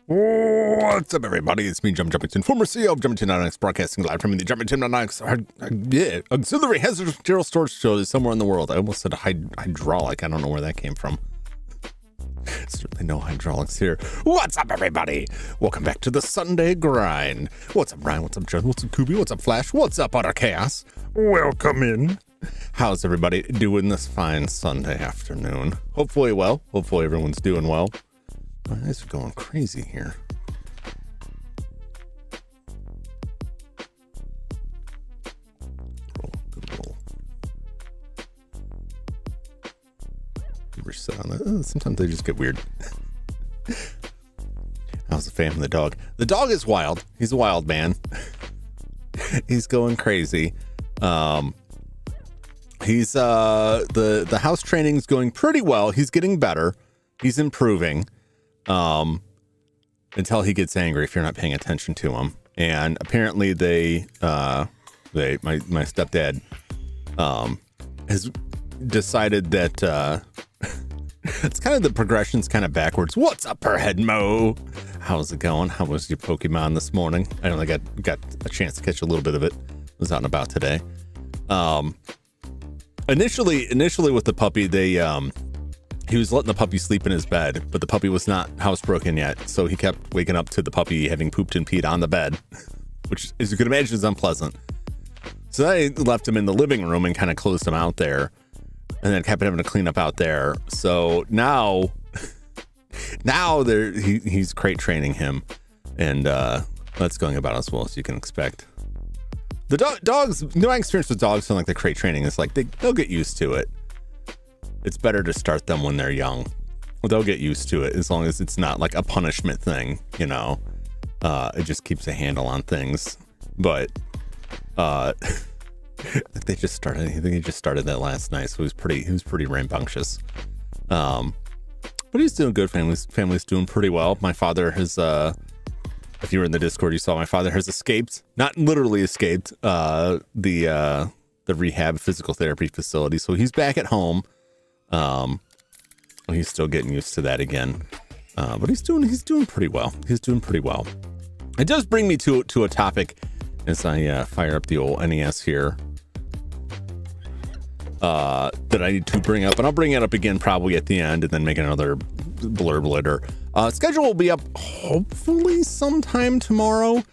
What's up, everybody? It's me, Jum Jumington, former CEO of Jumington Dynamics, broadcasting live from the Jumington Dynamics auxiliary hazardous material storage facility somewhere in the world. I almost said hydraulic. I don't know where that came from. Certainly no hydraulics here. What's up, everybody? Welcome back to the Sunday Grind. What's up, Ryan? What's up, John? What's up, Kubi? What's up, Flash? What's up, Utter Chaos? Welcome in. How's everybody doing this fine Sunday afternoon? Hopefully well. Hopefully everyone's doing well. My eyes are going crazy here. Roll. Reset on that. Oh, sometimes they just get weird. How's the family, the dog? The dog is wild. He's a wild man. He's going crazy. He's the house training is going pretty well. He's getting better. He's improving. Until he gets angry if you're not paying attention to him. And apparently my stepdad has decided that it's kind of the progression's kind of backwards. What's up, Perhead Mo? How's it going? How was your Pokemon this morning? I only got a chance to catch a little bit of it. I was out and about today. Initially with the puppy, he was letting the puppy sleep in his bed, but the puppy was not housebroken yet. So he kept waking up to the puppy having pooped and peed on the bed, which, as you can imagine, is unpleasant. So I left him in the living room and kind of closed him out there, and then kept having to clean up out there. So now he's crate training him, and that's going about as well as you can expect. The dogs, my experience with dogs and like the crate training is like they'll get used to it. It's better to start them when they're young. They'll get used to it as long as it's not like a punishment thing, you know. It just keeps a handle on things. But I think they just started. I think he just started that last night, so he was pretty rambunctious. But he's doing good. Family's doing pretty well. My father has, if you were in the Discord, you saw my father has escaped, not literally escaped, the rehab physical therapy facility. So he's back at home. He's still getting used to that again, but he's doing pretty well. He's doing pretty well. It does bring me to a topic as I fire up the old NES here that I need to bring up, and I'll bring it up again probably at the end, and then make another blurb later. Schedule will be up hopefully sometime tomorrow.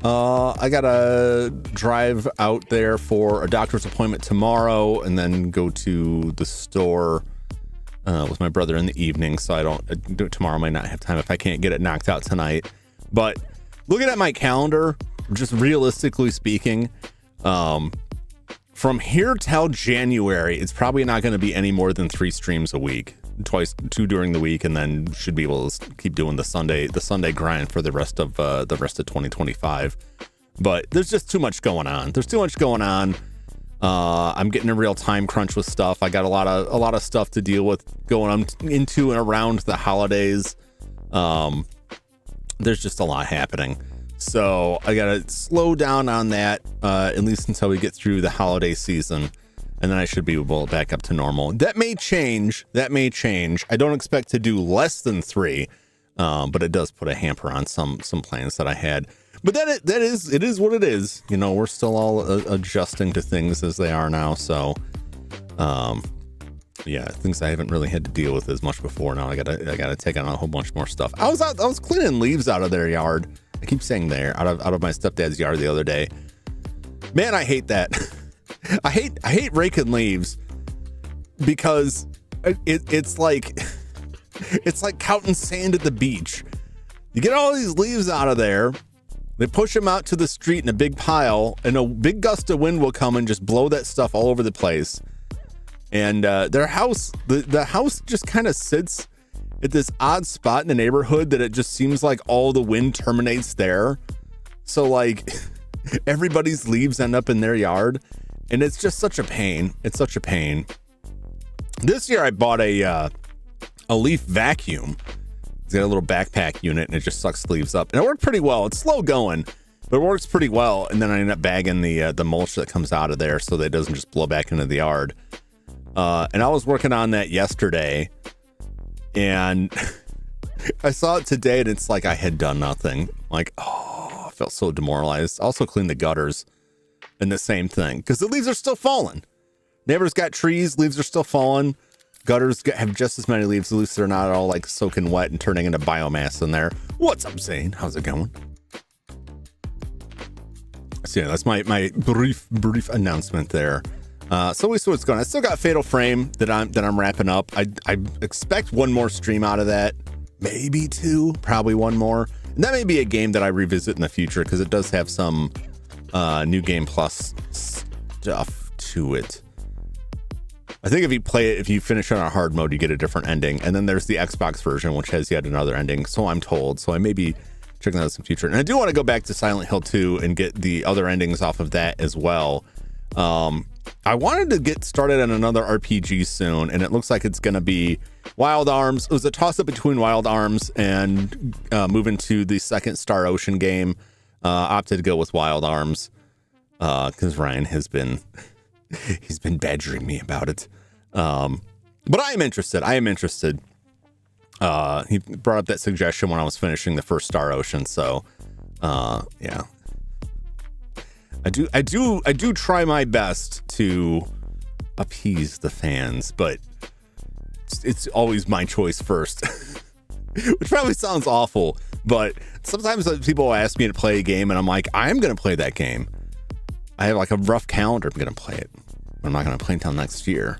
I gotta drive out there for a doctor's appointment tomorrow and then go to the store with my brother in the evening. So I don't tomorrow might not have time if I can't get it knocked out tonight. But looking at my calendar, just realistically speaking, from here till January, it's probably not going to be any more than 3 streams a week, 2 during the week, and then should be able to keep doing the Sunday grind for the rest of 2025. But there's just too much going on. I'm getting a real time crunch with stuff. I got a lot of stuff to deal with going on into and around the holidays. There's just a lot happening. So I got to slow down on that, at least until we get through the holiday season. And then I should be able back up to normal. That may change. I don't expect to do less than 3, but it does put a hamper on some plans that I had. But it is what it is. You know, we're still all adjusting to things as they are now. So, yeah, things I haven't really had to deal with as much before. Now I gotta take on a whole bunch more stuff. I was cleaning leaves out of their yard. I keep saying there, out of my stepdad's yard the other day. Man, I hate that. I hate raking leaves because it's like counting sand at the beach. You get all these leaves out of there, they push them out to the street in a big pile, and a big gust of wind will come and just blow that stuff all over the place. And their house, the house just kind of sits at this odd spot in the neighborhood that it just seems like all the wind terminates there. So like everybody's leaves end up in their yard, and it's just such a pain. It's such a pain. This year I bought a leaf vacuum. It's got a little backpack unit and it just sucks leaves up, and it worked pretty well. It's slow going, but it works pretty well. And then I end up bagging the mulch that comes out of there so that it doesn't just blow back into the yard. And I was working on that yesterday, and I saw it today, and it's like I had done nothing. Like, oh, I felt so demoralized. Also cleaned the gutters, and the same thing, because the leaves are still falling. Neighbors got trees, leaves are still falling. Gutters have just as many leaves, at least they're not all like soaking wet and turning into biomass in there. What's up, Zane? How's it going? So yeah, that's my brief announcement there. So we see what's going on. I still got Fatal Frame that I'm wrapping up. I expect one more stream out of that, maybe 2, probably 1 more, and that may be a game that I revisit in the future because it does have some new game plus stuff to it. I think if you finish it on a hard mode, you get a different ending, and then there's the Xbox version which has yet another ending. So I'm told. So I may be checking that out in the future, and I do want to go back to Silent Hill 2 and get the other endings off of that as well. I wanted to get started on another RPG soon, and it looks like it's going to be Wild Arms. It was a toss-up between Wild Arms and moving to the second Star Ocean game. Opted to go with Wild Arms because Ryan has been he's been badgering me about it. But I am interested. He brought up that suggestion when I was finishing the first Star Ocean, so yeah. I do try my best to appease the fans, but it's always my choice first, which probably sounds awful, but sometimes people ask me to play a game and I'm like, I'm going to play that game. I have like a rough calendar. I'm going to play it. I'm not going to play until next year.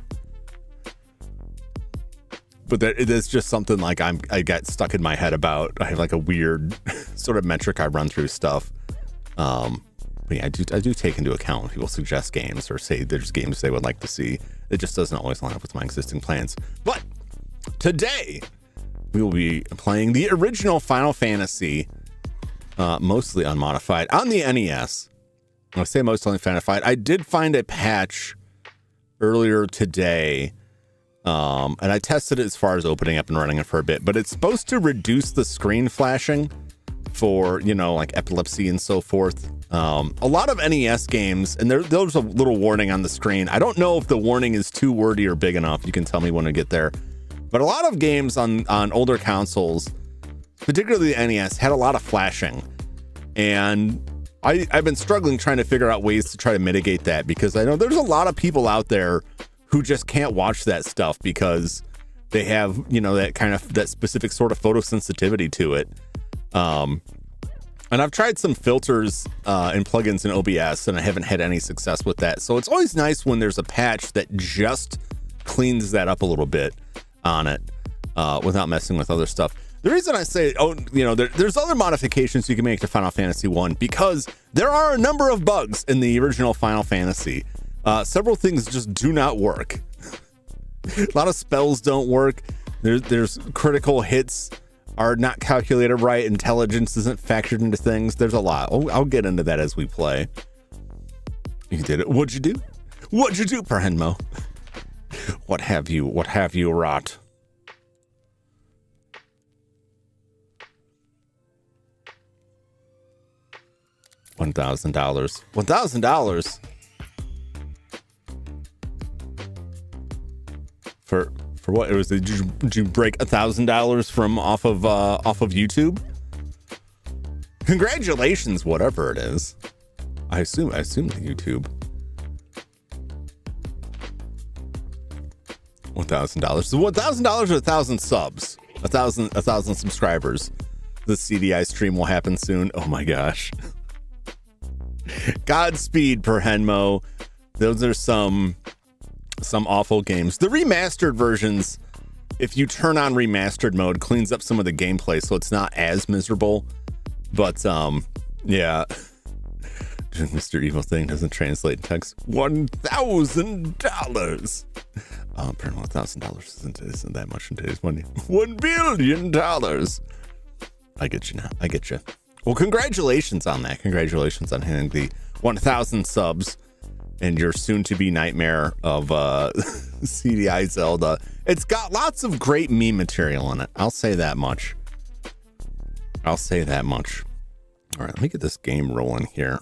But it is just something like I got stuck in my head about. I have like a weird sort of metric I run through stuff. But yeah, I do take into account when people suggest games or say there's games they would like to see. It just doesn't always line up with my existing plans. But today we will be playing the original Final Fantasy, mostly unmodified on the NES. I say mostly unmodified. I did find a patch earlier today, and I tested it as far as opening up and running it for a bit. But it's supposed to reduce the screen flashing for, like epilepsy and so forth. A lot of NES games, and there's a little warning on the screen. I don't know if the warning is too wordy or big enough. You can tell me when we get there. But a lot of games on older consoles, particularly the NES, had a lot of flashing. And I've been struggling trying to figure out ways to try to mitigate that, because I know there's a lot of people out there who just can't watch that stuff because they have, that specific sort of photosensitivity to it. And I've tried some filters and plugins in OBS, and I haven't had any success with that. So it's always nice when there's a patch that just cleans that up a little bit on it without messing with other stuff. The reason I say, there's other modifications you can make to Final Fantasy 1 because there are a number of bugs in the original Final Fantasy. Several things just do not work. A lot of spells don't work. There's critical hits are not calculated right. Intelligence isn't factored into things. There's a lot. I'll get into that as we play. You did it. What'd you do? What'd you do, Perhenmo? What have you wrought? $1,000. $1,000 for what? It was? Did you break $1,000 from off of YouTube? Congratulations, whatever it is. I assume the YouTube. $1,000. So $1,000 or 1,000 subs. 1,000 subscribers. The CDI stream will happen soon. Oh my gosh. Godspeed, Perhenmo. Those are some awful games. The remastered versions, if you turn on remastered mode, cleans up some of the gameplay so it's not as miserable. But yeah. Mr. Evil Thing doesn't translate text. $1,000. Apparently $1,000 isn't that much in today's money. $1 billion. I get you now. I get you. Well, congratulations on that. Congratulations on hitting the 1,000 subs and your soon-to-be nightmare of CDI Zelda. It's got lots of great meme material in it. I'll say that much. All right, let me get this game rolling here.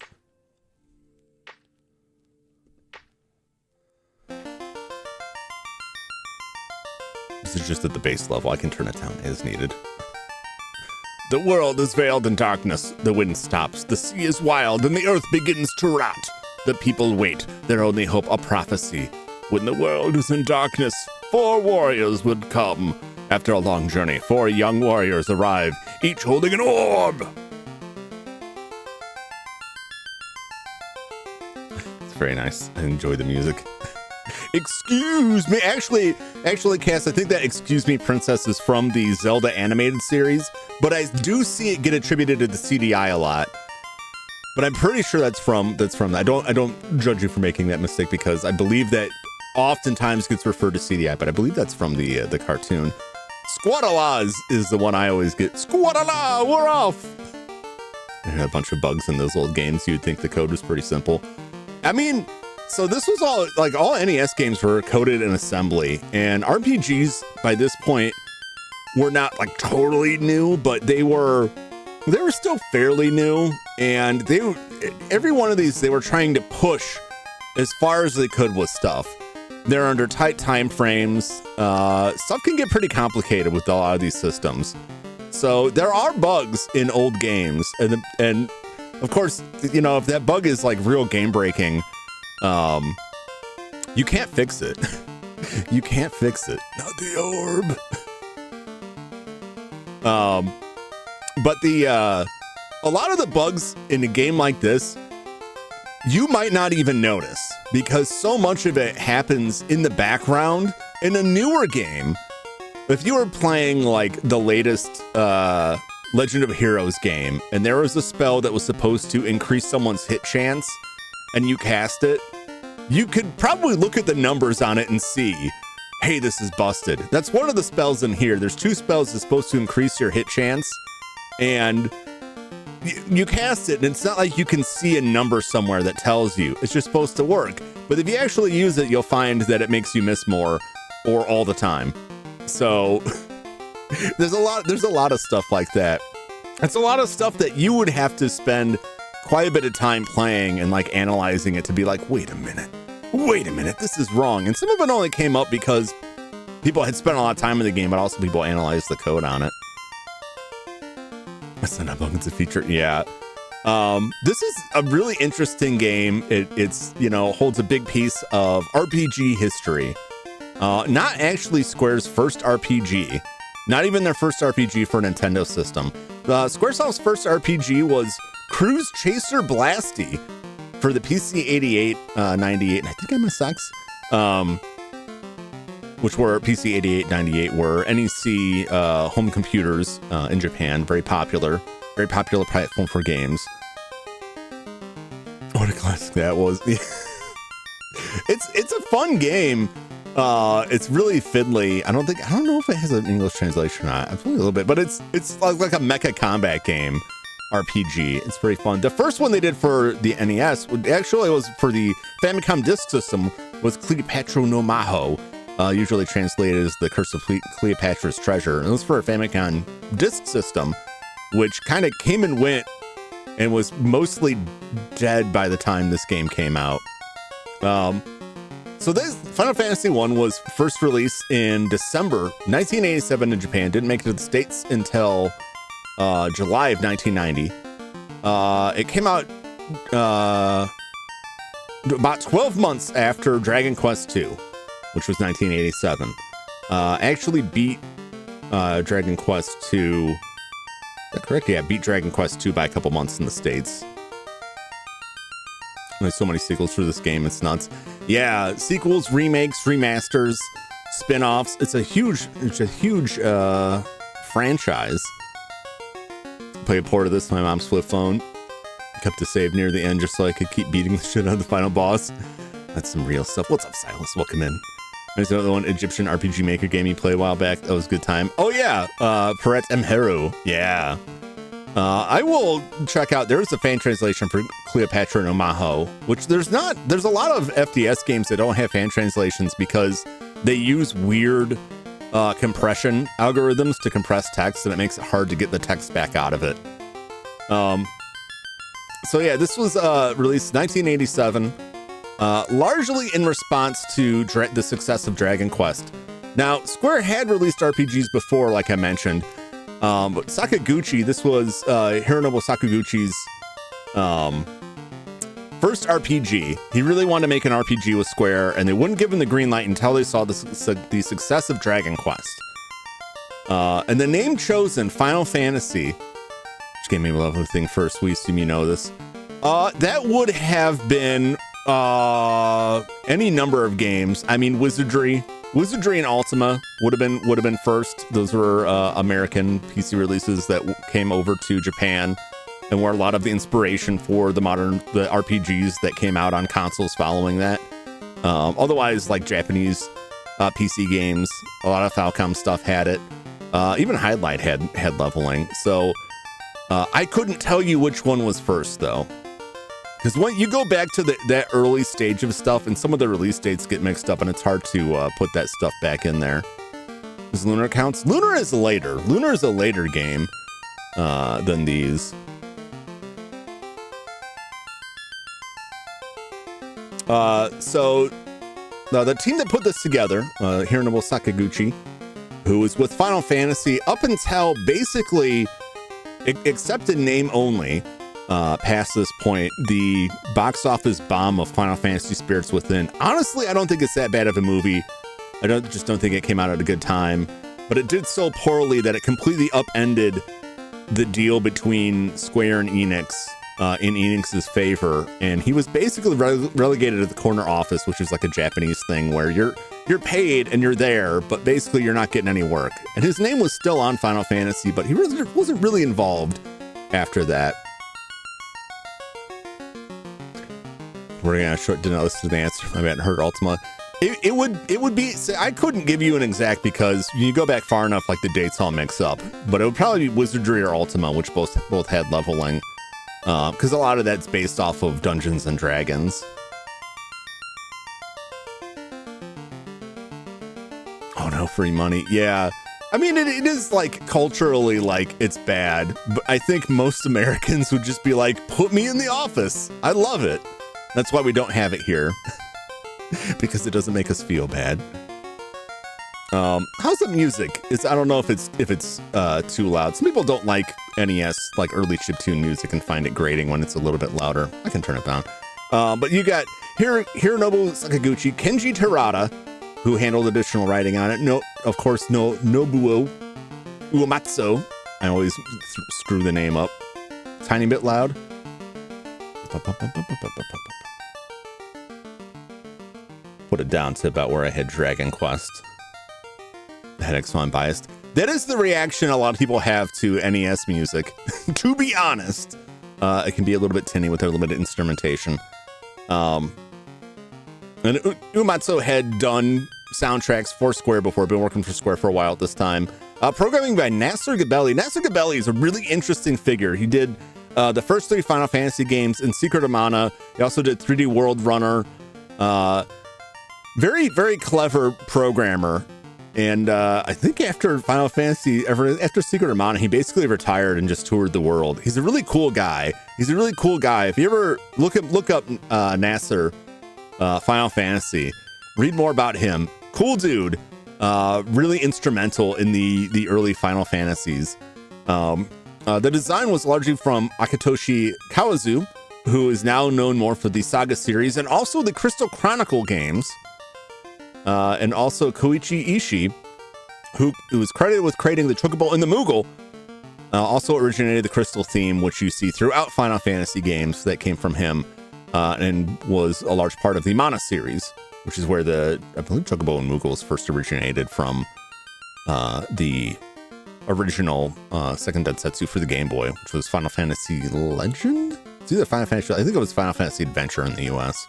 This is just at the base level. I can turn it down as needed. The world is veiled in darkness. The wind stops. The sea is wild, and the earth begins to rot. The people wait. Their only hope a prophecy. When the world is in darkness, 4 warriors would come. After a long journey, 4 young warriors arrive, each holding an orb. It's very nice. I enjoy the music. Excuse me. Actually, Cass, I think that Excuse Me Princess is from the Zelda animated series, but I do see it get attributed to the CDI a lot. But I'm pretty sure that's from that. I don't judge you for making that mistake because I believe that oftentimes gets referred to CDI, but I believe that's from the cartoon. Squattala is the one I always get. Squattala, we're off. There are a bunch of bugs in those old games. You'd think the code was pretty simple. I mean, so this was all NES games were coded in assembly, and RPGs by this point were not like totally new, but they were still fairly new, and every one of these they were trying to push as far as they could with stuff. They're under tight time frames. Stuff can get pretty complicated with a lot of these systems. So there are bugs in old games, and of course, if that bug is like real game breaking, you can't fix it. You can't fix it. Not the orb. But a lot of the bugs in a game like this, you might not even notice because so much of it happens in the background. In a newer game, if you were playing like the latest Legend of Heroes game and there was a spell that was supposed to increase someone's hit chance and you cast it, you could probably look at the numbers on it and see, hey, this is busted. That's one of the spells in here. There's 2 spells that's supposed to increase your hit chance, and you cast it, and it's not like you can see a number somewhere that tells you. It's just supposed to work. But if you actually use it, you'll find that it makes you miss more or all the time. So there's a lot of stuff like that. It's a lot of stuff that you would have to spend quite a bit of time playing and like analyzing it to be like, wait a minute, this is wrong. And some of it only came up because people had spent a lot of time in the game, but also people analyzed the code on it. That's not a bug, it's a feature. Yeah. This is a really interesting game. It's holds a big piece of RPG history. Not actually Square's first RPG, not even their first RPG for a Nintendo system. Squaresoft's first RPG was Cruise Chaser Blasty for the PC 88, 98, and I think I missed socks. Which were PC 88, 98 were NEC home computers in Japan. Very popular platform for games. What a classic that was. It's a fun game. It's really fiddly. I don't know if it has an English translation or not. I feel a little bit, but it's like a mecha combat game RPG. It's very fun. The first one they did for the NES actually was for the Famicom Disk System, was Cleopatra no Maho, usually translated as the Curse of Cleopatra's Treasure. And it was for a Famicom Disk System, which kind of came and went and was mostly dead by the time this game came out. So this Final Fantasy 1 was first released in December 1987 in Japan. Didn't make it to the States until July of 1990. It came out about 12 months after Dragon Quest II, which was 1987. Actually beat Dragon Quest II. Is that correct? Yeah, beat Dragon Quest II by a couple months in the States. There's so many sequels for this game, it's nuts. Yeah, sequels, remakes, remasters, spin-offs. It's a huge franchise. Play a port of this on my mom's flip phone. Kept it saved near the end just so I could keep beating the shit out of the final boss. That's some real stuff. What's up, Silas? Welcome in. There's another one, Egyptian RPG Maker game you played a while back. That was a good time. Oh yeah, Peret Mheru. Yeah. I will check out, there's a fan translation for Cleopatra no Maho, which there's a lot of FDS games that don't have fan translations because they use weird compression algorithms to compress text, and it makes it hard to get the text back out of it. So yeah, this was released 1987, largely in response to the success of Dragon Quest. Now, Square had released RPGs before, like I mentioned, but Sakaguchi, this was Hironobu Sakaguchi's first RPG. He really wanted to make an RPG with Square, and they wouldn't give him the green light until they saw the success of Dragon Quest. And the name chosen, Final Fantasy, which gave me a lovely thing first. We assume you know this. That would have been any number of games. I mean, Wizardry and Ultima would have been first. Those were American PC releases that came over to Japan and were a lot of the inspiration for the RPGs that came out on consoles following that. Otherwise, like Japanese PC games, a lot of Falcom stuff had it. Even Highlight had leveling. So I couldn't tell you which one was first though. Because when you go back to that early stage of stuff, and some of the release dates get mixed up, and it's hard to put that stuff back in there. Does Lunar counts? Lunar is later. Lunar is a later game than these. So the team that put this together, Hironobu Sakaguchi, who was with Final Fantasy up until basically, except in name only, past this point, the box office bomb of Final Fantasy Spirits Within. Honestly, I don't think it's that bad of a movie. I don't think it came out at a good time, but it did so poorly that it completely upended the deal between Square and Enix in Enix's favor, and he was basically relegated to the corner office, which is like a Japanese thing where you're paid and you're there, but basically you're not getting any work. And his name was still on Final Fantasy, but he wasn't really involved after that. We're didn't listen to the answer. I hadn't heard Ultima. It would be. I couldn't give you an exact because you go back far enough, like the dates all mix up. But it would probably be Wizardry or Ultima, which both had leveling. Because a lot of that's based off of Dungeons and Dragons. Oh no, free money. Yeah. I mean, it is like culturally like it's bad, but I think most Americans would just be like, put me in the office. I love it. That's why we don't have it here, because it doesn't make us feel bad. How's the music? I don't know if it's too loud. Some people don't like NES, like early chiptune music, and find it grating when it's a little bit louder. I can turn it down. But you got Hironobu Sakaguchi, Kenji Terada, who handled additional writing on it. Nobuo Uematsu, I always screw the name up. Tiny bit loud. Put it down to about where I had Dragon Quest. The headache's so unbiased. That is the reaction a lot of people have to NES music. To be honest, it can be a little bit tinny with their limited instrumentation. And Uematsu had done soundtracks for Square before, been working for Square for a while at this time. Programming by Nasser Gabelli. Nasser Gabelli is a really interesting figure. He did the first 3 Final Fantasy games in Secret of Mana. He also did 3D World Runner. Very, very clever programmer. And I think after Final Fantasy, after Secret of Mana, he basically retired and just toured the world. He's a really cool guy. If you ever look up Nasser Final Fantasy, read more about him. Cool dude. Really instrumental in the early Final Fantasies. The design was largely from Akitoshi Kawazu, who is now known more for the Saga series and also the Crystal Chronicle games. And also Koichi Ishii, who was credited with creating the Chocobo and the Moogle, also originated the Crystal theme, which you see throughout Final Fantasy games that came from him, and was a large part of the Mana series, which is where I believe Chocobo and Moogles first originated from, the original second Densetsu for the Game Boy, which was Final Fantasy Legend? It's either Final Fantasy, I think it was Final Fantasy Adventure in the US.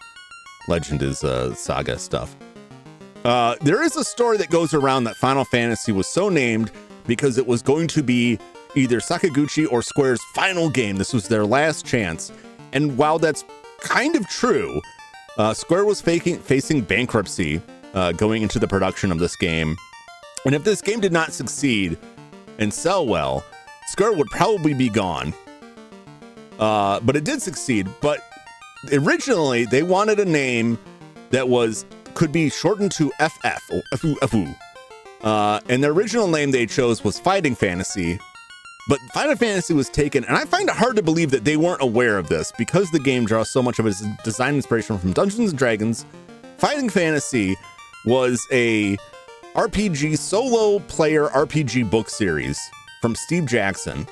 Legend is Saga stuff. There is a story that goes around that Final Fantasy was so named because it was going to be either Sakaguchi or Square's final game. This was their last chance. And while that's kind of true, Square was facing bankruptcy going into the production of this game. And if this game did not succeed and sell well, Square would probably be gone. But it did succeed. But originally, they wanted a name that could be shortened to FF or FU. And the original name they chose was Fighting Fantasy, but Final Fantasy was taken, and I find it hard to believe that they weren't aware of this because the game draws so much of its design inspiration from Dungeons and Dragons. Fighting Fantasy was a solo player RPG book series from Steve Jackson,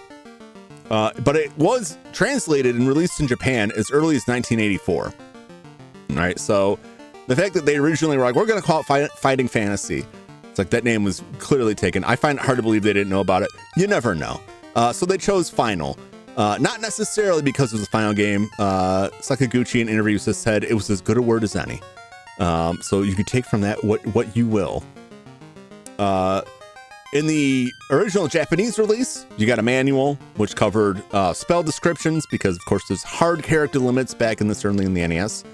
but it was translated and released in Japan as early as 1984. All right, so the fact that they originally were like, we're going to call it Fighting Fantasy. It's like that name was clearly taken. I find it hard to believe they didn't know about it. You never know. So they chose Final. Not necessarily because it was a final game. Sakaguchi in interviews has said it was as good a word as any. So you can take from that what you will. In the original Japanese release, you got a manual which covered spell descriptions because, of course, there's hard character limits back in this early in the NES.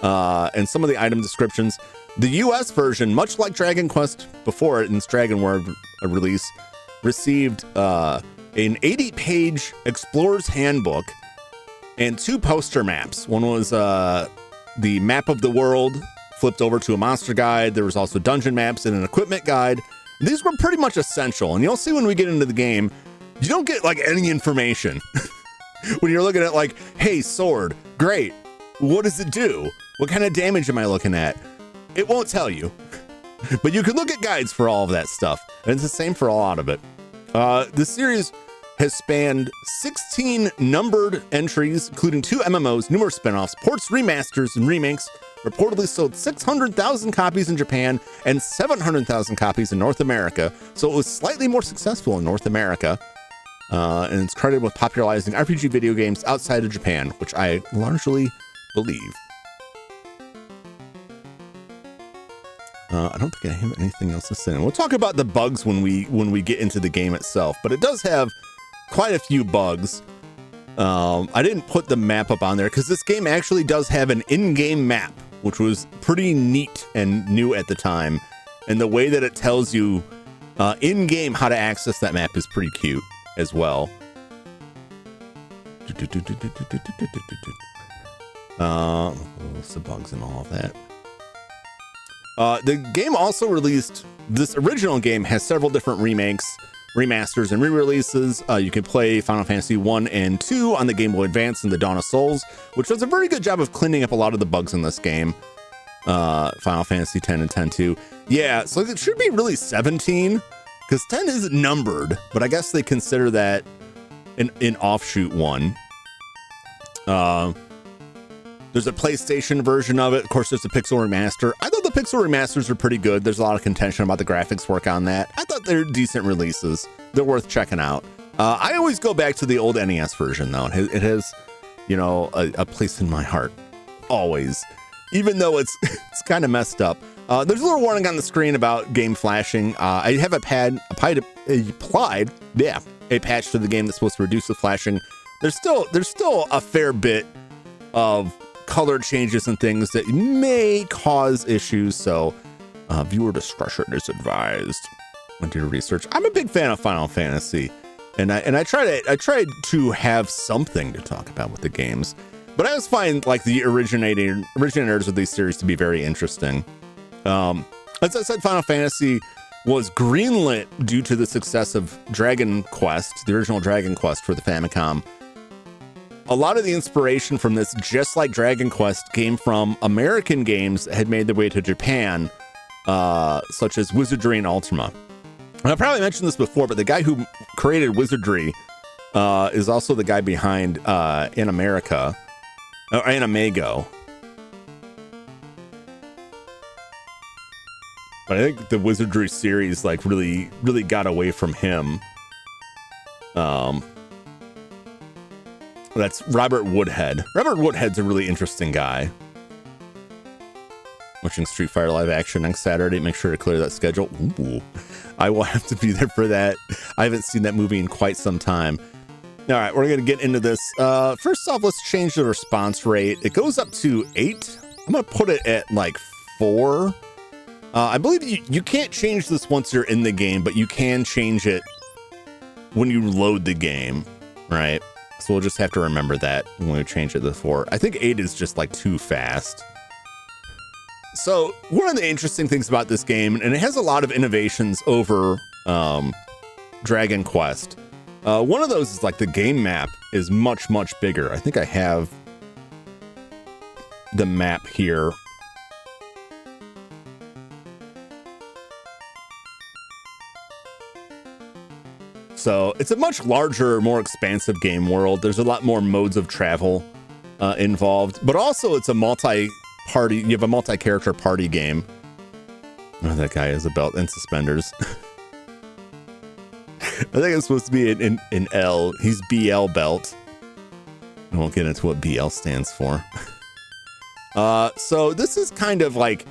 And some of the item descriptions. The US version, much like Dragon Quest before it in its Dragon World release, received an 80-page Explorer's Handbook and 2 poster maps. One was the map of the world flipped over to a monster guide. There was also dungeon maps and an equipment guide. These were pretty much essential. And you'll see when we get into the game, you don't get like any information. When you're looking at like, hey, sword, great. What does it do? What kind of damage am I looking at? It won't tell you. But you can look at guides for all of that stuff. And it's the same for a lot of it. The series has spanned 16 numbered entries, including 2 MMOs, numerous spinoffs, ports, remasters, and remakes. Reportedly sold 600,000 copies in Japan and 700,000 copies in North America. So it was slightly more successful in North America. And it's credited with popularizing RPG video games outside of Japan, which I largely believe. I don't think I have anything else to say. And we'll talk about the bugs when we get into the game itself, but it does have quite a few bugs. I didn't put the map up on there because this game actually does have an in-game map, which was pretty neat and new at the time. And the way that it tells you in-game how to access that map is pretty cute as well. Some bugs and all of that. The game also released, this original game has several different remakes, remasters, and re-releases. You can play Final Fantasy 1 and 2 on the Game Boy Advance and the Dawn of Souls, which does a very good job of cleaning up a lot of the bugs in this game. Final Fantasy 10 and 10-2. Yeah, so it should be really 17. because 10 isn't numbered, but I guess they consider that an offshoot one. There's a PlayStation version of it. Of course, there's a Pixel Remaster. I thought the Pixel Remasters are pretty good. There's a lot of contention about the graphics work on that. I thought they're decent releases. They're worth checking out. I always go back to the old NES version, though. It has, you know, a place in my heart. Always. Even though it's kind of messed up. There's a little warning on the screen about game flashing. I have applied a patch to the game that's supposed to reduce the flashing. There's still a fair bit of color changes and things that may cause issues, so viewer discretion is advised when doing research. I'm a big fan of Final Fantasy, and I try to have something to talk about with the games, but I always find like the originators of these series to be very interesting. As I said, Final Fantasy was greenlit due to the success of Dragon Quest, the original Dragon Quest for the Famicom. A lot of the inspiration from this, just like Dragon Quest, came from American games that had made their way to Japan, such as Wizardry and Ultima. And I probably mentioned this before, but the guy who created Wizardry is also the guy behind In America, or Animago. But I think the Wizardry series like really got away from him. That's Robert Woodhead. Robert Woodhead's a really interesting guy. Watching Street Fighter live action next Saturday. Make sure to clear that schedule. Ooh, I will have to be there for that. I haven't seen that movie in quite some time. All right, we're going to get into this. First off, let's change the response rate. It goes up to 8. I'm going to put it at like 4. I believe you can't change this once you're in the game, but you can change it when you load the game, right? So we'll just have to remember that when we change it to 4. I think 8 is just like too fast. So one of the interesting things about this game, and it has a lot of innovations over Dragon Quest. One of those is like the game map is much, much bigger. I think I have the map here. So it's a much larger, more expansive game world. There's a lot more modes of travel involved, but also it's a multi-party. You have a multi-character party game. Oh, that guy has a belt and suspenders. I think it's supposed to be an L. He's BL belt. I won't get into what BL stands for. So this is kind of like,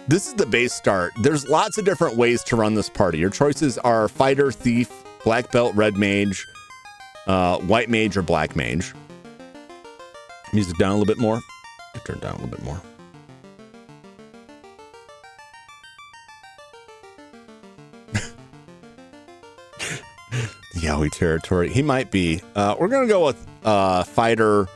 this is the base start. There's lots of different ways to run this party. Your choices are fighter, thief, black belt, red mage, white mage, or black mage. Music down a little bit more. Turn it down a little bit more. Yowie territory. He might be. We're gonna go with fighter.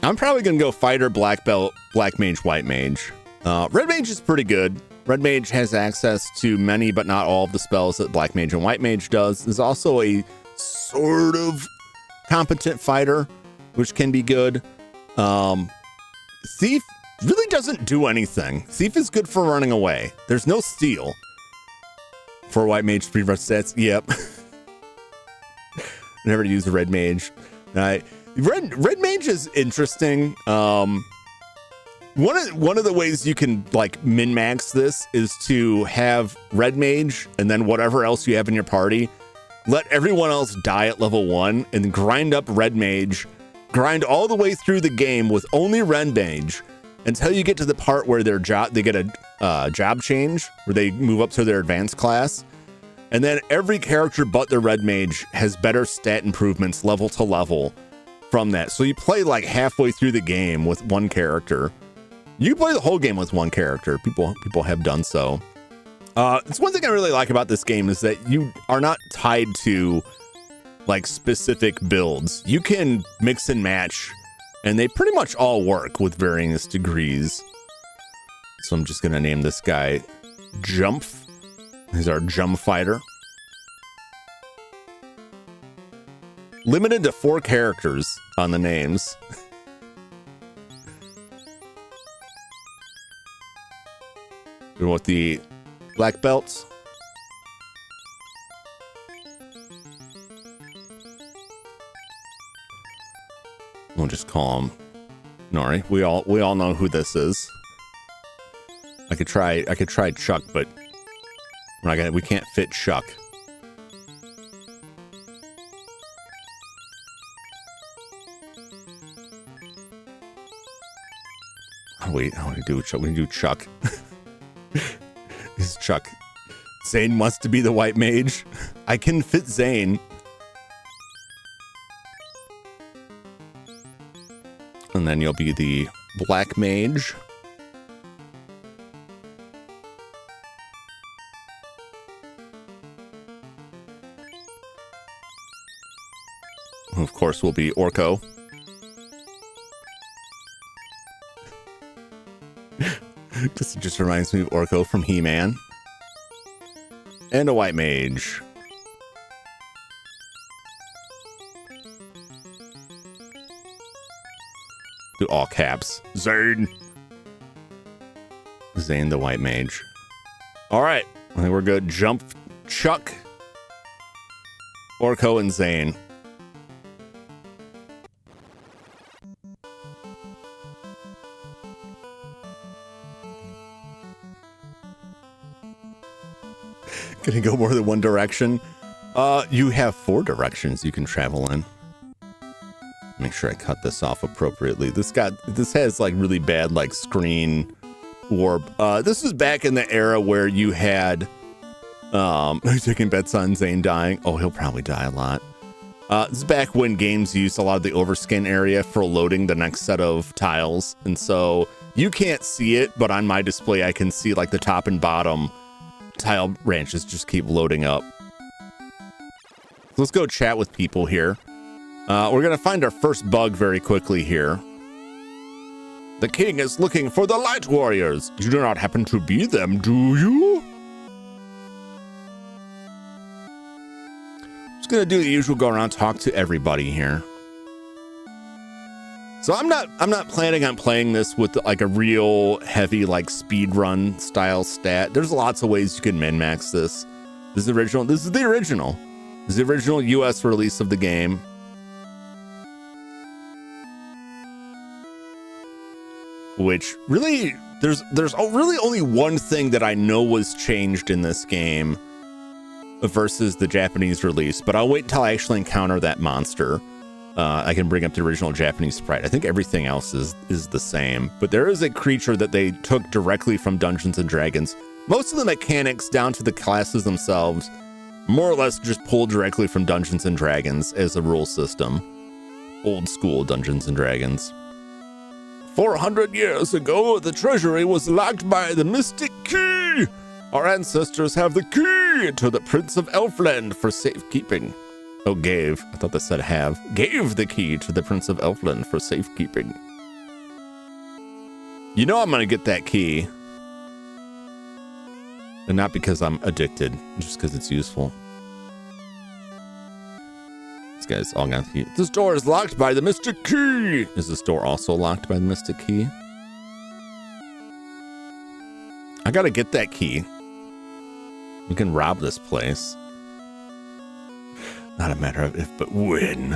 I'm probably gonna go fighter, black belt, black mage, white mage. Red mage is pretty good. Red mage has access to many but not all of the spells that black mage and white mage does. There's also a sort of competent fighter, which can be good. Thief really doesn't do anything. Thief is good for running away. There's no steal. For white mage, prevent stats. Yep. Never use a red mage. Red mage is interesting. One of the ways you can like min-max this is to have red mage and then whatever else you have in your party, let everyone else die at level 1 and grind up red mage, grind all the way through the game with only red mage until you get to the part where they get a job change where they move up to their advanced class. And then every character but the red mage has better stat improvements level to level from that. So you play like halfway through the game with one character. You can play the whole game with one character. People have done so. It's one thing I really like about this game is that you are not tied to like specific builds. You can mix and match, and they pretty much all work with various degrees. So I'm just gonna name this guy Jump. He's our Jump fighter. Limited to 4 characters on the names. And with the Black belts. We'll just call him Nori. We all know who this is. I could try Chuck, but we can't fit Chuck. How do we do Chuck? We do Chuck. This is Chuck. Zane wants to be the white mage. I can fit Zane. And then you'll be the black mage. Of course, we'll be Orko. Just reminds me of Orko from He-Man. And a white mage. Do all caps. Zane. Zane the white mage. All right. I think we're good. Jump, Chuck, Orko, and Zane. Gonna go more than one direction. You have 4 directions you can travel in. Make sure I cut this off appropriately. This has like really bad like screen warp. This is back in the era where you had taking bets on Zane dying. Oh, he'll probably die a lot. This is back when games used a lot of the overskin area for loading the next set of tiles, and so you can't see it, but on my display I can see like the top and bottom tile branches just keep loading up. Let's go chat with people here. We're gonna find our first bug very quickly here. The king is looking for the light warriors. You do not happen to be them, do you? Just gonna do the usual, go around, talk to everybody here. So I'm not planning on playing this with like a real heavy like speed run style stat. There's lots of ways you can min-max this. This is the original. This is the original US release of the game. Which really there's really only one thing that I know was changed in this game versus the Japanese release, but I'll wait until I actually encounter that monster. I can bring up the original Japanese sprite. I think everything else is the same, but there is a creature that they took directly from Dungeons and Dragons. Most of the mechanics down to the classes themselves, more or less just pulled directly from Dungeons and Dragons as a rule system. Old school Dungeons and Dragons. 400 years ago, the treasury was locked by the mystic key. Our ancestors have the key to the Prince of Elfland for safekeeping. Oh, gave. I thought that said have. Gave the key to the Prince of Elfland for safekeeping. You know I'm going to get that key. And not because I'm addicted, just because it's useful. These guys all got the key. This door is locked by the mystic key. Is this door also locked by the mystic key? I got to get that key. We can rob this place. Not a matter of if, but when.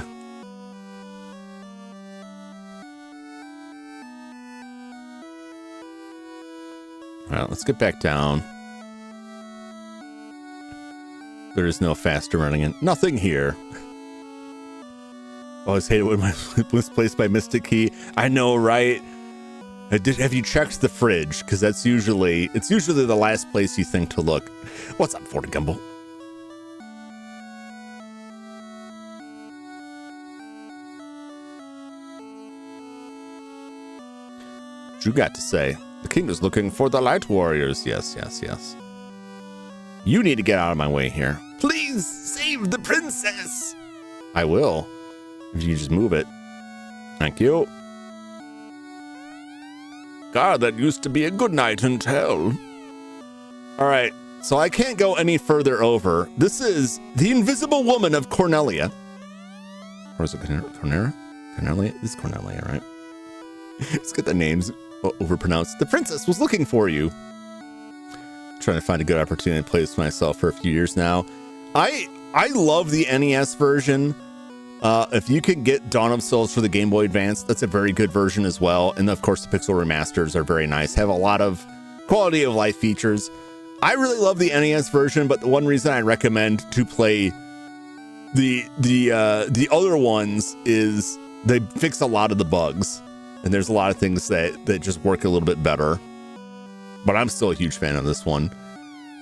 All right, let's get back down. There is no faster running in. Nothing here. Always hate it when my misplaced by Mystic Key. I know, right? Have you checked the fridge? Because it's usually the last place you think to look. What's up, Fort Gumble? You got to say, the king is looking for the light warriors. Yes, yes, yes. You need to get out of my way here. Please save the princess. I will. If you just move it. Thank you. God, that used to be a good night and tell. All right, so I can't go any further over. This is the Invisible Woman of Cornelia. Or is it Cornelia? Cornelia? This is Cornelia, right? Let's get the names overpronounced. The princess was looking for you. trying to find a good opportunity to play this myself for a few years now. I love the NES version. If you could get Dawn of Souls for the Game Boy Advance, that's a very good version as well. And of course, the Pixel remasters are very nice, have a lot of quality of life features. I really love the NES version, but the one reason I recommend to play the other ones is they fix a lot of the bugs, and there's a lot of things that just work a little bit better. But I'm still a huge fan of this one.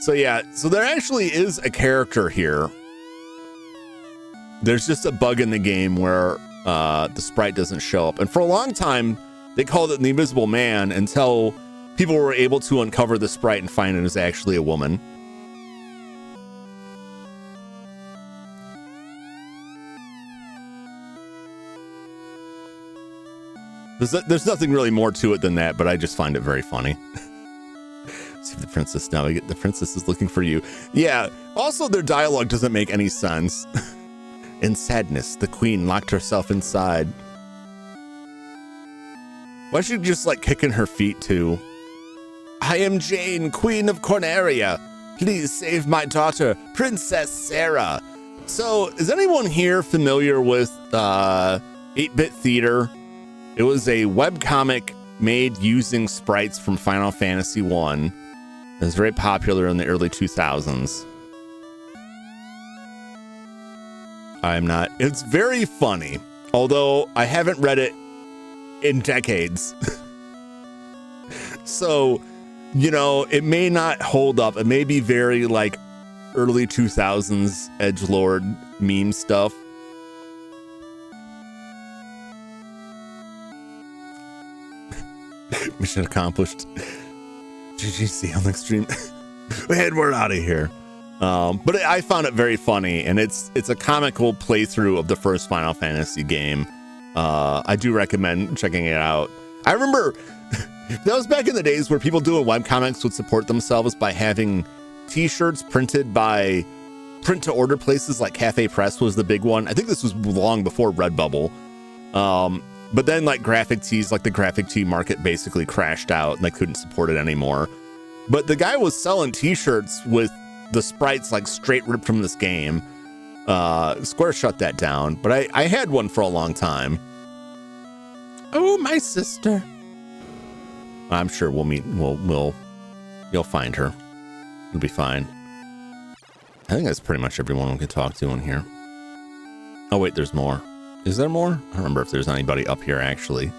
So yeah, so there actually is a character here. There's just a bug in the game where the sprite doesn't show up. And for a long time, they called it the Invisible Man until people were able to uncover the sprite and find it was actually a woman. There's nothing really more to it than that, but I just find it very funny. See if the princess now. The princess is looking for you. Yeah. Also, their dialogue doesn't make any sense. In sadness, the queen locked herself inside. Why should you just like kicking her feet too? I am Jane, Queen of Corneria. Please save my daughter, Princess Sarah. So, is anyone here familiar with 8-Bit Theater? It was a webcomic made using sprites from Final Fantasy I. It was very popular in the early 2000s. I'm not. It's very funny, although I haven't read it in decades. So, you know, it may not hold up. It may be very like early 2000s edgelord meme stuff. Mission accomplished. GGC on the stream. And we're out of here. But I found it very funny, and it's a comical playthrough of the first Final Fantasy game. I do recommend checking it out. I remember that was back in the days where people doing webcomics would support themselves by having t-shirts printed by print-to-order places like Cafe Press was the big one. I think this was long before Redbubble. But then like graphic tees, like the graphic tee market basically crashed out and they couldn't support it anymore. But the guy was selling t-shirts with the sprites like straight ripped from this game. Square shut that down, but I had one for a long time. Oh, my sister. I'm sure we'll meet. You'll find her. It'll be fine. I think that's pretty much everyone we can talk to in here. Oh wait, there's more. Is there more? I don't remember if there's anybody up here actually.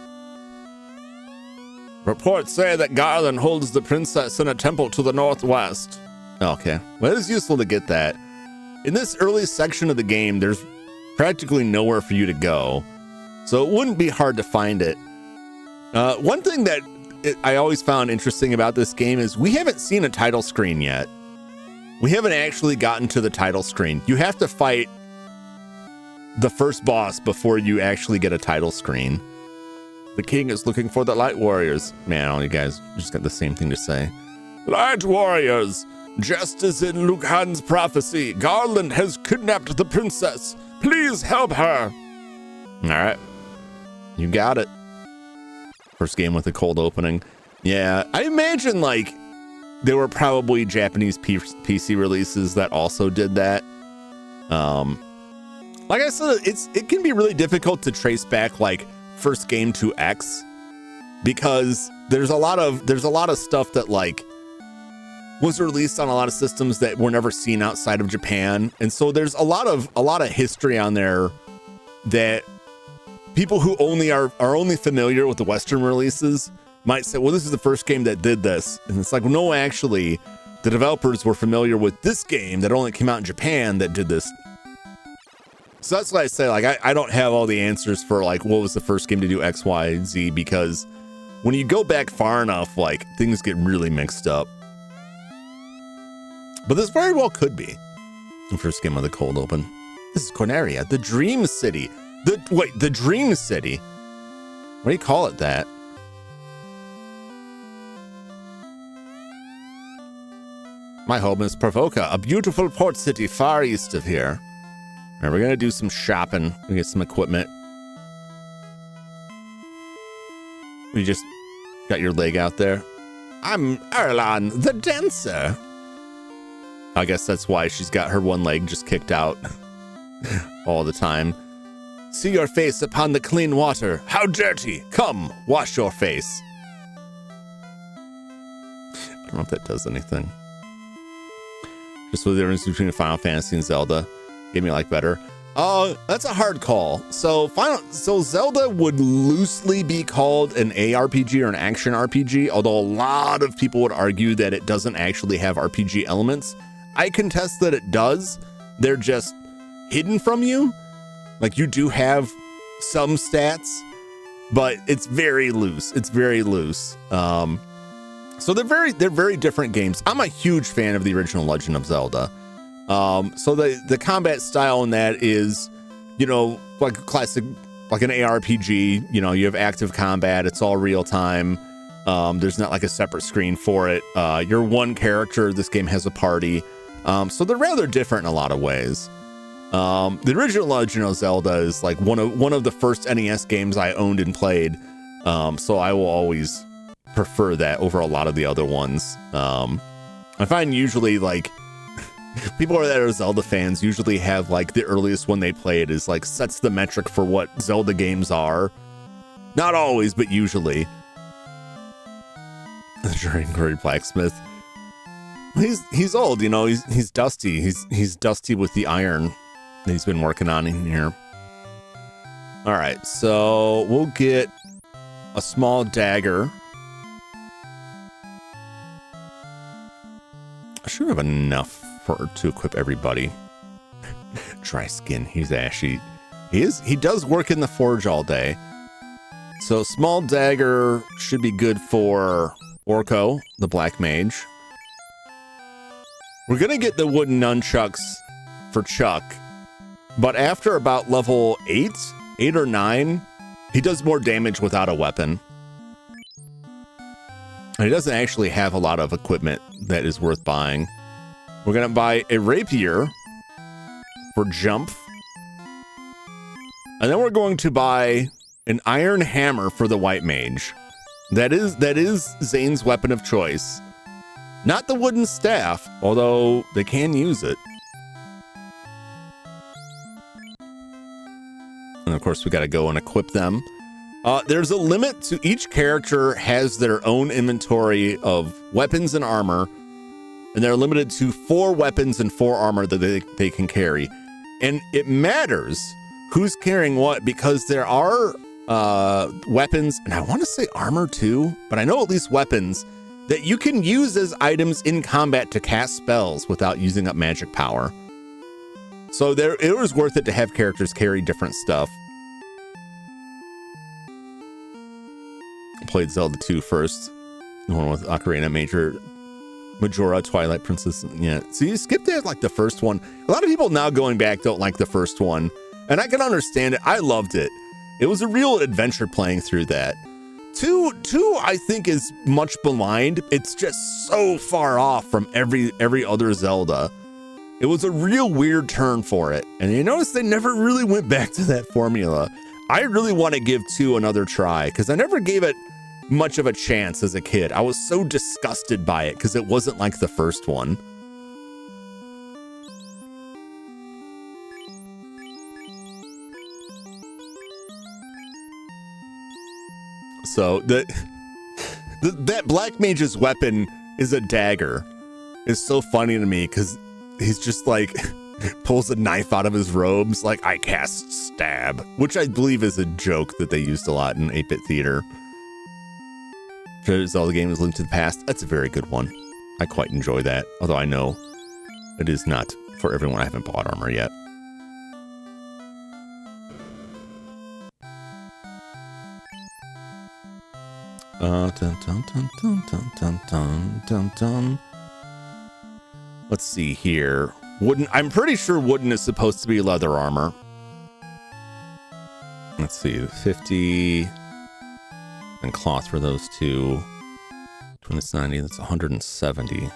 Reports say that Garland holds the princess in a temple to the northwest. Okay, well, it is useful to get that. In this early section of the game, there's practically nowhere for you to go, so it wouldn't be hard to find it. One thing that I always found interesting about this game is we haven't seen a title screen yet. We haven't actually gotten to the title screen. You have to fight the first boss before you actually get a title screen. The king is looking for the light warriors. Man, all you guys just got the same thing to say. Light warriors! Just as in Lucan's prophecy, Garland has kidnapped the princess. Please help her. All right. You got it. First game with a cold opening. Yeah, I imagine like there were probably Japanese PC releases that also did that. Like I said, it can be really difficult to trace back like first game to X because there's a lot of stuff that like was released on a lot of systems that were never seen outside of Japan. And so there's a lot of history on there that people who are only familiar with the Western releases might say, well, this is the first game that did this. And it's like, well, no, actually, the developers were familiar with this game that only came out in Japan that did this. So that's why I say, like, I don't have all the answers for like, what was the first game to do X, Y, Z, because when you go back far enough, like things get really mixed up. But this very well could be the first game of the cold open. This is Corneria, the Dream City. The Dream City. What do you call it that? My home is Provoca, a beautiful port city far east of here. All right, we're gonna do some shopping. We get some equipment. You just got your leg out there. I'm Erlan, the dancer. I guess that's why she's got her one leg just kicked out all the time. See your face upon the clean water. How dirty! Come, wash your face. I don't know if that does anything. Just what the difference between Final Fantasy and Zelda. Give me like better. That's a hard call. So Zelda would loosely be called an ARPG or an action RPG, although a lot of people would argue that it doesn't actually have RPG elements. I contest that it does. They're just hidden from you. Like, you do have some stats, but it's very loose. It's very loose. So they're very different games. I'm a huge fan of the original Legend of Zelda. So the combat style in that is, you know, like a classic, like an ARPG. You know, you have active combat. It's all real time. There's not like a separate screen for it. You're one character. This game has a party. So they're rather different in a lot of ways. The original Legend of Zelda is like one of the first NES games I owned and played. So I will always prefer that over a lot of the other ones. I find usually like people that are Zelda fans usually have like the earliest one they played is like sets the metric for what Zelda games are. Not always, but usually. The Dragon Blacksmith. He's old, you know. He's dusty. He's dusty with the iron that he's been working on in here. All right, so we'll get a small dagger. I should have enough to equip everybody. Dry skin. He's ashy. He does work in the forge all day. So small dagger should be good for Orko, the black mage. We're gonna get the wooden nunchucks for Chuck, but after about level 8 or 9, he does more damage without a weapon. And he doesn't actually have a lot of equipment that is worth buying. We're gonna buy a rapier for Jump. And then we're going to buy an iron hammer for the white mage. That is Zane's weapon of choice. Not the wooden staff, although they can use it. And of course we gotta go and equip them. There's a limit to each character has their own inventory of weapons and armor, and they're limited to 4 weapons and 4 armor that they can carry. And it matters who's carrying what, because there are weapons, and I want to say armor too, but I know at least weapons that you can use as items in combat to cast spells without using up magic power. So it was worth it to have characters carry different stuff. I played Zelda 2 first. The one with Ocarina, Majora, Twilight Princess. Yeah, so you skipped it like the first one. A lot of people now going back don't like the first one, and I can understand it. I loved it. It was a real adventure playing through that. Two, I think is much maligned. It's just so far off from every other Zelda. It was a real weird turn for it. And you notice they never really went back to that formula. I really want to give 2 another try because I never gave it much of a chance as a kid. I was so disgusted by it because it wasn't like the first one. So that black mage's weapon is a dagger. It's so funny to me because he's just like pulls a knife out of his robes, like I cast stab, which I believe is a joke that they used a lot in 8-bit theater. Zelda game is Linked to the Past. That's a very good one. I quite enjoy that, although I know it is not for everyone. I haven't bought armor yet. Let's see here. Wooden. I'm pretty sure wooden is supposed to be leather armor. Let's see, 50 and cloth for those 2. 2090. That's 170.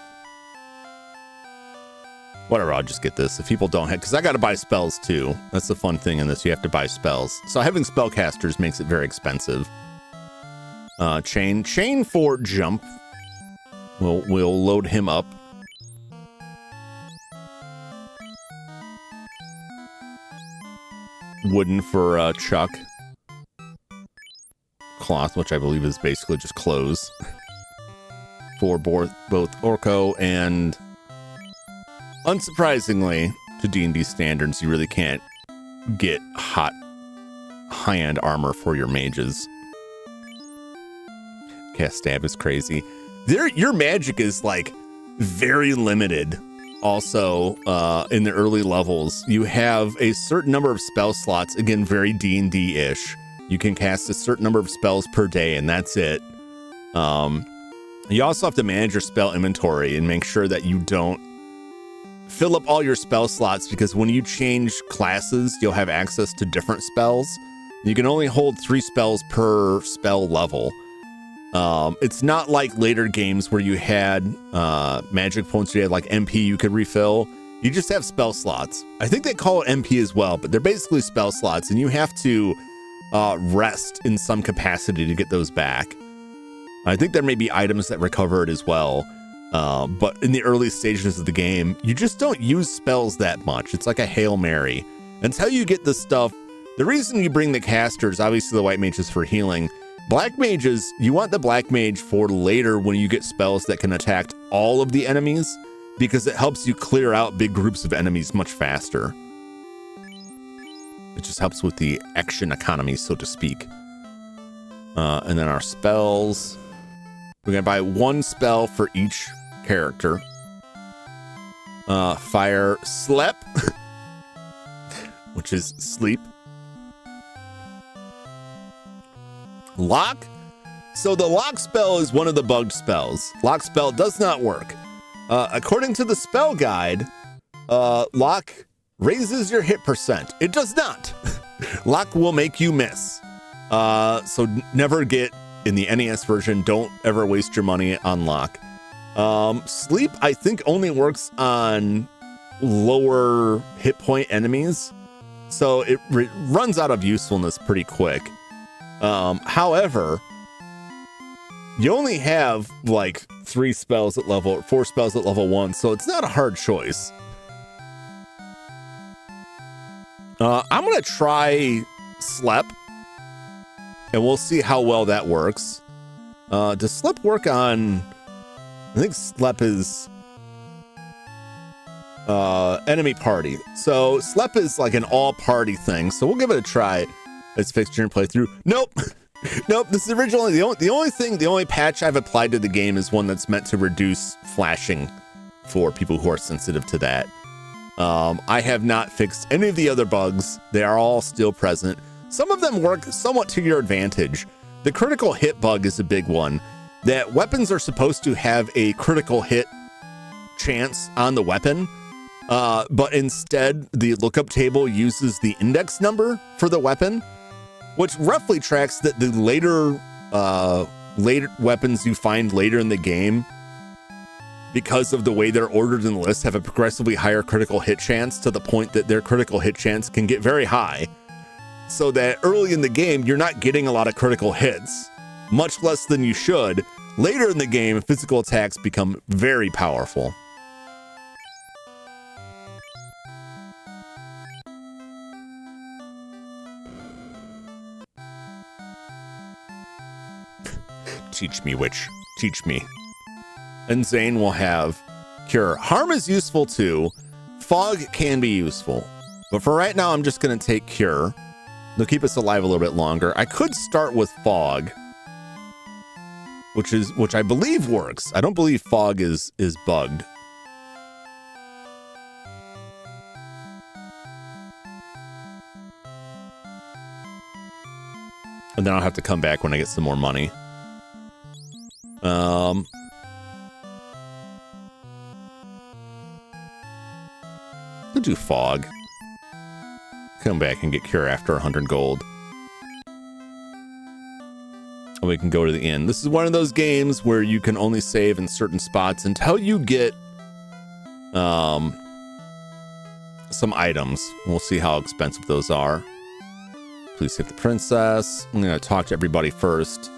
Whatever. I'll just get this. If people don't have, because I got to buy spells too. That's the fun thing in this. You have to buy spells. So having spellcasters makes it very expensive. Chain for Jump. We'll load him up. wooden for Chuck. Cloth, which I believe is basically just clothes. For both Orko and, unsurprisingly, to D&D standards, you really can't get high-end armor for your mages. Cast stab is crazy. Your magic is like very limited. Also, in the early levels, you have a certain number of spell slots. Again, very D&D-ish. You can cast a certain number of spells per day, and that's it. You also have to manage your spell inventory and make sure that you don't fill up all your spell slots, because when you change classes, you'll have access to different spells. You can only hold 3 spells per spell level. It's not like later games where you had magic points, you had like MP you could refill. You just have spell slots. I think they call it MP as well, but they're basically spell slots, and you have to rest in some capacity to get those back. I think there may be items that recover it as well, but in the early stages of the game, you just don't use spells that much. It's like a Hail Mary. Until you get the stuff, the reason you bring the casters, obviously the white mage is for healing. Black mages, you want the black mage for later when you get spells that can attack all of the enemies, because it helps you clear out big groups of enemies much faster. It just helps with the action economy, so to speak. And then our spells. We're going to buy 1 spell for each character. Fire Slep, which is sleep. Lock. So the lock spell is one of the bugged spells. Lock spell does not work. According to the spell guide, lock raises your hit percent. It does not. Lock will make you miss. So never get in the NES version. Don't ever waste your money on lock. Sleep, I think, only works on lower hit point enemies. So it runs out of usefulness pretty quick. However, you only have like 4 spells at level 1, so it's not a hard choice. I'm gonna try Slep, and we'll see how well that works. Does Slep work on? I think Slep is enemy party. So Slep is like an all party thing. So we'll give it a try. It's fixture and playthrough. Nope. Nope. This is originally the only patch I've applied to the game is one that's meant to reduce flashing for people who are sensitive to that. I have not fixed any of the other bugs. They are all still present. Some of them work somewhat to your advantage. The critical hit bug is a big one. That weapons are supposed to have a critical hit chance on the weapon, but instead the lookup table uses the index number for the weapon, which roughly tracks that the later weapons you find later in the game, because of the way they're ordered in the list, have a progressively higher critical hit chance, to the point that their critical hit chance can get very high. So that early in the game, you're not getting a lot of critical hits, much less than you should. Later in the game, physical attacks become very powerful. Teach me, witch. Teach me. And Zane will have Cure. Harm is useful too. Fog can be useful. But for right now, I'm just going to take Cure. They'll keep us alive a little bit longer. I could start with Fog, which I believe works. I don't believe Fog is bugged. And then I'll have to come back when I get some more money. We'll do Fog. Come back and get Cure after 100 gold. And we can go to the inn. This is one of those games where you can only save in certain spots until you get some items. We'll see how expensive those are. Please save the princess. I'm going to talk to everybody first.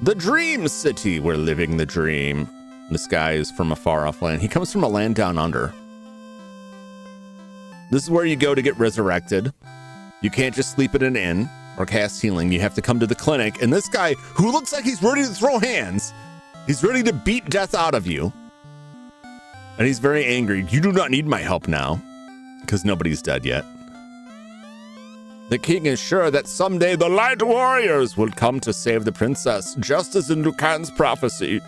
The Dream City. We're living the dream. This guy is from a far off land. He comes from a land down under. This is where you go to get resurrected. You can't just sleep at an inn or cast healing. You have to come to the clinic. And this guy, who looks like he's ready to throw hands, he's ready to beat death out of you. And he's very angry. You do not need my help now, because nobody's dead yet. The king is sure that someday the Light Warriors will come to save the princess, just as in Lucan's prophecy.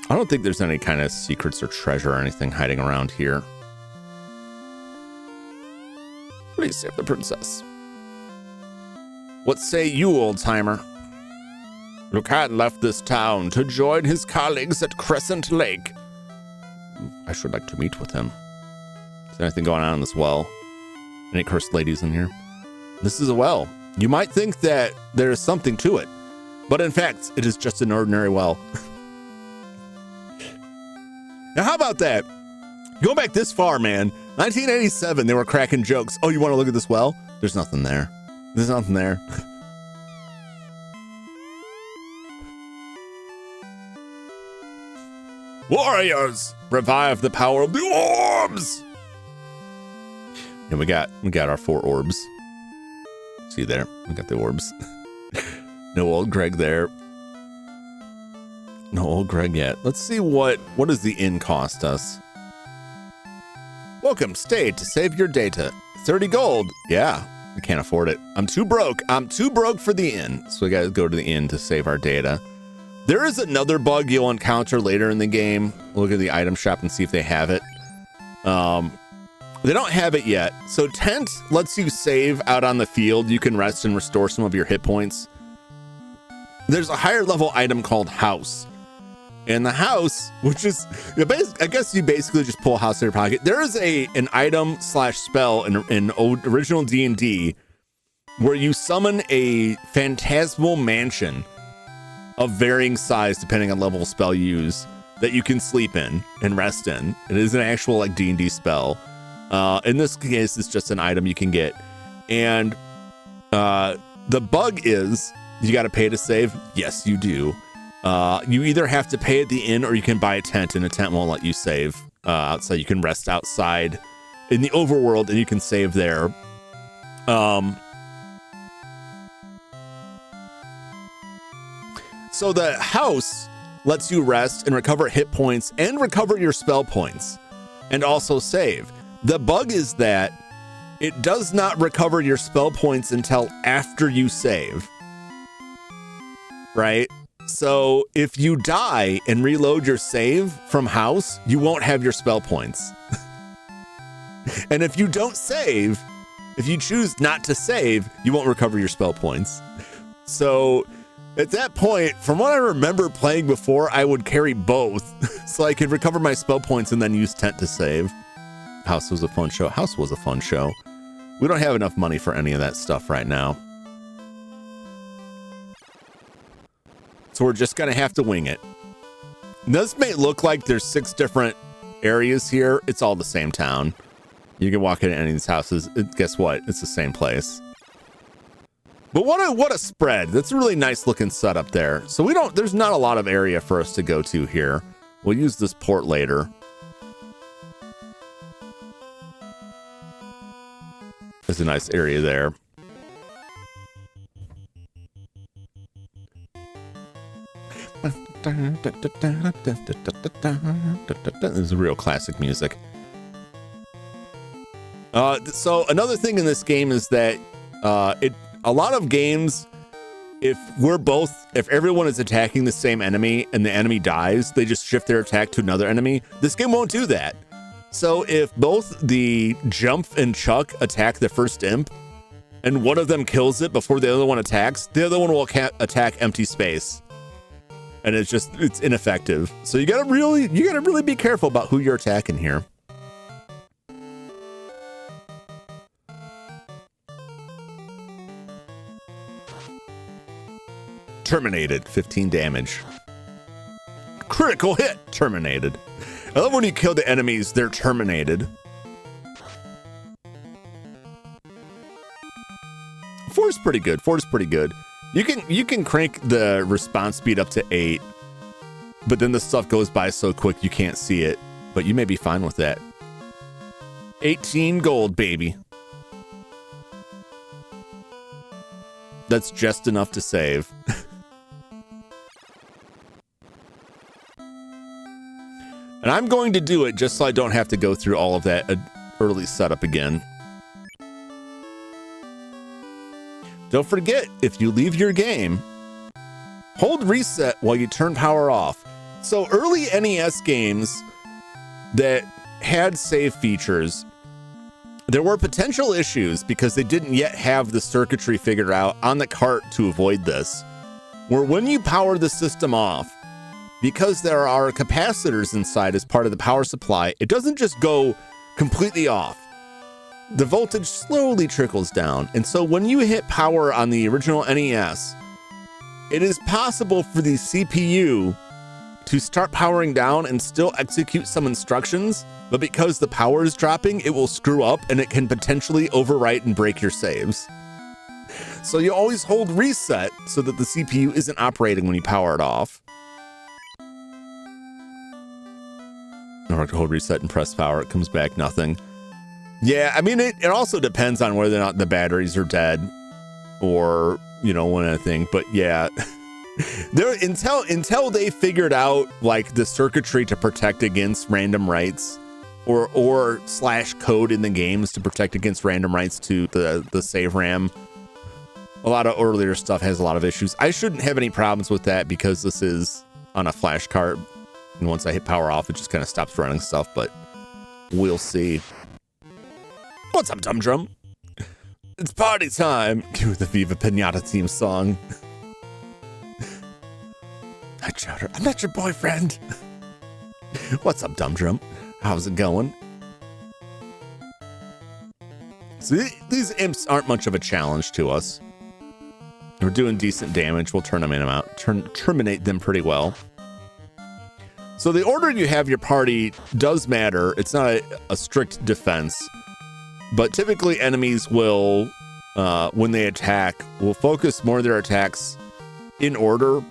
I don't think there's any kind of secrets or treasure or anything hiding around here. Please save the princess. What say you, old-timer? Lucan left this town to join his colleagues at Crescent Lake. I should like to meet with him. Is there anything going on in this well? Any cursed ladies in here? This is a well. You might think that there is something to it, but in fact, it is just an ordinary well. Now, how about that? Go back this far, man. 1987, they were cracking jokes. Oh, you want to look at this well? There's nothing there. There's nothing there. Warriors, revive the power of the orbs. And we got our 4 orbs. See there? We got the orbs. No old Greg there. No old Greg yet. Let's see what does the inn cost us? Welcome, stay to save your data. 30 gold. Yeah, we can't afford it. I'm too broke. I'm too broke for the inn. So we got to go to the inn to save our data. There is another bug you'll encounter later in the game. Look at the item shop and see if they have it. They don't have it yet. So tent lets you save out on the field. You can rest and restore some of your hit points. There's a higher level item called house. And the house, which is, I guess you basically just pull a house in your pocket. There is an item / spell in original D&D where you summon a phantasmal mansion of varying size depending on level of spell you use that you can sleep in and rest in. It is an actual like D&D spell. In this case, it's just an item you can get. And the bug is you got to pay to save. Yes, you do. You either have to pay at the inn or you can buy a tent, and a tent won't let you save outside. You can rest outside in the overworld and you can save there. So the house lets you rest and recover hit points and recover your spell points and also save. The bug is that it does not recover your spell points until after you save. Right? So if you die and reload your save from house, you won't have your spell points. And if you don't save, if you choose not to save, you won't recover your spell points. So at that point, from what I remember playing before, I would carry both so I could recover my spell points and then use tent to save. House was a fun show. House was a fun show. We don't have enough money for any of that stuff right now. So we're just going to have to wing it. This may look like there's 6 different areas here. It's all the same town. You can walk into any of these houses. Guess what? It's the same place. But what a spread. That's a really nice looking setup there. So there's not a lot of area for us to go to here. We'll use this port later. There's a nice area there. This is real classic music. So another thing in this game is that a lot of games, if everyone is attacking the same enemy and the enemy dies, they just shift their attack to another enemy. This game won't do that. So if both the Jump and Chuck attack the first imp and one of them kills it before the other one attacks, the other one will attack empty space. And it's ineffective. So you gotta really be careful about who you're attacking here. Terminated, 15 damage. Critical hit, terminated. I love when you kill the enemies, they're terminated. 4 is pretty good. 4 is pretty good. You can crank the response speed up to 8, but then the stuff goes by so quick you can't see it. But you may be fine with that. 18 gold, baby. That's just enough to save. And I'm going to do it just so I don't have to go through all of that early setup again. Don't forget, if you leave your game, hold reset while you turn power off. So early NES games that had save features, there were potential issues because they didn't yet have the circuitry figured out on the cart to avoid this, where when you power the system off, because there are capacitors inside as part of the power supply, it doesn't just go completely off. The voltage slowly trickles down. And so when you hit power on the original NES, it is possible for the CPU to start powering down and still execute some instructions, but because the power is dropping, it will screw up and it can potentially overwrite and break your saves. So you always hold reset so that the CPU isn't operating when you power it off. Or hold reset and press power, it comes back nothing. Yeah, I mean, it also depends on whether or not the batteries are dead or, you know, one other thing. But yeah, until they figured out like the circuitry to protect against random writes or slash code in the games to protect against random writes to the save RAM, a lot of earlier stuff has a lot of issues. I shouldn't have any problems with that because this is on a flash card. And once I hit power off, it just kind of stops running stuff, but we'll see. What's up, Dum Drum? It's party time. Cue the Viva Pinata theme song. Hi, Chowder. I'm not your boyfriend. What's up, Dum Drum? How's it going? So these imps aren't much of a challenge to us. We're doing decent damage. We'll turn them in and out. Terminate them pretty well. So the order you have your party does matter. It's not a strict defense, but typically enemies will, when they attack, will focus more of their attacks in order.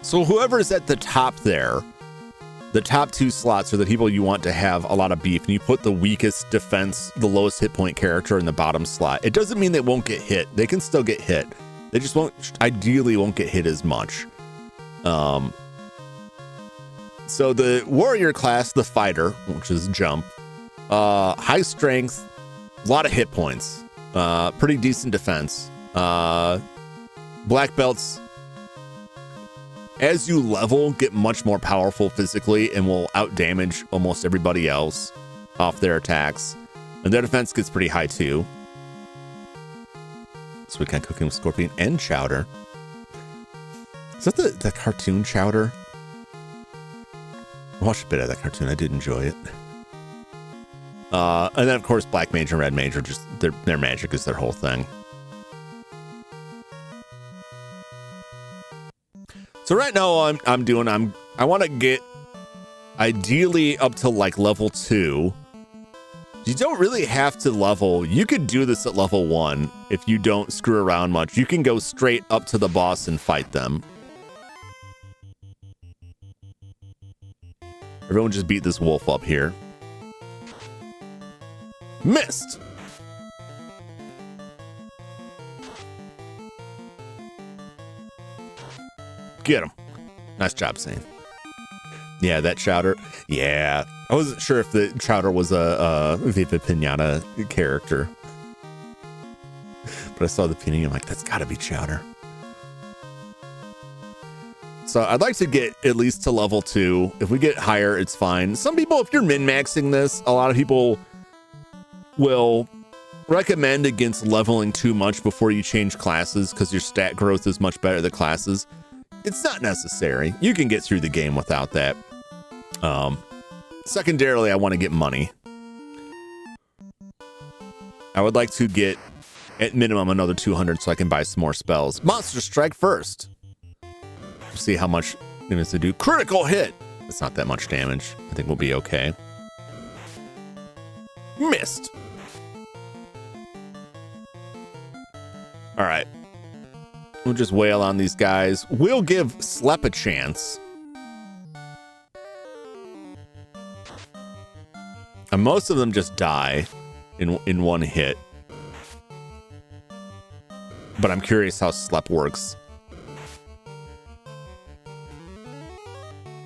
So whoever's at the top there, the top two slots are the people you want to have a lot of beef, and you put the weakest defense, the lowest hit point character in the bottom slot. It doesn't mean they won't get hit. They can still get hit. They just ideally won't get hit as much. So the warrior class, the fighter, which is jump, high strength, a lot of hit points, pretty decent defense. Black belts, as you level, get much more powerful physically and will outdamage almost everybody else off their attacks. And their defense gets pretty high too. So we can cook him with Scorpion and Chowder. Is that the cartoon Chowder? I watched a bit of that cartoon. I did enjoy it. And then, of course, Black Mage and Red Mage are just, their magic is their whole thing. So right now, I want to get ideally up to like level 2. You don't really have to level. You could do this at level 1 if you don't screw around much. You can go straight up to the boss and fight them. Everyone just beat this wolf up here. Missed! Get him. Nice job, Sane. Yeah, that Chowder. Yeah. I wasn't sure if the Chowder was a Viva Pinata character. But I saw the pinning, I'm like, that's gotta be Chowder. So I'd like to get at least to level 2. If we get higher, it's fine. Some people, if you're min-maxing this, a lot of people will recommend against leveling too much before you change classes because your stat growth is much better than classes. It's not necessary. You can get through the game without that. Secondarily, I want to get money. I would like to get, at minimum, another 200 so I can buy some more spells. Monster Strike first. See how much it is to do. Critical hit. It's not that much damage. I think we'll be okay. Missed. All right. We'll just wail on these guys. We'll give Slep a chance. And most of them just die in one hit. But I'm curious how Slep works.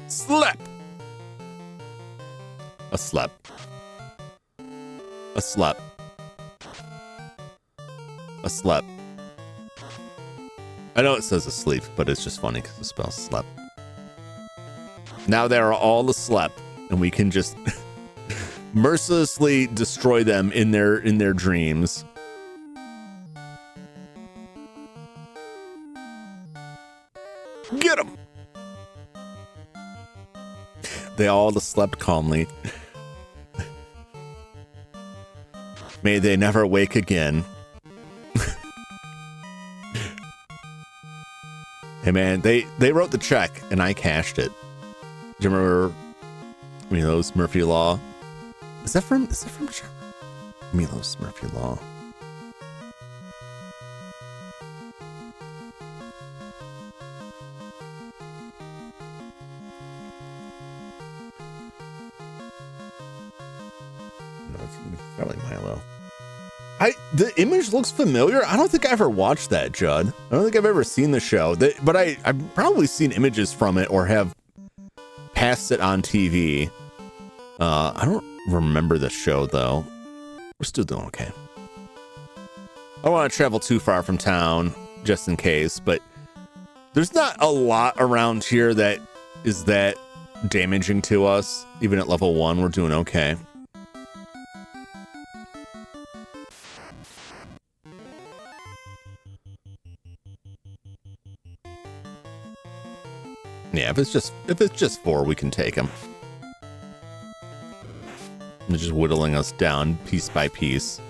Slep! A Slep. A Slep. A Slep. I know it says asleep, but it's just funny because it spells Slep. Now they are all asleep, and we can just mercilessly destroy them in their dreams. Get them! They all slept calmly. May they never wake again. Hey man, they wrote the check and I cashed it. Do you remember Milo's Murphy Law? Is that from Milo's Murphy Law? No, it's probably Milo. The image looks familiar. I don't think I ever watched that, Judd. I don't think I've ever seen the show. But I've probably seen images from it or have passed it on TV. I don't remember the show, though. We're still doing okay. I don't want to travel too far from town, just in case. But there's not a lot around here that is that damaging to us. Even at level 1, we're doing okay. Yeah, if it's just 4, we can take them. They're just whittling us down piece by piece.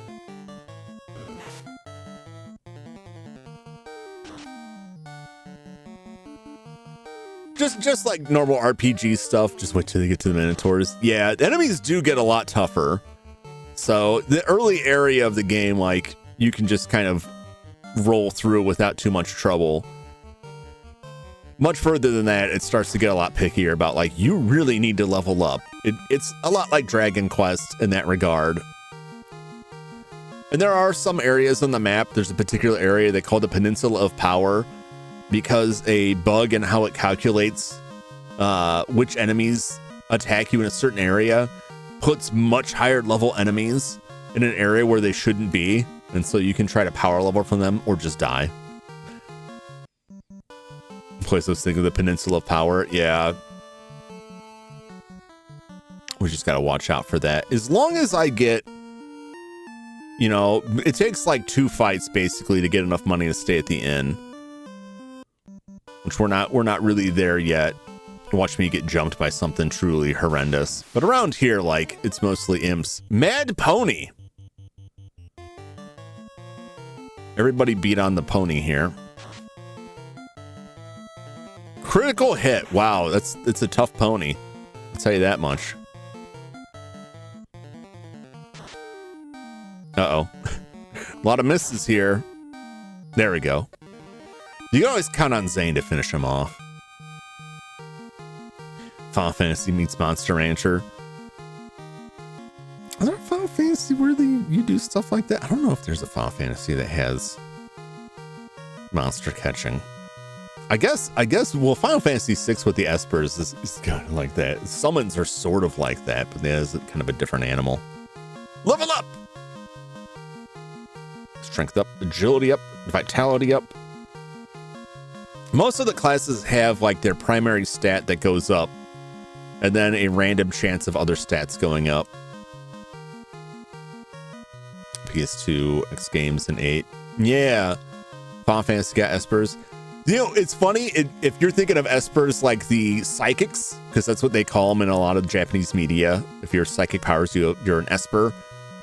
Just like normal RPG stuff. Just wait till they get to the Minotaurs. Yeah, enemies do get a lot tougher. So the early area of the game, like, you can just kind of roll through without too much trouble. Much further than that, it starts to get a lot pickier about, like, you really need to level up. It's a lot like Dragon Quest in that regard. And there are some areas on the map. There's a particular area they call the Peninsula of Power because a bug in how it calculates which enemies attack you in a certain area puts much higher level enemies in an area where they shouldn't be. And so you can try to power level from them or just die. Place those things of the Peninsula of Power. Yeah. We just got to watch out for that. As long as I get, you know, it takes like 2 fights basically to get enough money to stay at the inn. Which we're not really there yet. Watch me get jumped by something truly horrendous. But around here, like, it's mostly imps. Mad Pony. Everybody beat on the pony here. Critical hit. Wow, it's a tough pony. I'll tell you that much. Uh-oh. A lot of misses here. There we go. You can always count on Zane to finish him off. Final Fantasy meets Monster Rancher. Is there a Final Fantasy where you do stuff like that? I don't know if there's a Final Fantasy that has monster catching. I guess, well, Final Fantasy 6 with the Espers is kind of like that. Summons are sort of like that, but there's kind of a different animal. Level up! Strength up, agility up, vitality up. Most of the classes have like their primary stat that goes up, and then a random chance of other stats going up. PS2, X Games, and 8. Yeah, Final Fantasy got Espers. You know, it's funny, if you're thinking of Espers like the psychics, because that's what they call them in a lot of Japanese media. If you're psychic powers, you're an Esper.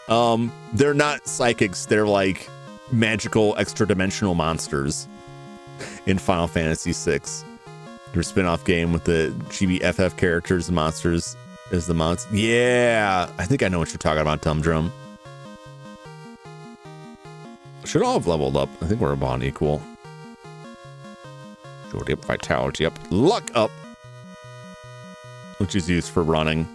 They're not psychics. They're like magical extra-dimensional monsters in Final Fantasy VI. Your spin-off game with the GBFF characters and monsters as the mods. Yeah, I think I know what you're talking about, Dum Drum. Should all have leveled up. I think we're about equal. Agility up, vitality up, luck up, which is used for running.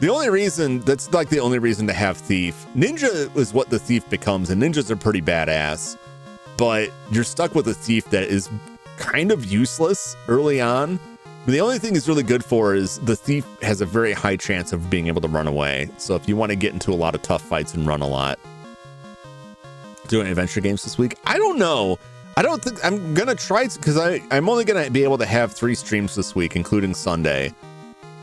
The only reason, that's like the only reason to have Thief. Ninja is what the Thief becomes, and ninjas are pretty badass. But you're stuck with a Thief that is kind of useless early on. But the only thing he's really good for is the Thief has a very high chance of being able to run away. So if you want to get into a lot of tough fights and run a lot. Doing adventure games this week? I don't know. I don't think I'm going to try, because I'm only going to be able to have 3 streams this week, including Sunday.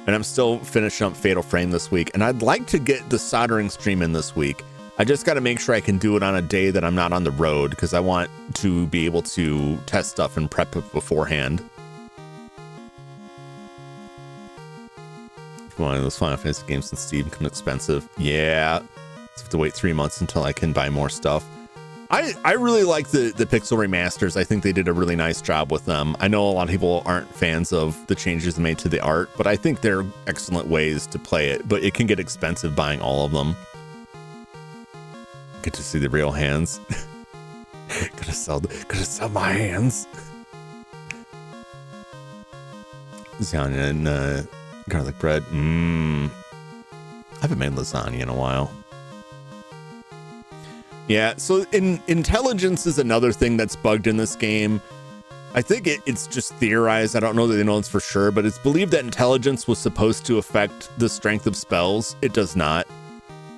And I'm still finishing up Fatal Frame this week. And I'd like to get the soldering stream in this week. I just got to make sure I can do it on a day that I'm not on the road, because I want to be able to test stuff and prep it beforehand. One of those Final Fantasy games since Steam becomes expensive. Yeah. I have to wait 3 months until I can buy more stuff. I really like the Pixel remasters. I think they did a really nice job with them. I know a lot of people aren't fans of the changes made to the art, but I think they're excellent ways to play it. But it can get expensive buying all of them. Get to see the real hands. Gotta sell my hands. Lasagna and garlic bread. I haven't made lasagna in a while. Yeah, so intelligence is another thing that's bugged in this game. I think it's just theorized. I don't know that they know it's for sure, but it's believed that intelligence was supposed to affect the strength of spells. It does not.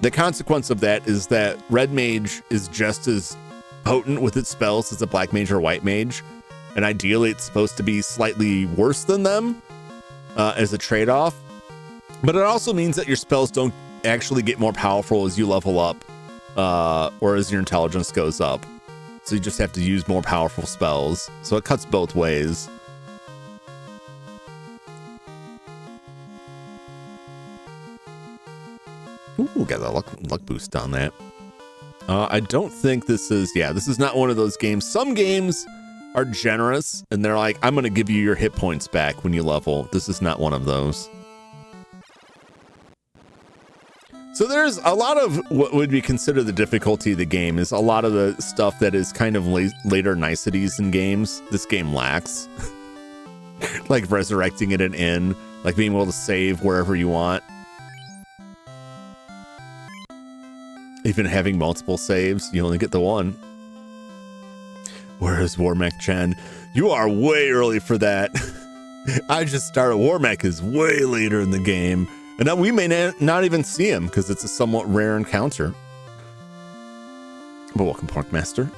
The consequence of that is that red mage is just as potent with its spells as a black mage or white mage. And ideally, it's supposed to be slightly worse than them as a trade-off. But it also means that your spells don't actually get more powerful as you level up. Or as your intelligence goes up. So you just have to use more powerful spells. So it cuts both ways. Ooh, got a luck boost on that. I don't think this is not one of those games. Some games are generous and they're like, I'm going to give you your hit points back when you level. This is not one of those. So there's a lot of what would be considered the difficulty of the game is a lot of the stuff that is kind of later niceties in games. This game lacks. Like resurrecting at an inn, like being able to save wherever you want. Even having multiple saves, you only get the one. Whereas Warmech Chen, you are way early for that. I just started. Warmech is way later in the game. And now we may not even see him because it's a somewhat rare encounter. But welcome, Parkmaster.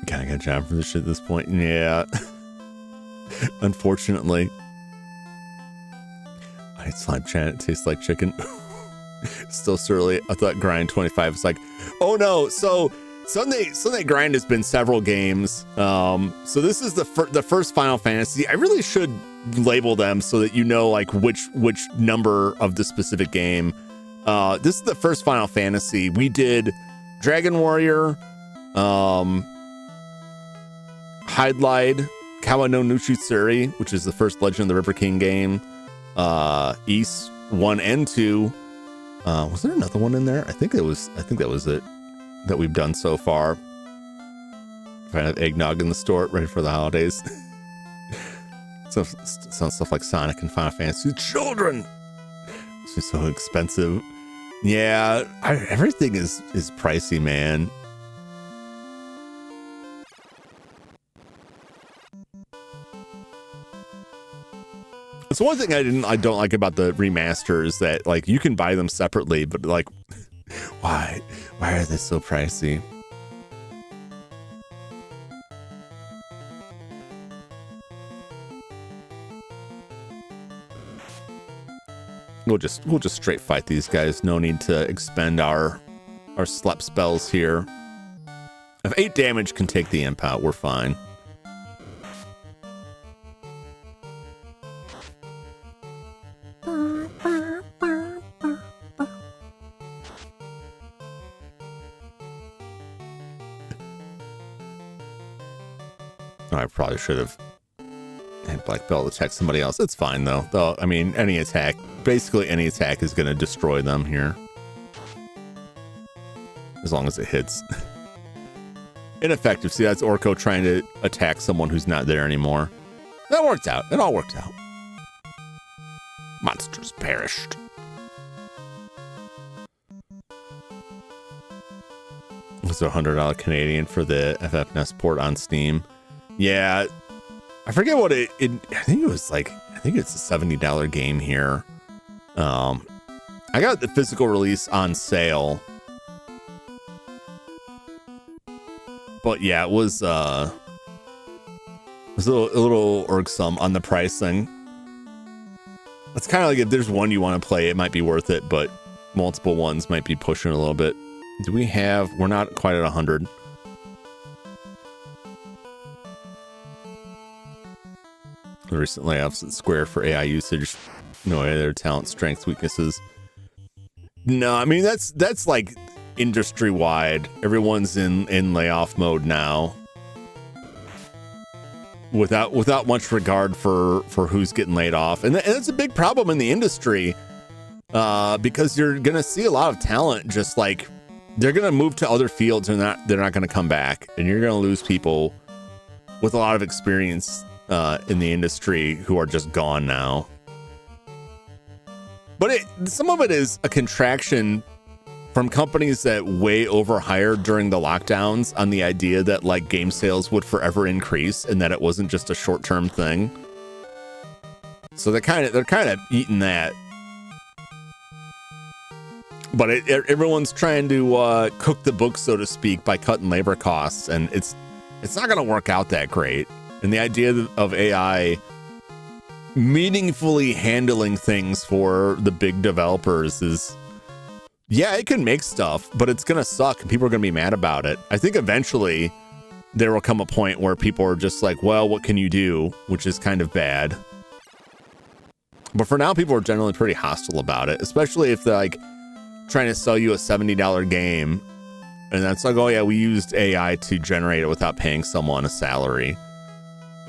Gotta get a job for this shit at this point. Yeah. Unfortunately. I hate slime chat. It tastes like chicken. Still surly. I thought Grind 25 was like, oh no. So Sunday Grind has been several games. So this is the first Final Fantasy. I really should label them so that you know like which number of the specific game. This is the first Final Fantasy. We did Dragon Warrior, Hydlide, Kawa no Nuchitsuri, which is the first Legend of the River King game. East 1 and 2. Was there another one in there? I think that was it that we've done so far. Trying to have eggnog in the store ready for the holidays. Some stuff like Sonic and Final Fantasy. Children! It's just so expensive. Yeah, everything is pricey, man. It's one thing I don't like about the remasters that like you can buy them separately, but like why are they so pricey? We'll just straight fight these guys. No need to expend our slap spells here. If 8 damage can take the imp out, we're fine. I probably should have had Black Belt attack somebody else. It's fine though. Though I mean, basically any attack is going to destroy them here, as long as it hits. Ineffective. See, that's Orko trying to attack someone who's not there anymore. That worked out. It all worked out. Monsters perished. It was $100 Canadian for the FFNES port on Steam. Yeah, I forget what I think it was like. I think it's a $70 game here. I got the physical release on sale, but yeah, it was a little irksome on the pricing. It's kind of like if there's one you want to play, it might be worth it, but multiple ones might be pushing a little bit. Do we have? We're not quite at 100. The recent layoffs at Square for AI usage. No idea their talent, strengths, weaknesses. No, I mean that's like industry wide. Everyone's in layoff mode now, without much regard for who's getting laid off, and that's a big problem in the industry, because you're gonna see a lot of talent just like they're gonna move to other fields and they're not gonna come back, and you're gonna lose people with a lot of experience in the industry who are just gone now. But some of it is a contraction from companies that way overhired during the lockdowns on the idea that like game sales would forever increase and that it wasn't just a short-term thing. So they're kind of eating that. But everyone's trying to cook the books, so to speak, by cutting labor costs, and it's not going to work out that great. And the idea of AI meaningfully handling things for the big developers is, yeah, it can make stuff, but it's gonna suck and people are gonna be mad about it. I think eventually there will come a point where people are just like, well, what can you do? Which is kind of bad. But for now, people are generally pretty hostile about it, especially if they're like trying to sell you a $70 game and that's like, oh yeah, we used AI to generate it without paying someone a salary.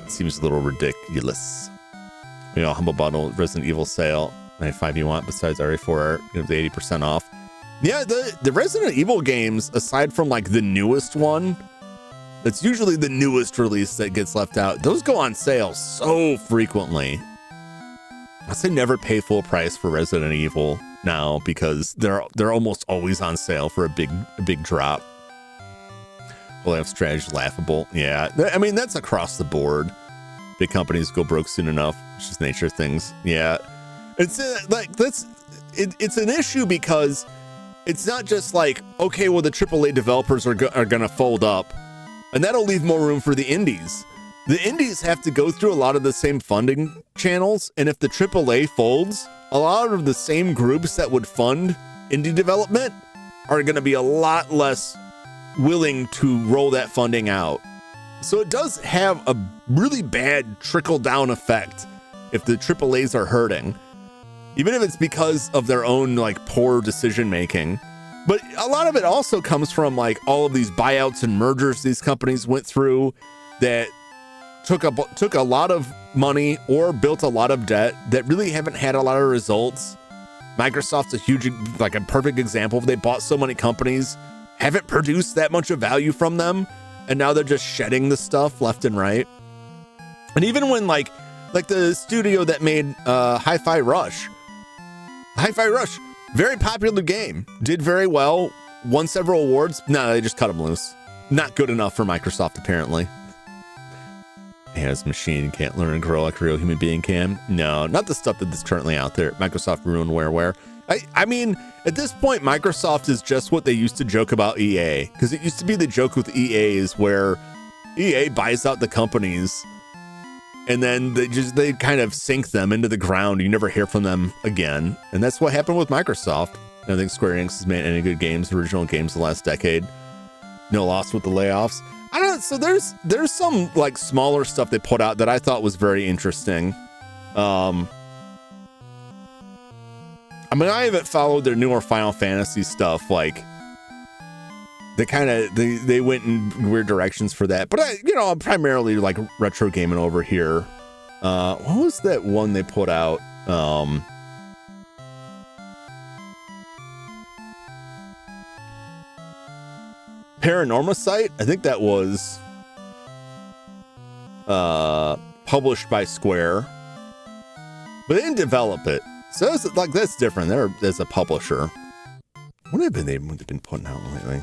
It seems a little ridiculous. You know, Humble Bundle, Resident Evil sale, 95 you want, besides RE4, you know, the 80% off. Yeah, the Resident Evil games, aside from like the newest one, that's usually the newest release that gets left out, those go on sale so frequently. I say never pay full price for Resident Evil now because they're almost always on sale for a big drop. Well, have strategy laughable. Yeah, I mean, that's across the board. Big companies go broke soon enough. It's just nature of things. Yeah, it's it's an issue because it's not just like, okay, well, the AAA developers are gonna fold up, and that'll leave more room for the indies. The indies have to go through a lot of the same funding channels, and if the AAA folds, a lot of the same groups that would fund indie development are gonna be a lot less willing to roll that funding out. So it does have a really bad trickle-down effect if the AAAs are hurting, even if it's because of their own like poor decision-making. But a lot of it also comes from like all of these buyouts and mergers these companies went through that took a lot of money or built a lot of debt that really haven't had a lot of results. Microsoft's a perfect example. They bought so many companies, haven't produced that much of value from them, and now they're just shedding the stuff left and right. And even when like the studio that made Hi-Fi Rush, very popular game, did very well, won several awards. No, they just cut them loose. Not good enough for Microsoft, apparently. Yeah, this machine can't learn and grow like a real human being can. No, not the stuff that's currently out there. Microsoft ruined WarWare. I mean, at this point, Microsoft is just what they used to joke about EA. Because it used to be the joke with EA is where EA buys out the companies and then they kind of sink them into the ground. You never hear from them again. And that's what happened with Microsoft. I don't think Square Enix has made any good games, original games the last decade. No loss with the layoffs. I don't know. So there's some like smaller stuff they put out that I thought was very interesting. I mean, I haven't followed their newer Final Fantasy stuff. Like, they went in weird directions for that. But I'm primarily like retro gaming over here. What was that one they put out? Paranormosite. I think that was published by Square, but they didn't develop it. So it's like that's different. There's a publisher. What have they been putting out lately?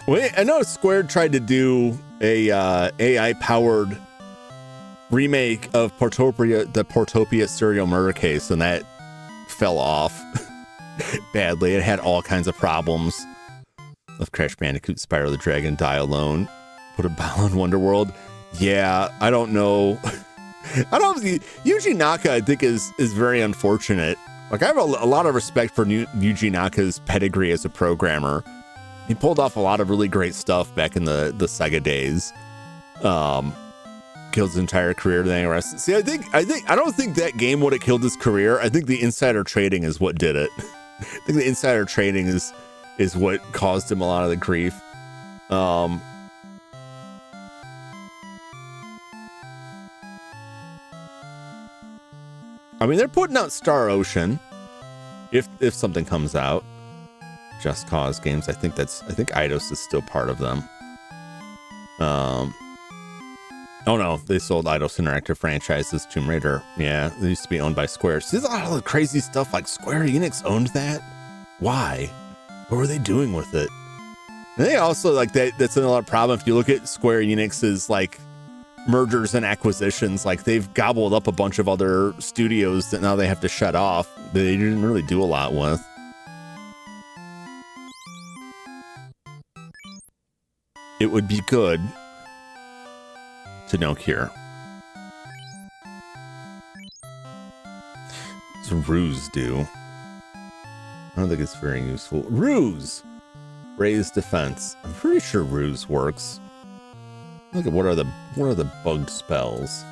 Wait, I know Square tried to do a AI-powered remake of Portopia, the Portopia serial murder case, and that fell off badly. It had all kinds of problems. Of Crash Bandicoot, Spyro the Dragon, Die Alone, put a bow on Wonderworld. Yeah, I don't know. I don't. Yuji Naka, I think, is very unfortunate. Like, I have a lot of respect for Yuji Naka's pedigree as a programmer. He pulled off a lot of really great stuff back in the Sega days. Killed his entire career. Then see, I don't think that game would have killed his career. I think the insider trading is what did it. I think the insider trading is what caused him a lot of the grief. I mean, they're putting out Star Ocean. If something comes out. Just Cause Games. I think Eidos is still part of them. Oh no, they sold Eidos Interactive franchises, Tomb Raider. Yeah, they used to be owned by Square. See, there's a lot of crazy stuff like Square Enix owned that. Why? What were they doing with it? And they also like that's another problem. If you look at Square Enix's like mergers and acquisitions, like they've gobbled up a bunch of other studios that now they have to shut off. They didn't really do a lot with. It would be good to know here. What's Ruse do? I don't think it's very useful. Ruse! Raise defense. I'm pretty sure Ruse works. Look at what are the bugged spells?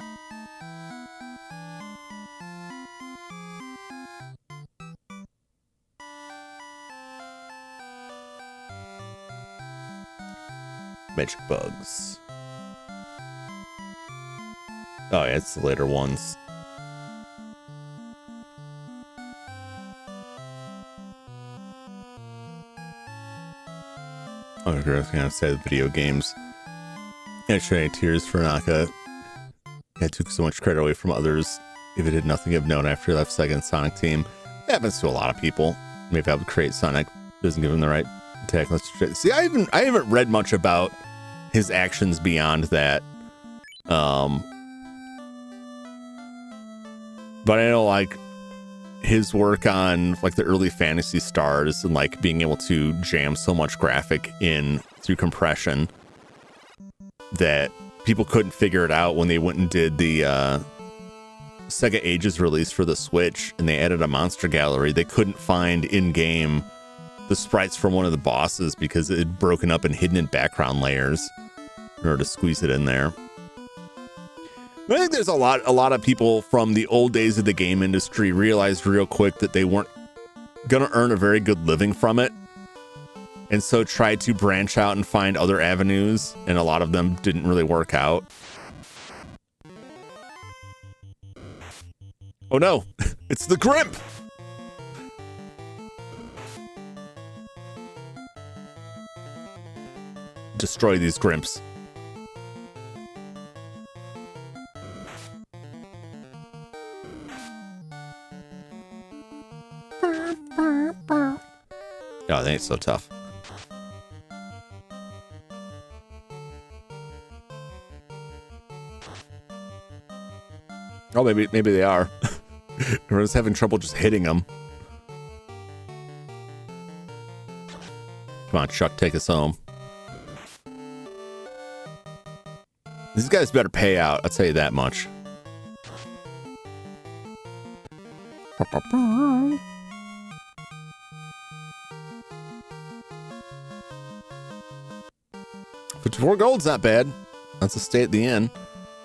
Magic bugs. Oh yeah, it's the later ones. I was gonna say the video games. Can't shed any tears for Naka. I took so much credit away from others. If it did nothing of note after he left Sega and Sonic Team. It happens to a lot of people. Maybe I would create Sonic. Doesn't give him the right attack. See, I haven't read much about his actions beyond that. But I know like his work on like the early Fantasy Stars and like being able to jam so much graphic in through compression that people couldn't figure it out when they went and did the Sega Ages release for the Switch and they added a monster gallery. They couldn't find in-game the sprites from one of the bosses because it had broken up and hidden in background layers in order to squeeze it in there. I think there's a lot of people from the old days of the game industry realized real quick that they weren't gonna earn a very good living from it, and so tried to branch out and find other avenues, and a lot of them didn't really work out. Oh no, it's the Grimp! Destroy these Grimps. Oh, they ain't so tough. Oh, maybe they are. We're just having trouble just hitting them. Come on, Chuck, take us home. These guys better pay out, I'll tell you that much. $54 gold's not bad. That's a stay at the inn.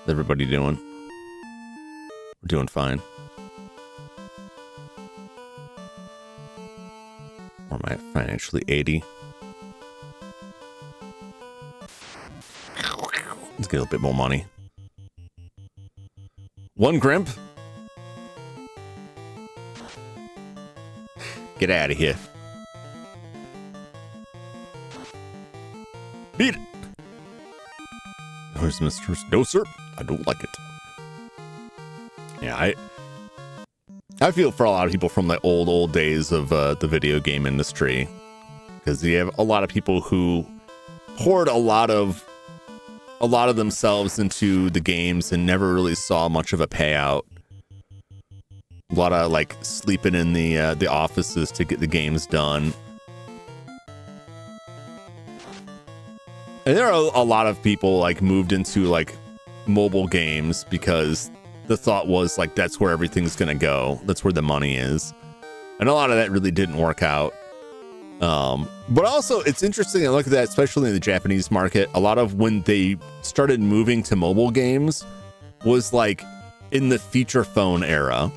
How's everybody doing? We're doing fine. Or am I financially 80? Let's get a little bit more money. One Grimp? Get out of here. Eat it. Where's Mr. No, sir. I don't like it. Yeah, I feel for a lot of people from the old days of the video game industry, because you have a lot of people who poured a lot of themselves into the games and never really saw much of a payout. A lot of like sleeping in the offices to get the games done. And there are a lot of people like moved into like mobile games because the thought was like that's where everything's gonna go. That's where the money is. And a lot of that really didn't work out. But also it's interesting to look at that, especially in the Japanese market. A lot of when they started moving to mobile games was like in the feature phone era.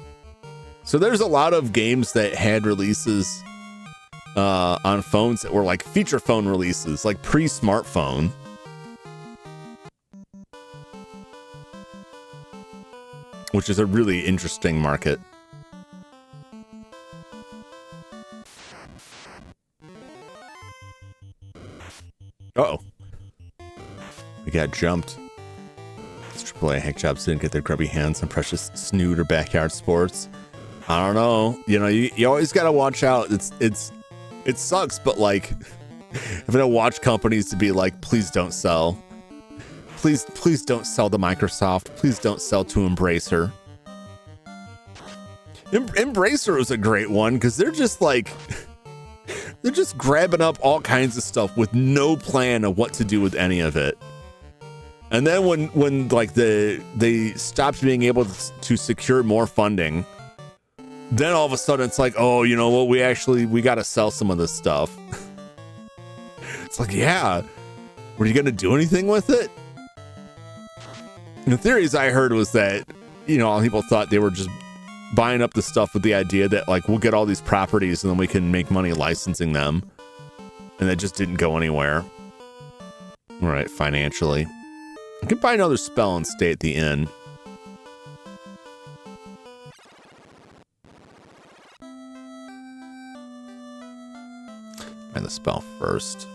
So there's a lot of games that had releases on phones that were like feature phone releases, like pre-smartphone. Which is a really interesting market. Uh-oh. We got jumped. This AAA hack jobs didn't get their grubby hands on precious snoot or backyard sports. I don't know. You know, you always got to watch out. It sucks, but like, I'm going to watch companies to be like, please don't sell. Please don't sell to Microsoft. Please don't sell to Embracer. Embracer was a great one because they're just like, they're just grabbing up all kinds of stuff with no plan of what to do with any of it. And then when like they stopped being able to secure more funding, then all of a sudden it's like, oh, you know what? We got to sell some of this stuff. It's like, yeah, were you going to do anything with it? The theories I heard was that, you know, people thought they were just buying up the stuff with the idea that like we'll get all these properties and then we can make money licensing them. And that just didn't go anywhere. All right, financially. I can buy another spell and stay at the inn. Buy the spell first.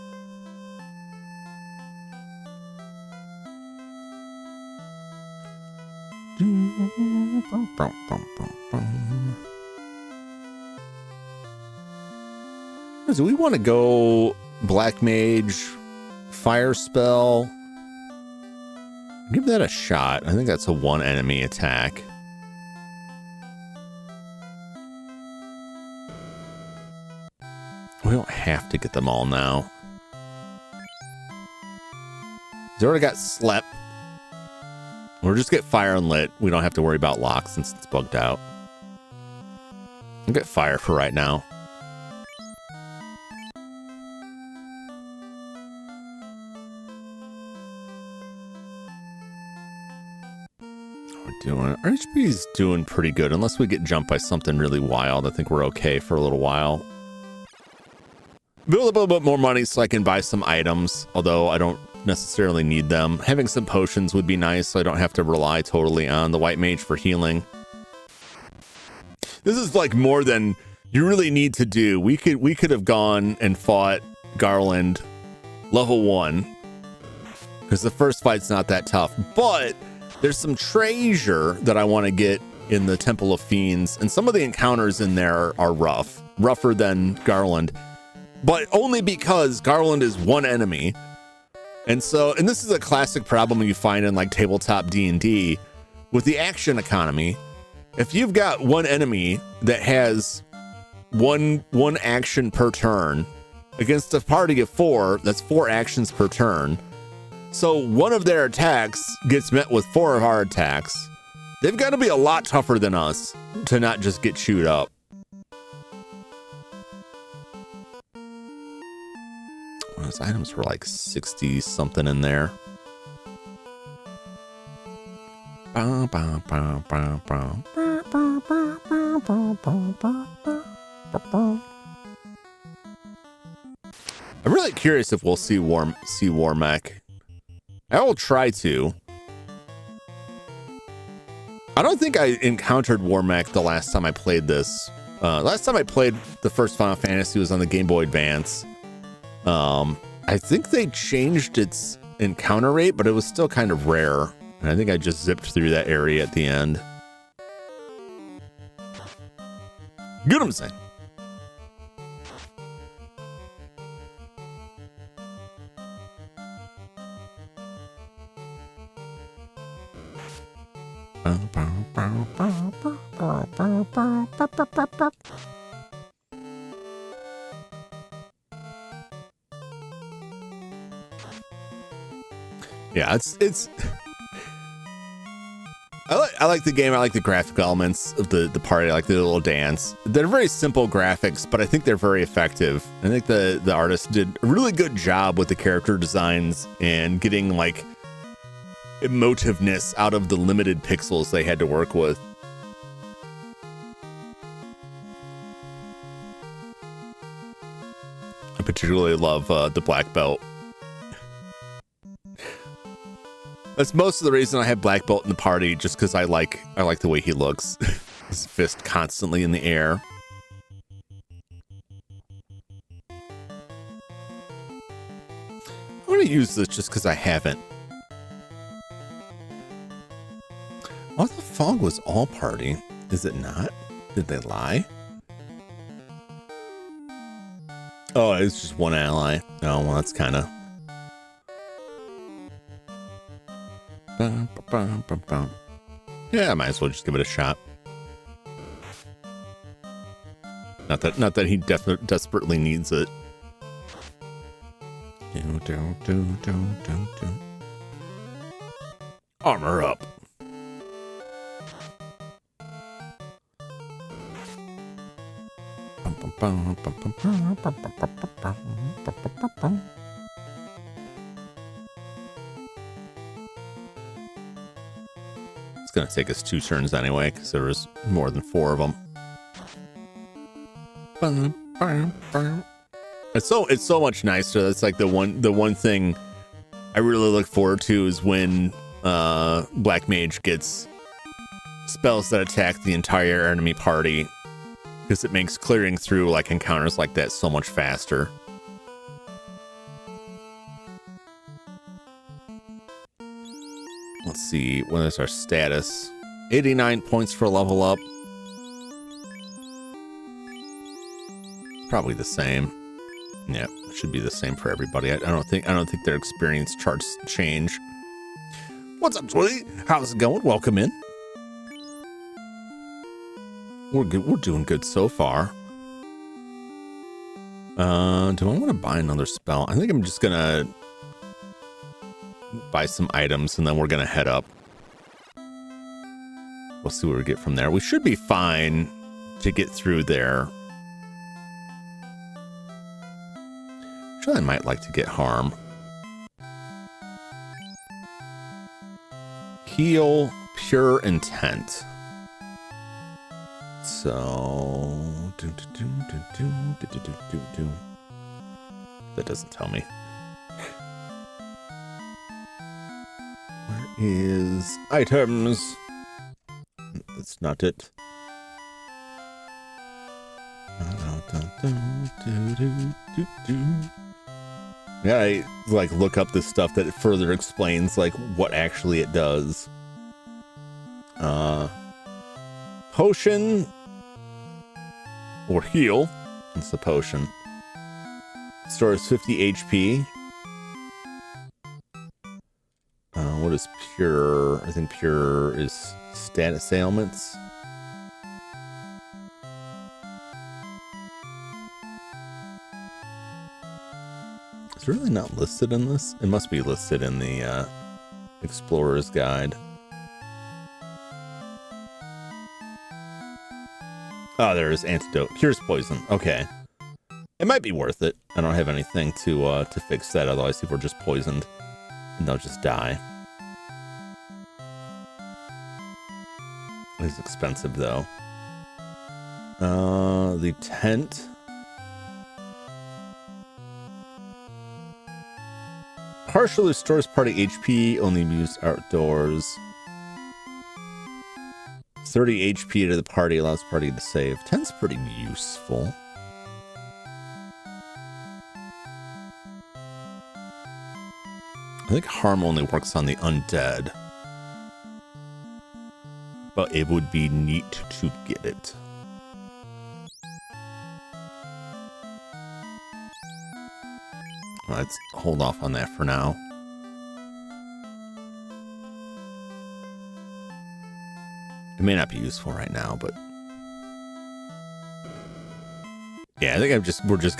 Do we want to go Black Mage, Fire Spell? Give that a shot. I think that's a one enemy attack. We don't have to get them all now. He's already got Slep. We'll just get Fire and Lit. We don't have to worry about lock since it's bugged out. I'll get Fire for right now. Doing our HP is doing pretty good unless we get jumped by something really wild. I think we're okay for a little while. Build up a little bit more money so I can buy some items, although I don't necessarily need them. Having some potions would be nice so I don't have to rely totally on the white mage for healing. This is like more than you really need to do. We could have gone and fought Garland level 1 because the first fight's not that tough, but there's some treasure that I want to get in the Temple of Fiends, and some of the encounters in there are rougher than Garland, but only because Garland is one enemy. And this is a classic problem you find in like tabletop D&D with the action economy. If you've got one enemy that has one action per turn against a party of 4, that's 4 actions per turn. So one of their attacks gets met with 4 of our attacks. They've got to be a lot tougher than us to not just get chewed up. Well, those items were like 60 something in there. I'm really curious if we'll see War Mech. I will try to. I don't think I encountered War Mech the last time I played this. Last time I played the first Final Fantasy was on the Game Boy Advance. I I think they changed its encounter rate, but it was still kind of rare. And I think I just zipped through that area at the end. Get what I'm saying. Yeah, it's I like the game. I like the graphic elements of the party. I like the little dance. They're very simple graphics, but I think they're very effective. I think the artist did a really good job with the character designs and getting like emotiveness out of the limited pixels they had to work with. I particularly love the black belt. That's most of the reason I have black belt in the party, just because I like the way he looks. His fist constantly in the air. I'm gonna use this just because I haven't. Oh, the fog was all party. Is it not? Did they lie? Oh, it's just one ally. Oh, well, that's kind of... Yeah, I might as well just give it a shot. Not that he desperately needs it. Armor up. It's gonna take us 2 turns anyway, because there was more than 4 of them. It's so much nicer. That's like the one thing I really look forward to is when Black Mage gets spells that attack the entire enemy party, because it makes clearing through like encounters like that so much faster. Let's see, what is our status? 89 points for level up. Probably the same. Yeah, it should be the same for everybody. I don't think their experience charts change. What's up, Twilly? How's it going? Welcome in. We're good. We're doing good so far. Do I want to buy another spell? I think I'm just gonna buy some items and then we're gonna head up. We'll see what we get from there. We should be fine to get through there. Actually, I might like to get harm. Heal, pure intent. So that doesn't tell me. Where is items? That's not it. Yeah, I like look up the stuff that further explains like what actually it does. Potion or heal. It's the potion. Stores 50 HP. What is pure? I think pure is status ailments. It's really not listed in this. It must be listed in the Explorer's Guide. Oh, there is antidote. Cures poison. Okay. It might be worth it. I don't have anything to fix that. Otherwise, if we're just poisoned, and they'll just die. It's expensive, though. The tent. Partially restores party HP, only used outdoors. 30 HP to the party, allows party to save. Tent's pretty useful. I think harm only works on the undead. But it would be neat to get it. Let's hold off on that for now. It may not be useful right now, but yeah, I think we're just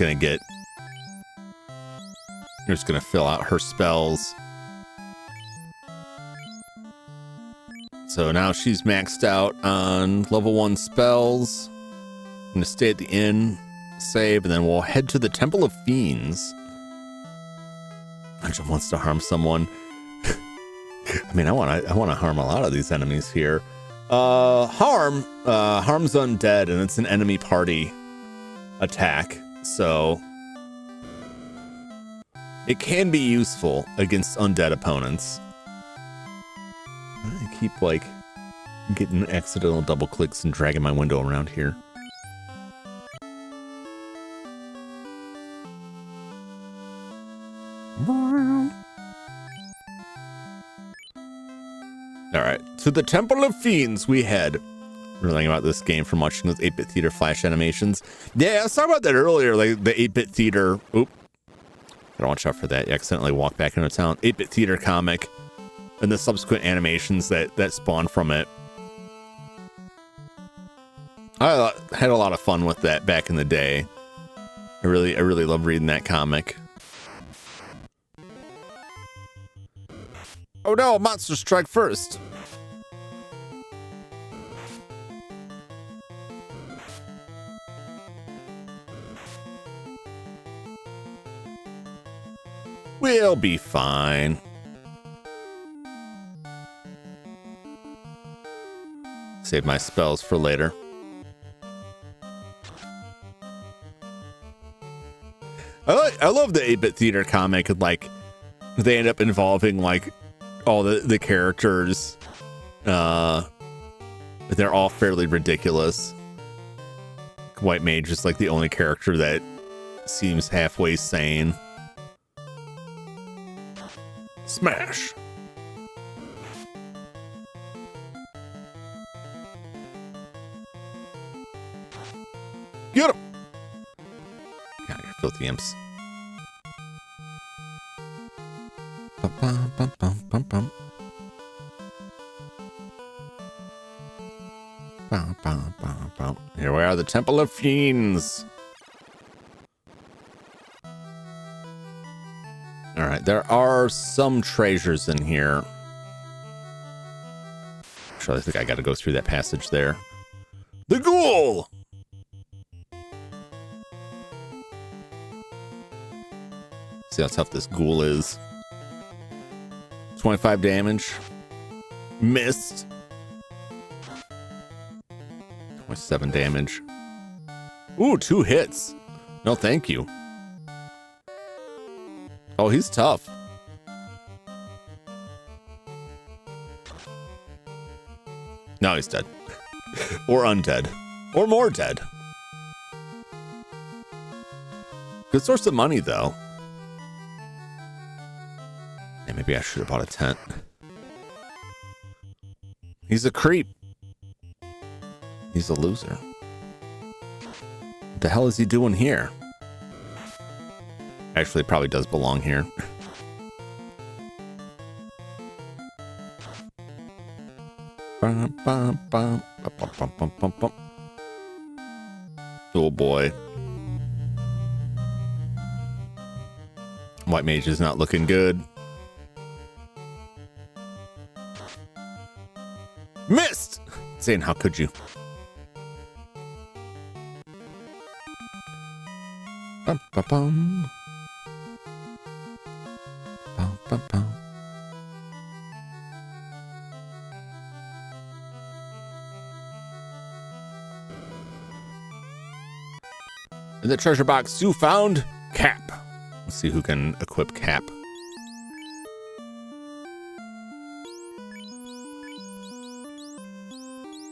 gonna fill out her spells. So now she's maxed out on level 1 spells. I'm gonna stay at the inn, save, and then we'll head to the Temple of Fiends. Jum wants to harm someone. I mean, I want to harm a lot of these enemies here. Harm's undead, and it's an enemy party attack, so it can be useful against undead opponents. I keep like getting accidental double clicks and dragging my window around here. All right, to the Temple of Fiends we head. We're thinking about this game from watching those 8-bit theater flash animations. Yeah, I was talking about that earlier, like the 8-bit theater. Oop, gotta watch out for that. You accidentally walk back into town. 8-bit theater comic and the subsequent animations that spawn from it. I had a lot of fun with that back in the day. I really love reading that comic. Oh no, monsters strike first. We'll be fine. Save my spells for later. I love the 8-bit theater comic, and like they end up involving like all the characters. They're all fairly ridiculous. White Mage is like the only character that seems halfway sane. Smash. Get him. God, you filthy imps. Bum, bum, bum, bum, bum, bum. Bum, bum, bum, bum. Here we are, the Temple of Fiends. All right, there are some treasures in here. Actually, I think I got to go through that passage there. The ghoul! See how tough this ghoul is. 25 damage. Missed. 27 damage. Ooh, 2 hits. No, thank you. Oh, he's tough. No, he's dead. Or undead. Or more dead. Good source of money, though. Yeah, maybe I should have bought a tent. He's a creep. He's a loser. What the hell is he doing here? Actually, it probably does belong here. Oh boy. White Mage is not looking good. Missed! Saying, how could you? Bum, bum, bum. Bum, bum, bum. In the treasure box, you found Cap. Let's see who can equip Cap.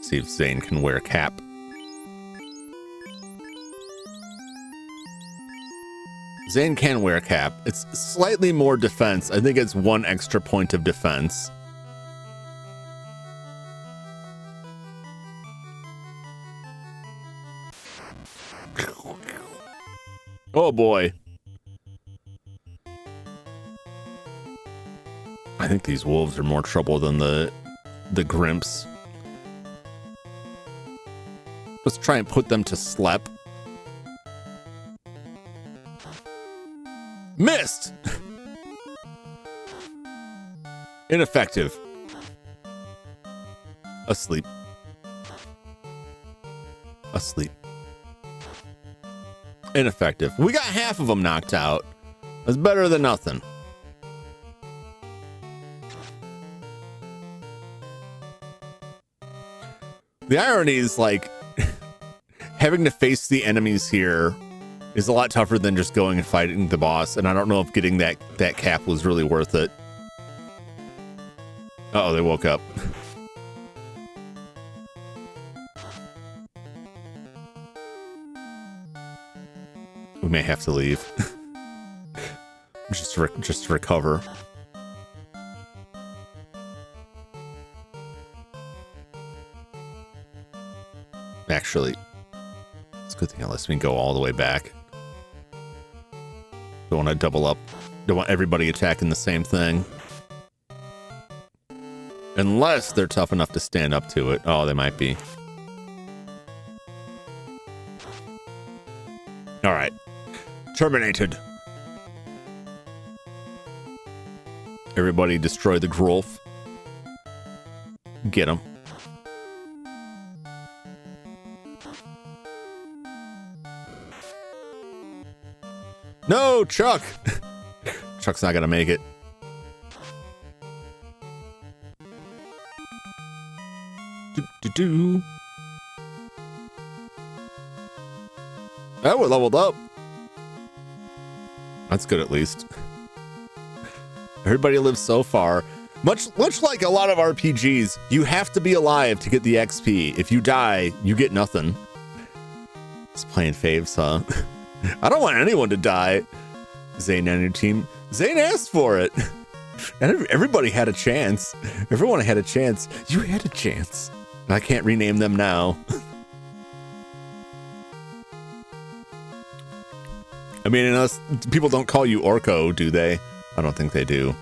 See if Zane can wear Cap. Zane can wear a cap. It's slightly more defense. I think it's 1 extra point of defense. Oh boy. I think these wolves are more trouble than the Grimps. Let's try and put them to sleep. Missed! Ineffective. Asleep. Asleep. Ineffective. We got half of them knocked out. That's better than nothing. The irony is, like, having to face the enemies here is a lot tougher than just going and fighting the boss, and I don't know if getting that cap was really worth it. Uh-oh, they woke up. We may have to leave. just to recover. Actually, it's a good thing I let me go all the way back. Don't want to double up. Don't want everybody attacking the same thing. Unless they're tough enough to stand up to it. Oh, they might be. All right. Terminated. Everybody destroy the Grolf. Get him. No, Chuck! Chuck's not gonna make it. Oh, we're leveled up. That's good, at least. Everybody lives so far. Much like a lot of RPGs, you have to be alive to get the XP. If you die, you get nothing. It's playing faves, huh? I don't want anyone to die. Zane and your team. Zane asked for it. And everybody had a chance. Everyone had a chance. You had a chance. I can't rename them now. I mean, unless people don't call you Orko, do they? I don't think they do.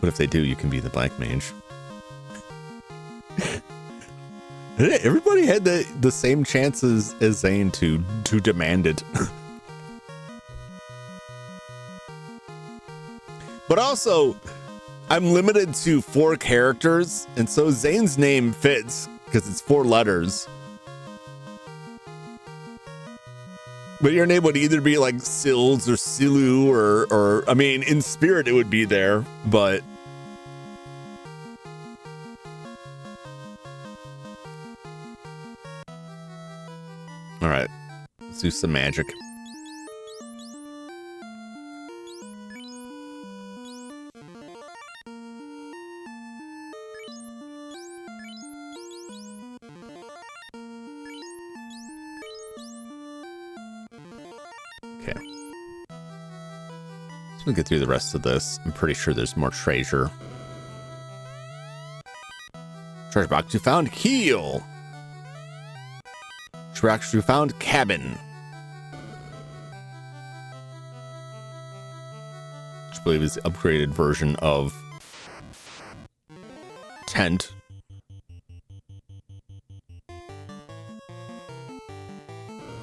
But if they do, you can be the Black Mage. Everybody had the same chances as Zane to demand it. But also, I'm limited to 4 characters, and so Zane's name fits because it's 4 letters. But your name would either be like Sills or Silu or I mean, in spirit it would be there, but all right, let's do some magic. Okay. So we'll get through the rest of this. I'm pretty sure there's more treasure. Treasure box you found. Heal. Treasure box you found. Cabin. Which I believe is the upgraded version of tent.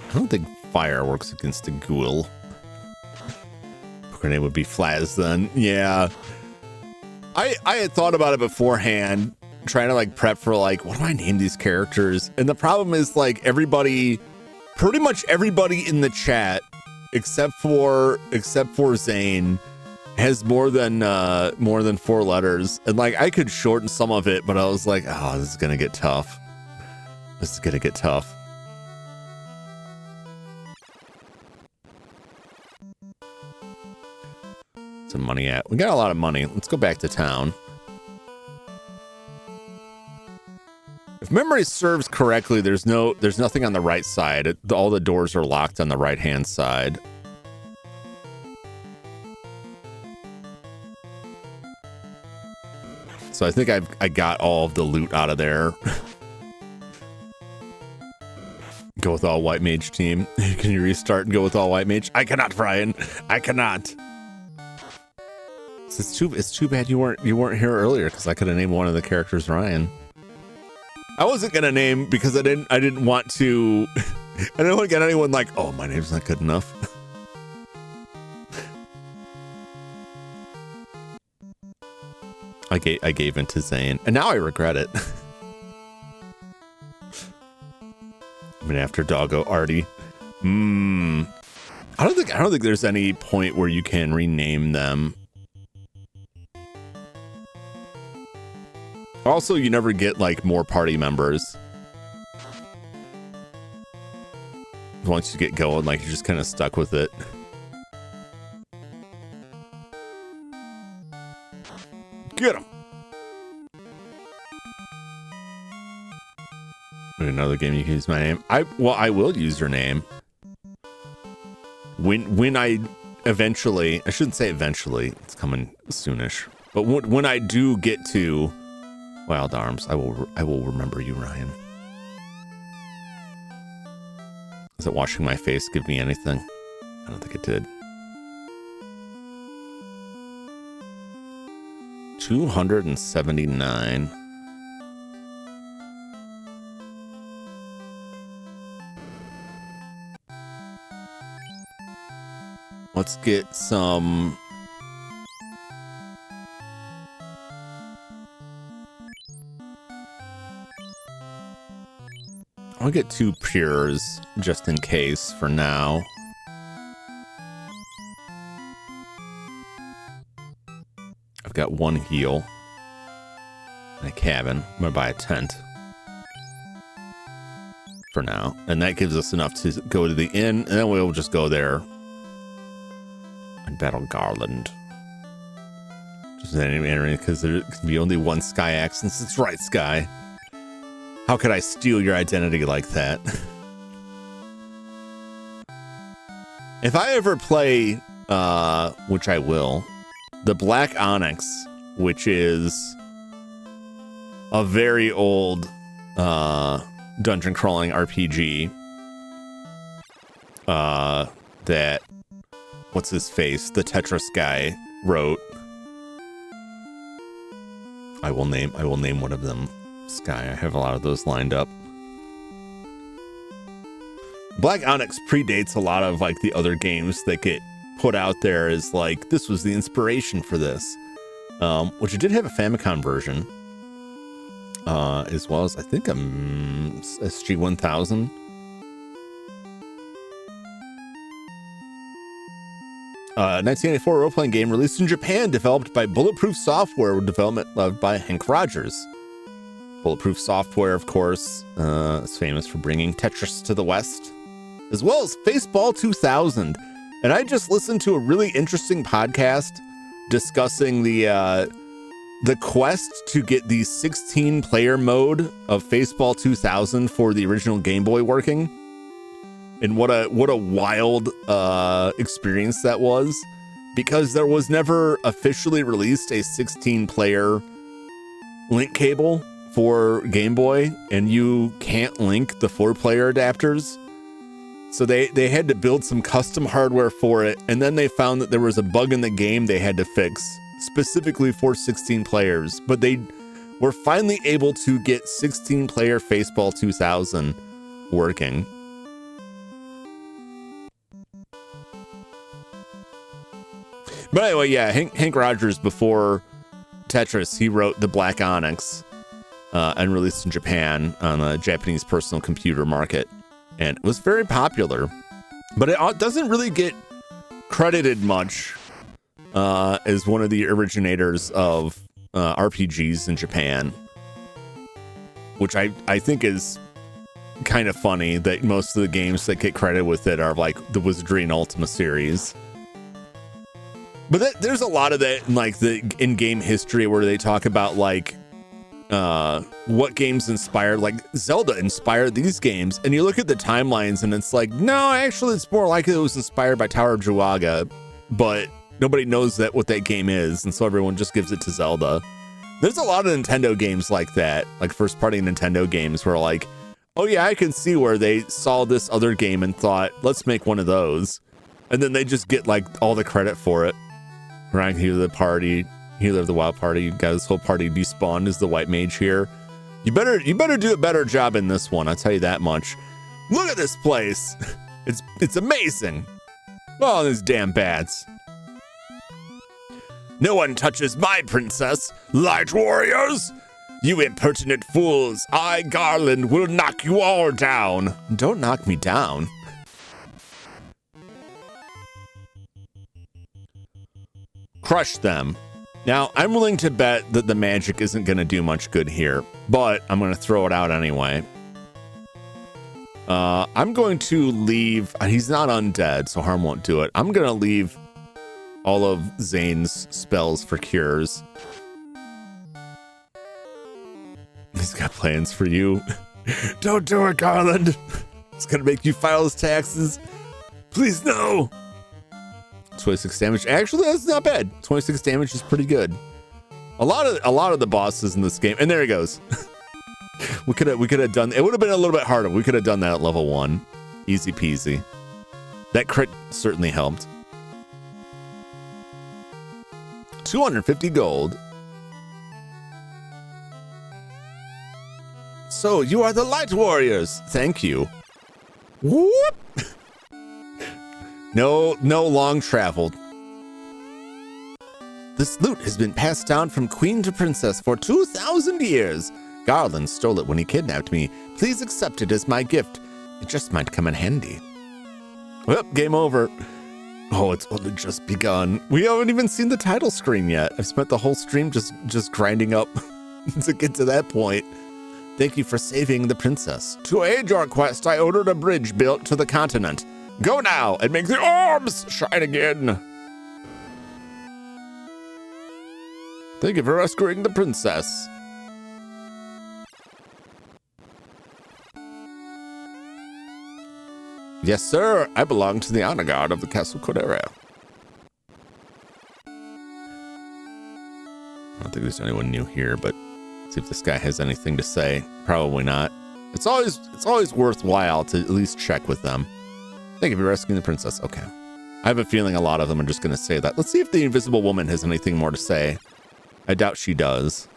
I don't think fire works against a ghoul. Grenade would be Flaz then. Yeah. I had thought about it beforehand, trying to like prep for like, what do I name these characters? And the problem is like everybody, pretty much everybody in the chat, except for Zane, has more than 4 letters. And like I could shorten some of it, but I was like, oh, this is gonna get tough. This is gonna get tough. Some money at. We got a lot of money. Let's go back to town. If memory serves correctly, there's nothing on the right side. All the doors are locked on the right hand side. So I think I got all of the loot out of there. Go with all white mage team. Can you restart and go with all white mage? I cannot, Brian. I cannot. It's too bad you weren't here earlier, because I could have named one of the characters Ryan. I wasn't gonna name because I didn't want to. I didn't want to get anyone like, oh, my name's not good enough. I gave in to Zane, and now I regret it. I mean, after Doggo Artie. I don't think there's any point where you can rename them. Also, you never get like more party members. Once you get going, like, you're just kind of stuck with it. Get him. Another game you can use my name. I will use your name. When I eventually, I shouldn't say eventually, it's coming soonish. But when I do get to Wild Arms, I will remember you, Ryan. Is it washing my face give me anything? I don't think it did. 279. Let's get some. I'll get 2 pures just in case for now. I've got 1 heal and a cabin. I'm gonna buy a tent for now, and that gives us enough to go to the inn, and then we'll just go there and battle Garland. Just entering because there can be only 1 Sky Axe, since it's right, Sky. How could I steal your identity like that? If I ever play, which I will, the Black Onyx, which is a very old dungeon crawling RPG that, what's his face, the Tetris guy wrote. I will name one of them Sky. I have a lot of those lined up. Black Onyx predates a lot of like the other games that get put out there as like, this was the inspiration for this, which it did have a Famicom version, as well as I think SG-1000. 1984 role-playing game released in Japan, developed by Bulletproof Software, with development led by Hank Rogers. Bulletproof Software, of course, is famous for bringing Tetris to the West, as well as Faceball 2000. And I just listened to a really interesting podcast discussing the quest to get the 16-player mode of Faceball 2000 for the original Game Boy working, and what a wild experience that was, because there was never officially released a 16-player link cable for Game Boy, and you can't link the 4-player adapters. So they had to build some custom hardware for it, and then they found that there was a bug in the game they had to fix specifically for 16 players. But they were finally able to get 16-player Faceball 2000 working. But anyway, yeah, Hank Rogers, before Tetris, he wrote the Black Onyx, and released in Japan on the Japanese personal computer market. And it was very popular, but it doesn't really get credited much as one of the originators of RPGs in Japan, which I think is kind of funny that most of the games that get credited with it are like the Wizardry and Ultima series. But there's a lot of that in like the in-game history where they talk about like what games inspired, like Zelda inspired these games, and you look at the timelines and it's like, no, actually it's more likely it was inspired by Tower of Druaga, but nobody knows what that game is, and so everyone just gives it to Zelda. There's a lot of Nintendo games like that, like first-party Nintendo games where like, oh yeah, I can see where they saw this other game and thought, let's make one of those. And then they just get like all the credit for it. Right, healer of the party, healer of the wild party, you got this whole party despawned as the white mage here. You better do a better job in this one, I'll tell you that much. Look at this place. It's amazing. Oh, these damn bats. No one touches my princess, light warriors! You impertinent fools! I, Garland, will knock you all down! Don't knock me down. Crush them. Now, I'm willing to bet that the magic isn't going to do much good here, but I'm going to throw it out anyway. I'm going to leave... He's not undead, so harm won't do it. I'm going to leave all of Zane's spells for cures. He's got plans for you. Don't do it, Garland. It's going to make you file his taxes. Please, no. 26 damage. Actually, that's not bad. 26 damage is pretty good. A lot of the bosses in this game, and there he goes. we could have done. It would have been a little bit harder. We could have done that at level 1, easy peasy. That crit certainly helped. 250 gold. So you are the light warriors. Thank you. Whoop. No long travel. This loot has been passed down from queen to princess for 2,000 years. Garland stole it when he kidnapped me. Please accept it as my gift. It just might come in handy. Well, game over. Oh, it's only just begun. We haven't even seen the title screen yet. I've spent the whole stream just grinding up to get to that point. Thank you for saving the princess. To aid your quest, I ordered a bridge built to the continent. Go now and make the orbs shine again. Thank you for rescuing the princess. Yes, sir. I belong to the honor guard of the Castle Cordero. I don't think there's anyone new here, but see if this guy has anything to say. Probably not. It's always worthwhile to at least check with them. Thank you for rescuing the princess. Okay. I have a feeling a lot of them are just going to say that. Let's see if the invisible woman has anything more to say. I doubt she does.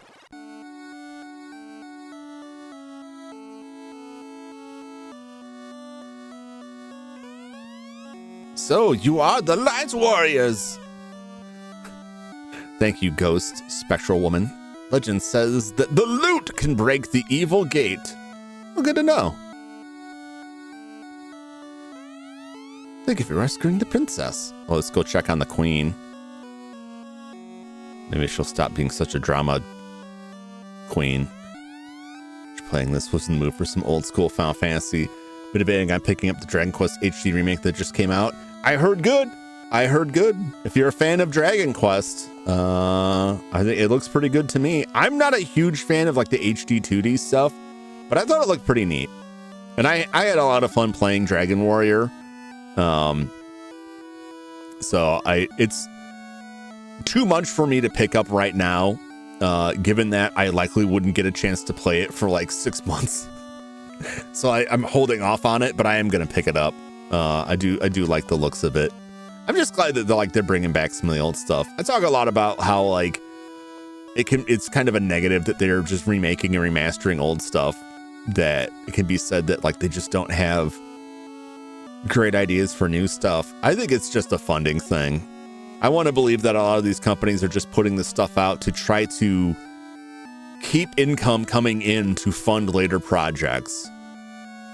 So, you are the Light Warriors! Thank you, ghost, spectral woman. Legend says that the loot can break the evil gate. Well, good to know. Thank you for rescuing the princess. Well, let's go check on the queen. Maybe she'll stop being such a drama queen. Playing this was in the mood for some old school Final Fantasy. Bit debating on picking up the Dragon Quest HD remake that just came out. I heard good. I heard good. If you're a fan of Dragon Quest, I think it looks pretty good to me. I'm not a huge fan of like the HD 2D stuff, but I thought it looked pretty neat. And I had a lot of fun playing Dragon Warrior. So it's too much for me to pick up right now, given that I likely wouldn't get a chance to play it for like 6 months. So I'm holding off on it, but I am going to pick it up. I do like the looks of it. I'm just glad that they're bringing back some of the old stuff. I talk a lot about how like it's kind of a negative that they're just remaking and remastering old stuff, that it can be said that like they just don't have great ideas for new stuff. I think it's just a funding thing. I want to believe that a lot of these companies are just putting this stuff out to try to keep income coming in to fund later projects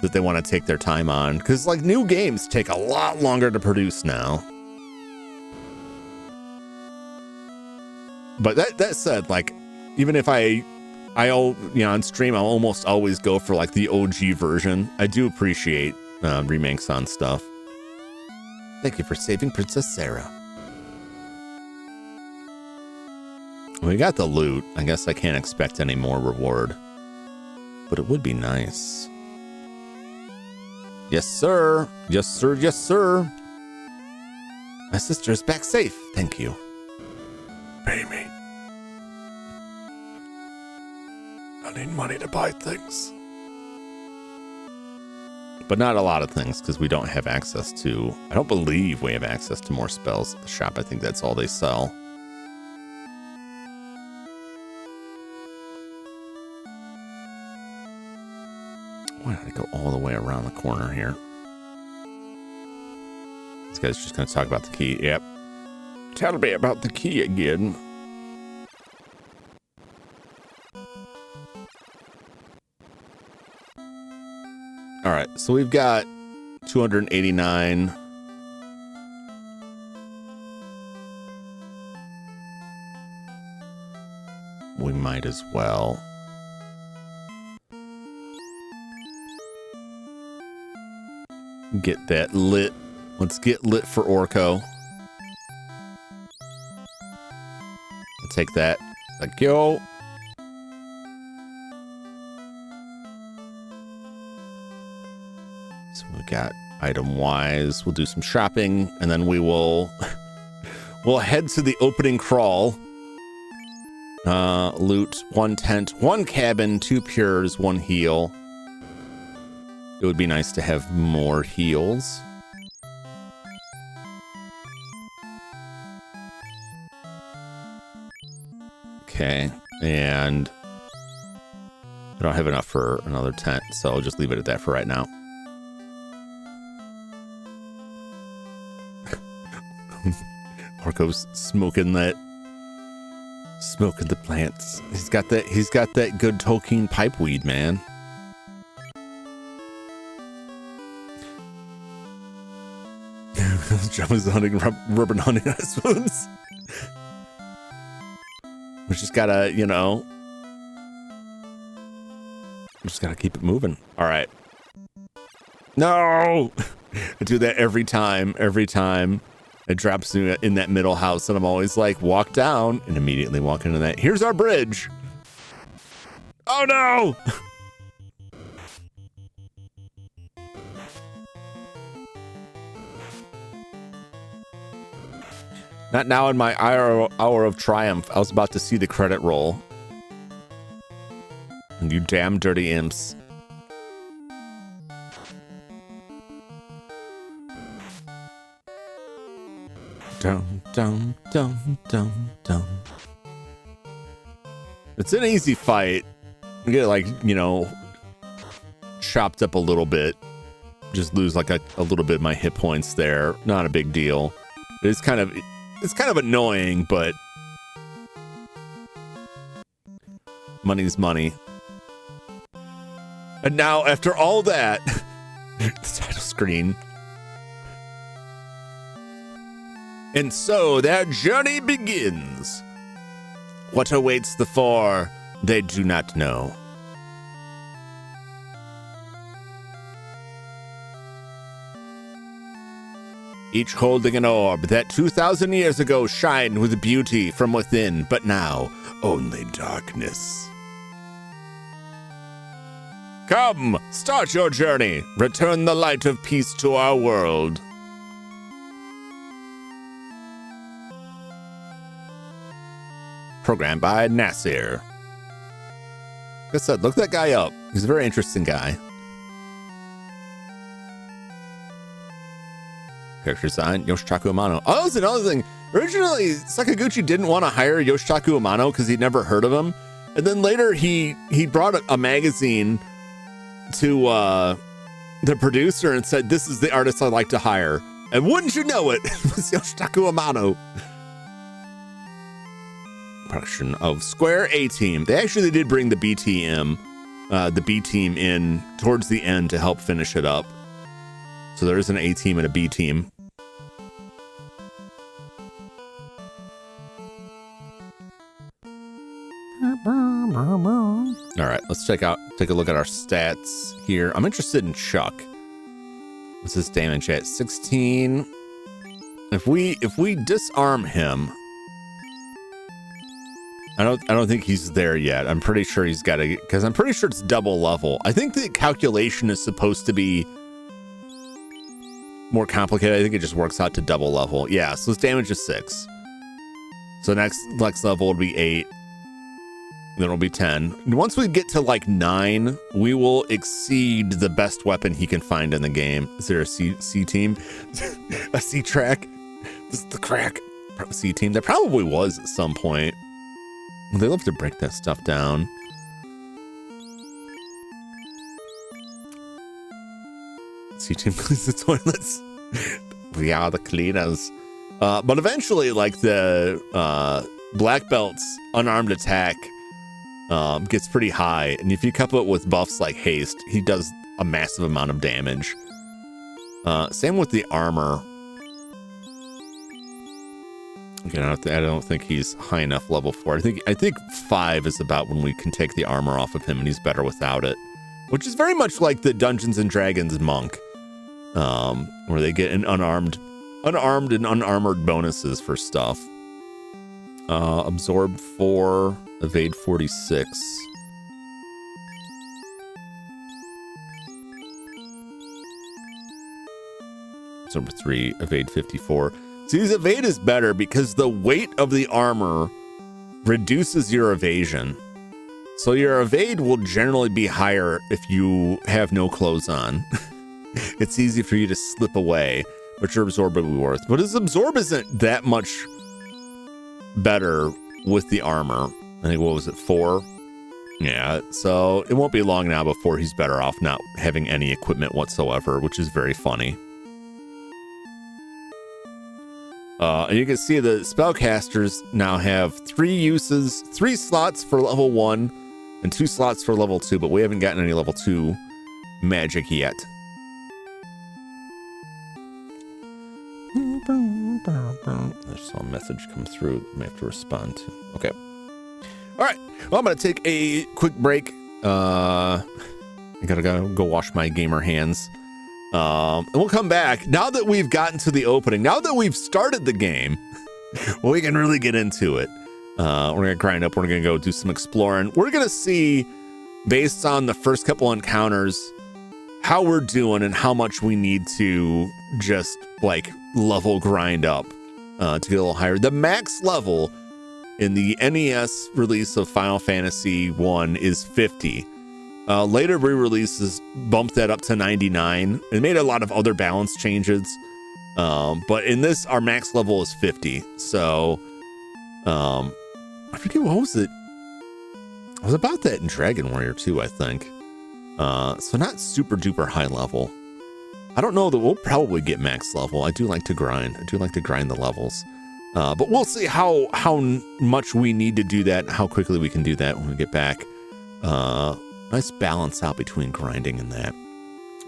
that they want to take their time on, because like new games take a lot longer to produce now. But that said, like even if I'll on stream, I'll almost always go for like the OG version. I do appreciate remakes on stuff. Thank you for saving Princess Sarah. We got the loot. I guess I can't expect any more reward, but it would be nice. Yes, sir. Yes, sir. Yes, sir. My sister's back safe. Thank you. Pay me. buy things. But not a lot of things, because we don't have access to... I don't believe we have access to more spells at the shop. I think that's all they sell. Why did I go all the way around the corner here? This guy's just going to talk about the key. Yep. Tell me about the key again. All right, so we've got 289. We might as well. Get that lit. Let's get lit for Orko. I'll take that. Thank you. So we got item wise. We'll do some shopping, and then we will we'll head to the opening crawl. Loot 1 tent, 1 cabin, 2 pures, 1 heal. It would be nice to have more heals. Okay, and I don't have enough for another tent, so I'll just leave it at that for right now. Orko's smoking the plants. He's got that good Tolkien pipe weed, man. Jum is hunting ribbon hunting on spoons. We just gotta, you know, just gotta keep it moving. All right. No, I do that every time. Every time it drops in that middle house, and I'm always like, walk down, and immediately walk into that. Here's our bridge. Oh no. Not now in my hour of triumph. I was about to see the credit roll. And you damn dirty imps. Dum, dum, dum, dum, dum. It's an easy fight. You get, like, you know, chopped up a little bit. Just lose like a little bit of my hit points there. Not a big deal. It's kind of annoying, but money's money. And now, after all that, the title screen. And so their journey begins. What awaits the four, they do not know. Each holding an orb that 2,000 years ago shined with beauty from within, but now only darkness. Come, start your journey. Return the light of peace to our world. Programmed by Nasir. Like I said, look that guy up. He's a very interesting guy. Character design, Yoshitaku Amano. Oh, that's another thing. Originally, Sakaguchi didn't want to hire Yoshitaku Amano because he'd never heard of him. And then later, he brought a magazine to the producer and said, "This is the artist I'd like to hire." And wouldn't you know it, it was Yoshitaku Amano. Production of Square A-Team. They actually did bring the B team in towards the end to help finish it up. So there is an A-Team and a B team. All right, let's take a look at our stats here. I'm interested in Chuck. What's his damage at? 16. If we disarm him, I don't think he's there yet. I'm pretty sure he's got to, because I'm pretty sure it's double level. I think the calculation is supposed to be more complicated. I think it just works out to double level. Yeah, so his damage is 6. So next level would be 8. Then it'll be 10. And once we get to like 9, we will exceed the best weapon he can find in the game. Is there a C team? A C track? This is the crack. C team. There probably was at some point. They love to break that stuff down. C team cleans the toilets. We are the cleaners. But eventually, like the black belt's unarmed attack gets pretty high, and if you couple it with buffs like haste, he does a massive amount of damage. Same with the armor. Again, I don't think he's high enough level 4. I think 5 is about when we can take the armor off of him, and he's better without it, which is very much like the Dungeons and Dragons monk, where they get an unarmed and unarmored bonuses for stuff. Absorb 4, evade 46. Absorb 3, evade 54. See, his evade is better because the weight of the armor reduces your evasion. So your evade will generally be higher if you have no clothes on. It's easy for you to slip away, but your absorb will be worth. But his absorb isn't that much better with the armor. I think, what was it, 4? Yeah, so it won't be long now before he's better off not having any equipment whatsoever, which is very funny. And you can see the spellcasters now have 3 slots for level 1 and 2 slots for level 2, but we haven't gotten any level 2 magic yet. I saw a message come through I may have to respond to. Okay. All right. Well, I'm going to take a quick break. I got to go wash my gamer hands. And we'll come back. Now that we've gotten to the opening, now that we've started the game, well, we can really get into it. We're going to grind up. We're going to go do some exploring. We're going to see, based on the first couple encounters, how we're doing and how much we need to just like level grind up to get a little higher. The max level in the NES release of Final Fantasy 1 is 50. Later re-releases bumped that up to 99. It made a lot of other balance changes. But in this, our max level is 50. So, I forget, what was it? I was about that in Dragon Warrior 2, I think. So not super duper high level. I don't know that we'll probably get max level. I do like to grind. I do like to grind the levels. But we'll see how much we need to do that and how quickly we can do that when we get back. Nice balance out between grinding and that.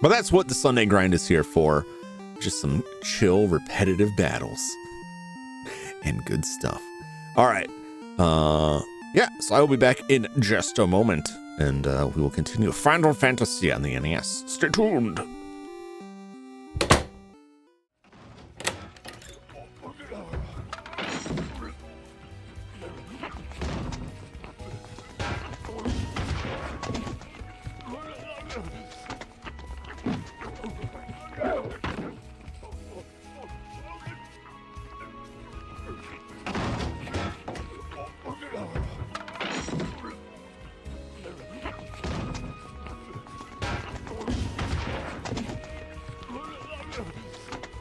But that's what the Sunday grind is here for. Just some chill, repetitive battles. And good stuff. All right. Yeah, so I will be back in just a moment. And we will continue Final Fantasy on the NES. Stay tuned. All right. Well, I'm going to take a quick break. I think we're going to go wash my gamer hands. And we'll come back. Now that we've gotten to the opening, now that we've started the game, well, we can really get into it.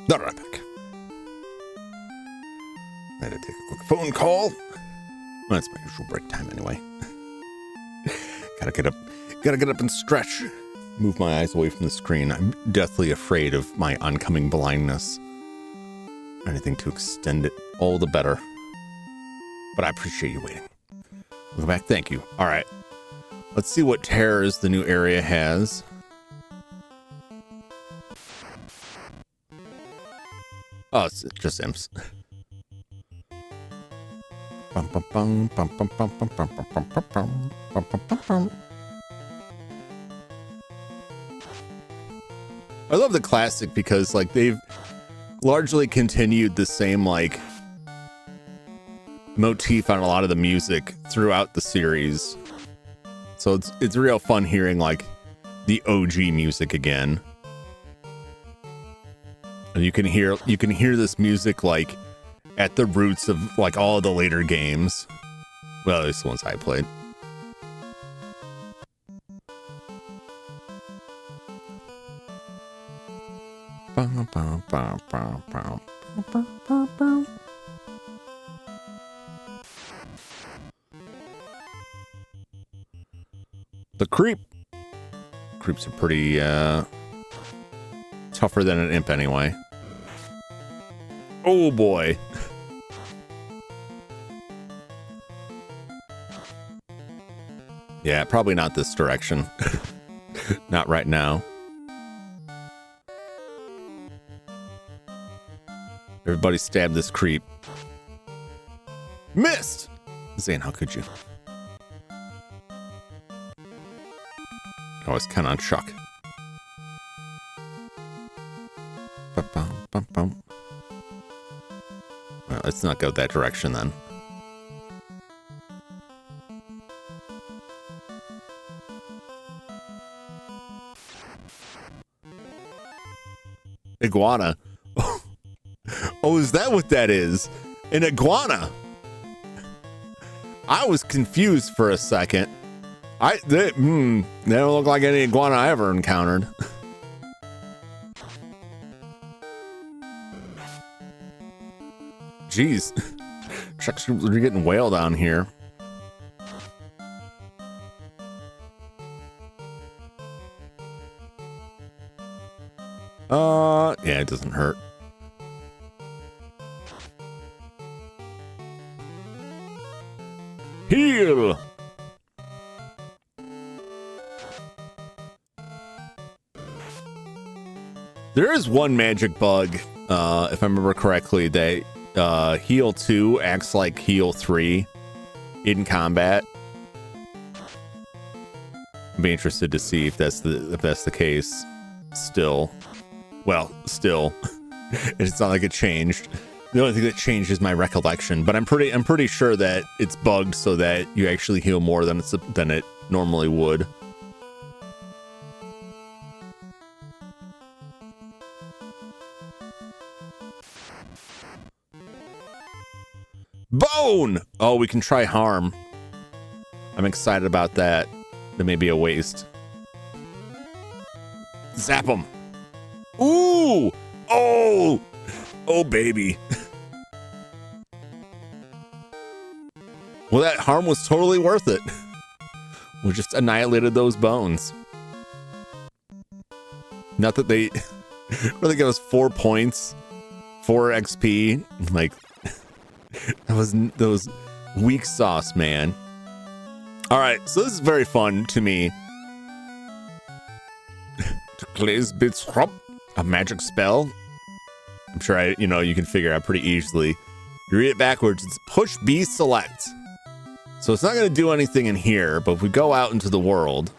Not right back. I had to take a quick phone call. Well, that's my usual break time anyway. Gotta get up and stretch. Move my eyes away from the screen. I'm deathly afraid of my oncoming blindness. Anything to extend it, all the better. But I appreciate you waiting. Welcome back. Thank you. All right. Let's see what terrors the new area has. Oh, it's just imps. I love the classic because like they've largely continued the same like motif on a lot of the music throughout the series. So it's real fun hearing like the OG music again. And you can hear this music like at the roots of like all of the later games. Well, at least the ones I played. The creeps are pretty tougher than an imp anyway. Oh boy. Yeah, probably not this direction. Not right now. Everybody stab this creep. Missed! Zane, how could you? Always count on Chuck. Well, let's not go that direction then. Iguana. Oh, is that what that is? An iguana. I was confused for a second. They don't look like any iguana I ever encountered. Jeez. Chuck's getting whaled down here. Yeah, it doesn't hurt. Heal! There is one magic bug, if I remember correctly, that heal 2 acts like heal 3 in combat. I'd be interested to see if that's the case still. Well, still. It's not like it changed. the only thing that changed is my recollection, but I'm pretty sure that it's bugged so that you actually heal more than it normally would. Bone! Oh, we can try harm. I'm excited about that. That may be a waste. Zap him. Ooh! Oh! Oh, baby. Well, that harm was totally worth it. We just annihilated those bones. Not that they really gave us 4 points, 4 XP. Like, that was those weak sauce, man. All right, so this is very fun to me. To Clay's bits a magic spell. I'm sure you can figure out pretty easily. You read it backwards. It's push B select. So it's not going to do anything in here, but if we go out into the world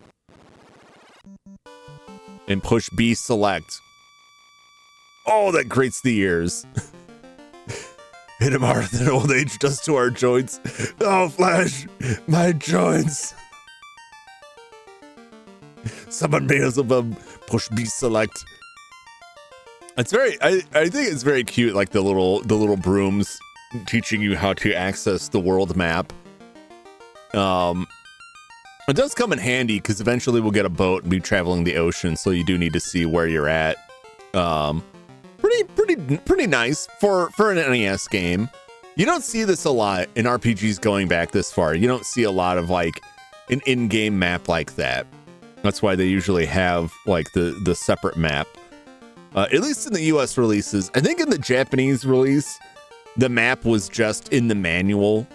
and push B select. Oh, that grates the ears. Hit him harder than old age does to our joints. Oh, Flash, my joints. Summon Beelzebub, push B select. It's very, I think it's very cute, like the little brooms teaching you how to access the world map. It does come in handy because eventually we'll get a boat and be traveling the ocean, so you do need to see where you're at. Pretty nice for an NES game. You don't see this a lot in RPGs going back this far. You don't see a lot of like an in-game map like that. That's why they usually have like the separate map. At least in the US releases. I think in the Japanese release, the map was just in the manual.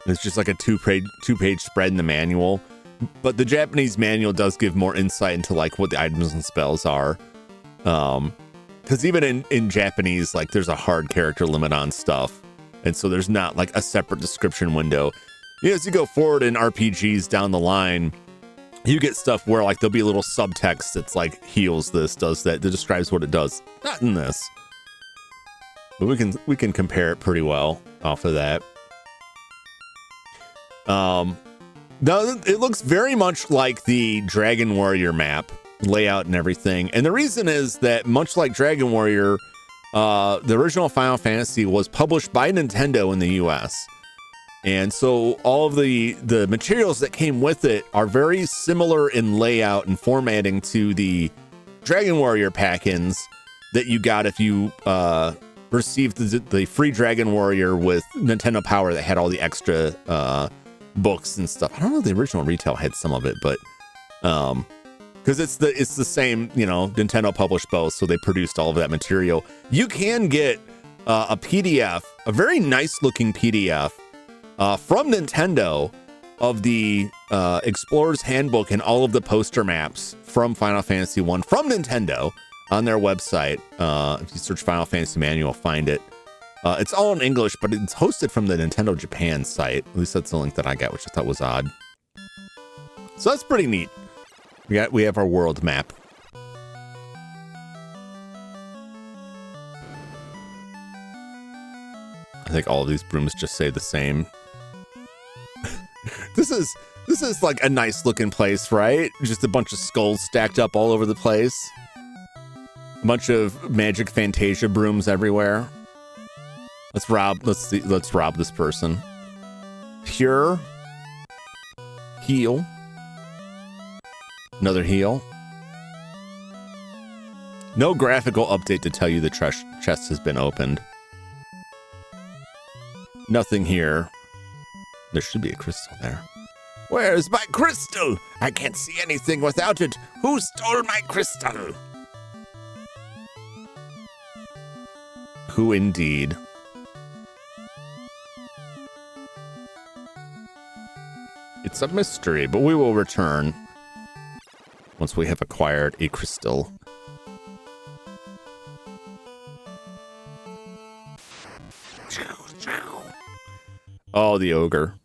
It's just like a two-page spread in the manual. But the Japanese manual does give more insight into like what the items and spells are. Because even in Japanese, like there's a hard character limit on stuff. And so there's not like a separate description window. As you go forward in RPGs down the line, you get stuff where like there'll be a little subtext that's like heals this, does that describes what it does. Not in this. But we can compare it pretty well off of that. Now it looks very much like the Dragon Warrior map layout and everything. And the reason is that much like Dragon Warrior, the original Final Fantasy was published by Nintendo in the US. And so all of the materials that came with it are very similar in layout and formatting to the Dragon Warrior pack-ins that you got if you received the free Dragon Warrior with Nintendo Power that had all the extra books and stuff. I don't know if the original retail had some of it, but because it's the same, Nintendo published both, so they produced all of that material. You can get a PDF, a very nice looking PDF from Nintendo of the Explorer's Handbook and all of the poster maps from Final Fantasy 1 from Nintendo on their website. If you search Final Fantasy Manual, find it. It's all in English, but it's hosted from the Nintendo Japan site. At least that's the link that I got, which I thought was odd. So that's pretty neat. We have our world map. I think all of these brooms just say the same. This is like a nice looking place, right? Just a bunch of skulls stacked up all over the place. A bunch of Magic Fantasia brooms everywhere. Let's rob this person. Pure. Heal. Another heal. No graphical update to tell you the chest has been opened. Nothing here. There should be a crystal there. Where's my crystal? I can't see anything without it. Who stole my crystal? Who indeed? It's a mystery, but we will return once we have acquired a crystal. Oh, the ogre.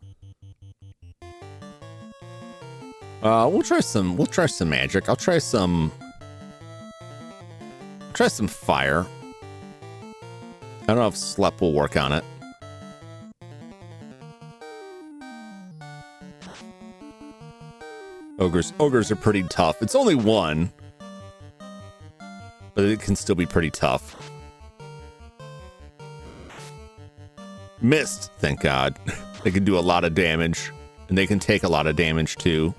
We'll try some magic. I'll try some fire. I don't know if Slep will work on it. Ogres are pretty tough. It's only one, but it can still be pretty tough. Missed, thank God. They can do a lot of damage, and they can take a lot of damage too.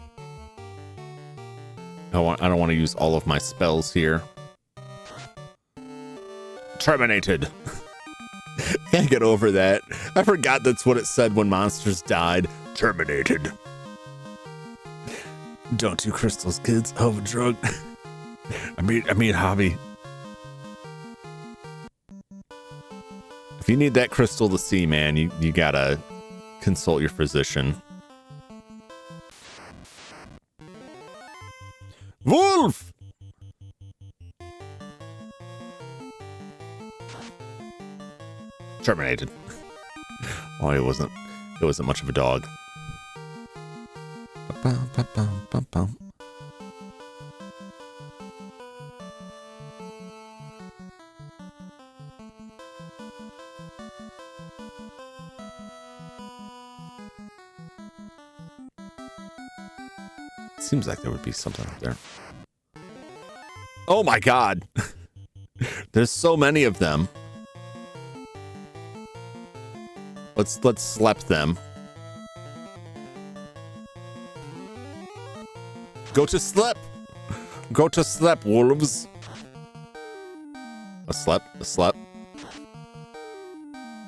I don't want to use all of my spells here. Terminated. Can't get over that. I forgot that's what it said when monsters died. Terminated. Don't do crystals, kids. Oh, drug. I mean hobby. If you need that crystal to see, man, you gotta consult your physician. Wolf! Terminated. Oh, it wasn't much of a dog. Seems like there would be something up there. Oh my God. There's so many of them. Let's slap them. Go to slap. Go to slap, wolves. A slap, a slap.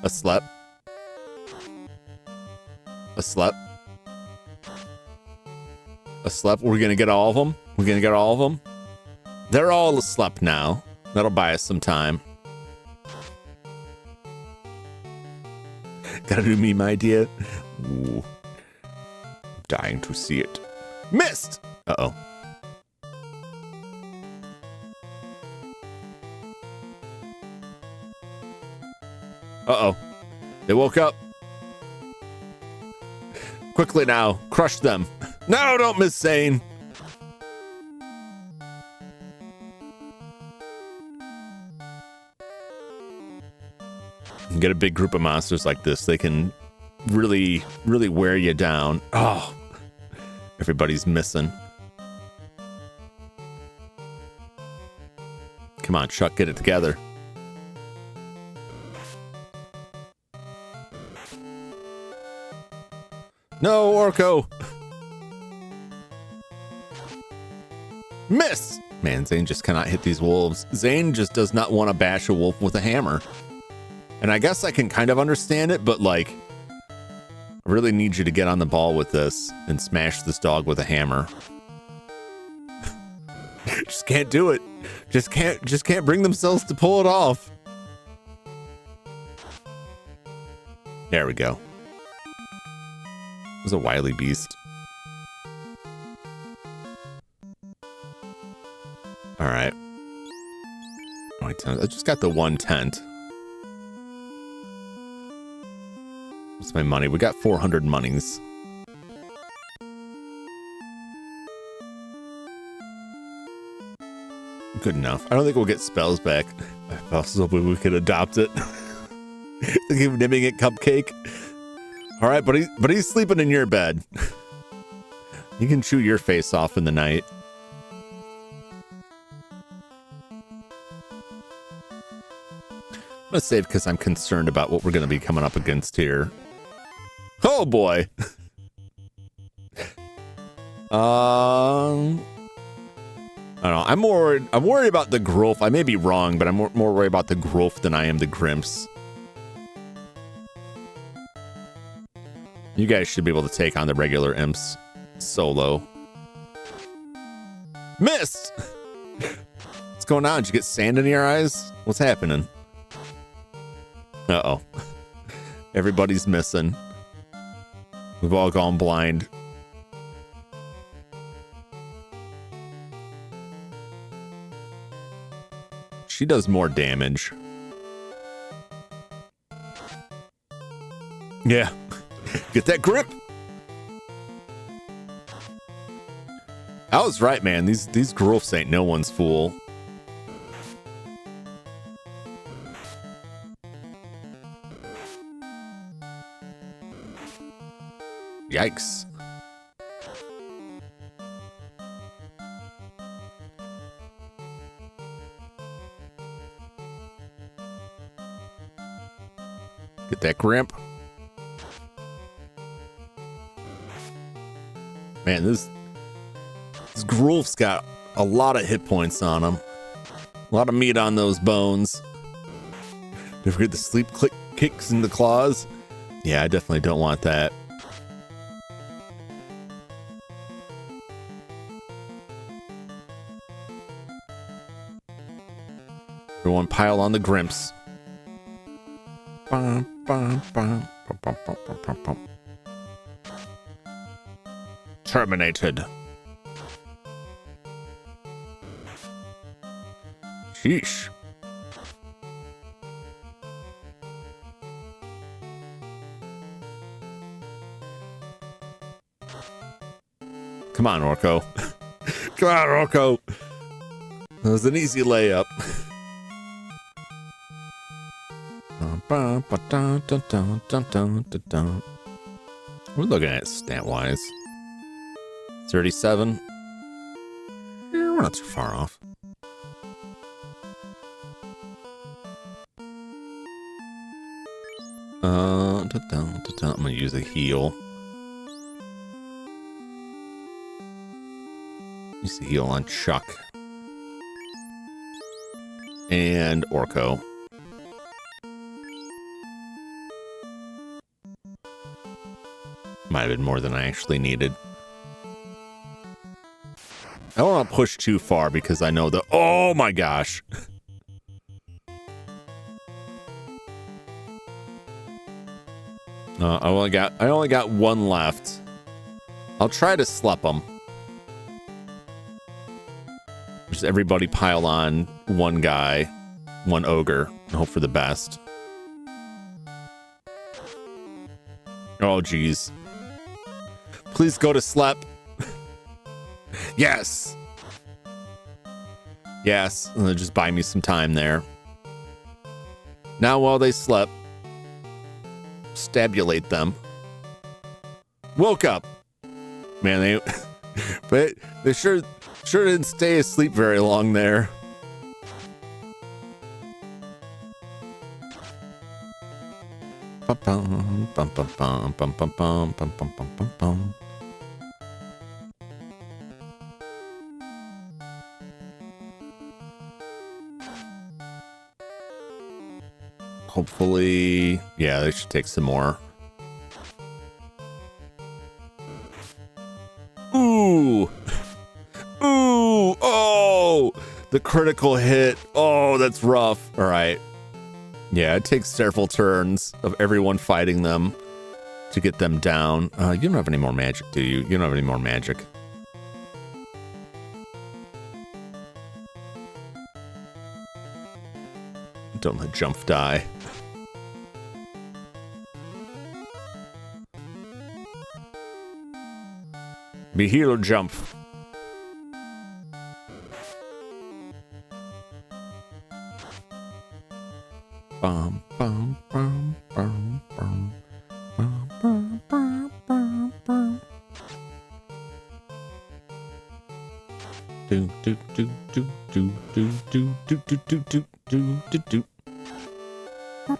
A slap. A slap. A slap. We're gonna get all of them. We're gonna get all of them. They're all a slap now. That'll buy us some time. Gotta do meme idea. Ooh. Dying to see it. Missed! Uh-oh. Uh-oh. They woke up. Quickly now. Crush them. No, don't miss Zane. Get a big group of monsters like this. They can really, really wear you down. Oh, everybody's missing. Come on, Chuck, get it together. No, Orko. Miss. Man, Zane just cannot hit these wolves. Zane just does not want to bash a wolf with a hammer. And I guess I can kind of understand it, but like, I really need you to get on the ball with this and smash this dog with a hammer. Just can't do it. Just can't bring themselves to pull it off. There we go. It was a wily beast. All right. I just got the one tent. What's my money? We got 400 monies. Good enough. I don't think we'll get spells back. I was hoping we could adopt it. Keep naming it Cupcake. All right, but he's sleeping in your bed. You can chew your face off in the night. I'm gonna save because I'm concerned about what we're gonna be coming up against here. Oh boy. I don't know. I'm worried about the growth. I may be wrong, but I'm more worried about the growth than I am the Grimps. You guys should be able to take on the regular imps solo. Missed! What's going on? Did you get sand in your eyes? What's happening? Uh-oh. Everybody's missing. We've all gone blind. She does more damage. Yeah. Get that grip. I was right, man. These growths ain't no one's fool. Yikes. Get that Grimp. Man, this Grulf's got a lot of hit points on him. A lot of meat on those bones. Don't forget the sleep kicks in the claws. Yeah, I definitely don't want that. Everyone pile on the Grimps. Bum, bum, bum, bum, bum, bum, bum, bum. Terminated. Sheesh. Come on, Orko. Come on, Orko. That was an easy layup. We're looking at stat-wise. 37. We're not too far off. I'm gonna use a heal. Use the heal on Chuck. And Orko. Might have been more than I actually needed. I don't want to push too far because I know the... Oh my gosh. I only got one left. I'll try to slap them. Just everybody pile on one guy, one ogre, and hope for the best. Oh geez. Please go to slap. Yes. Yes. And just buy me some time there. Now while they slept, stabulate them. Woke up. Man, they but they sure didn't stay asleep very long there. Bum, bum, bum, bum, bum, bum, bum, bum, bum, bum, bum. Hopefully, yeah, they should take some more. Ooh. Ooh. Oh, the critical hit. Oh, that's rough. All right. Yeah, it takes several turns of everyone fighting them to get them down. You don't have any more magic, do you? You don't have any more magic. Don't let Jump die. Be heal or Jump. Bum, bum, bum, bum, bum, bum, bum, bum, bum, bum. Do do do do do do do do do do do do do do. You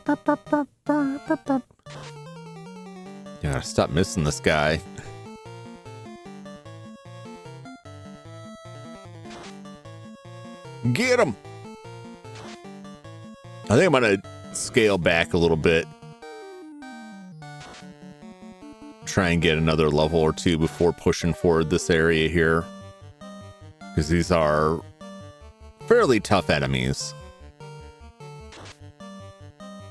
gotta stop missing this guy. Get him! I think I'm gonna scale back a little bit. Try and get another level or two before pushing forward this area here. Because these are fairly tough enemies.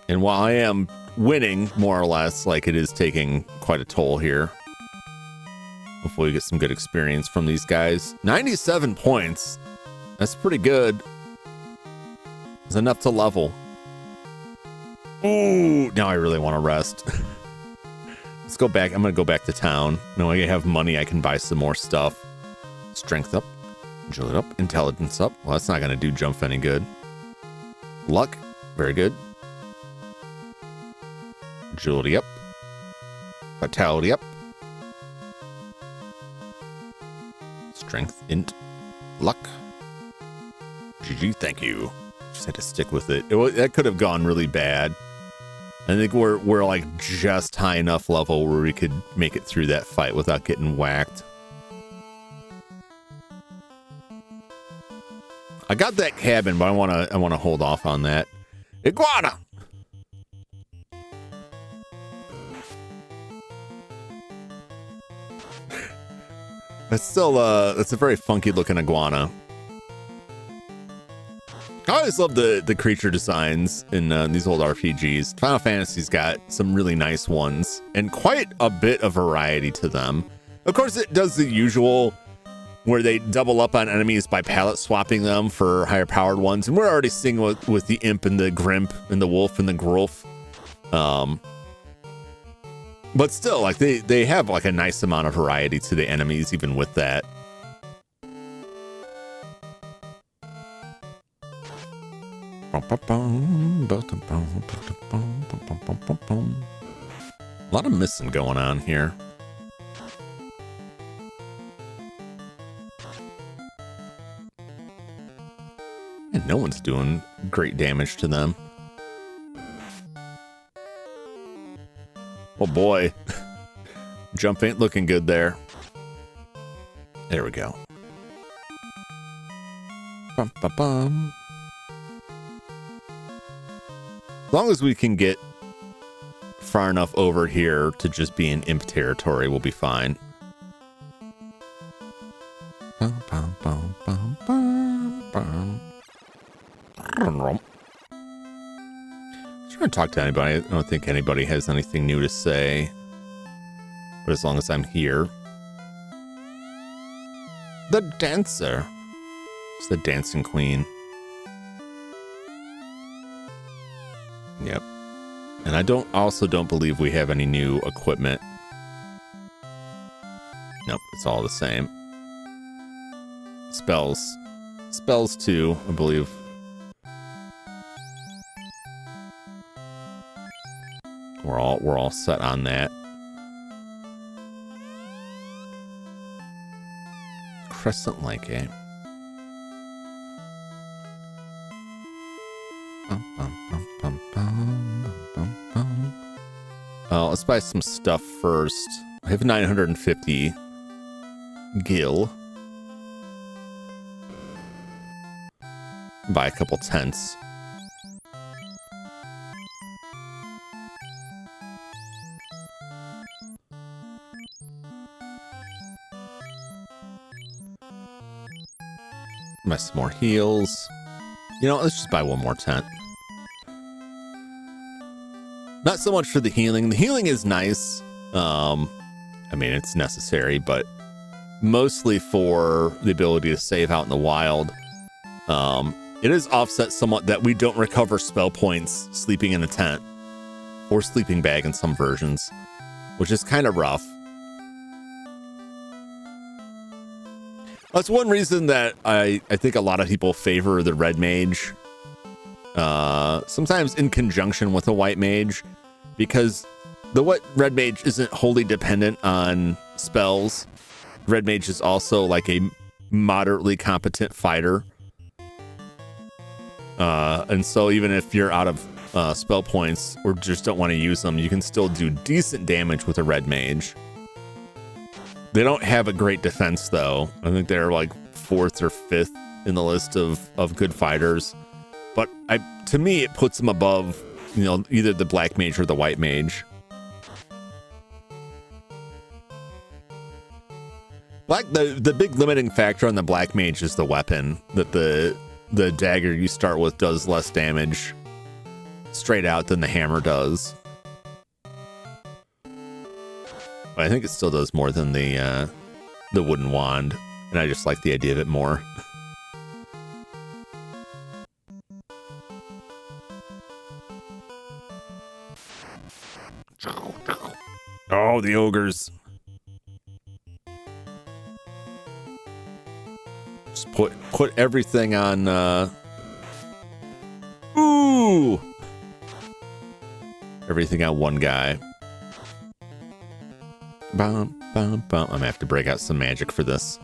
And while I am winning, more or less, like it is taking quite a toll here. Hopefully we get some good experience from these guys. 97 points. That's pretty good. It's enough to level. Ooh, now I really want to rest. Let's go back. I'm going to go back to town. Now I have money. I can buy some more stuff. Strength up. Agility up. Intelligence up. Well, that's not going to do Jump any good. Luck. Very good. Agility up. Vitality up. Strength, int, luck. GG, thank you. Just had to stick with it. That could have gone really bad. I think we're like just high enough level where we could make it through that fight without getting whacked. I got that cabin, but I wanna hold off on that. Iguana. That's still that's a very funky looking iguana. I always love the creature designs in these old RPGs. Final Fantasy's got some really nice ones and quite a bit of variety to them. Of course, it does the usual where they double up on enemies by palette swapping them for higher powered ones. And we're already seeing with the imp and the grimp and the wolf and the grulf. But still, like they have like a nice amount of variety to the enemies even with that. A lot of missing going on here. And no one's doing great damage to them. Oh boy. Jump ain't looking good there. There we go. Bum, bum, bum. As long as we can get far enough over here to just be in imp territory, we'll be fine. Bum, bum, bum, bum, bum, bum. I'm trying to talk to anybody. I don't think anybody has anything new to say. But as long as I'm here. The dancer. It's the dancing queen. Yep. And I also don't believe we have any new equipment. Nope, it's all the same. Spells. Spells too, I believe. We're all set on that. Crescent Lake, eh? Let's buy some stuff first. I have 950 gil. Buy a couple tents. Buy some more heals. You know, let's just buy one more tent. Not so much for the healing. The healing is nice. I mean, it's necessary, but mostly for the ability to save out in the wild. It is offset somewhat that we don't recover spell points sleeping in a tent or sleeping bag in some versions, which is kind of rough. That's one reason that I think a lot of people favor the red mage. Sometimes in conjunction with a white mage, because the red mage isn't wholly dependent on spells. Red mage is also like a moderately competent fighter. And so even if you're out of spell points or just don't want to use them, you can still do decent damage with a red mage. They don't have a great defense though. I think they're like 4th or 5th in the list of good fighters. But to me, it puts them above, you know, either the black mage or the white mage. The big limiting factor on the black mage is the weapon. That the dagger you start with does less damage straight out than the hammer does. But I think it still does more than the wooden wand, and I just like the idea of it more. Oh, the ogres. Just put everything on ooh! Everything on one guy. Bum, bum, bum. I'm gonna have to break out some magic for this.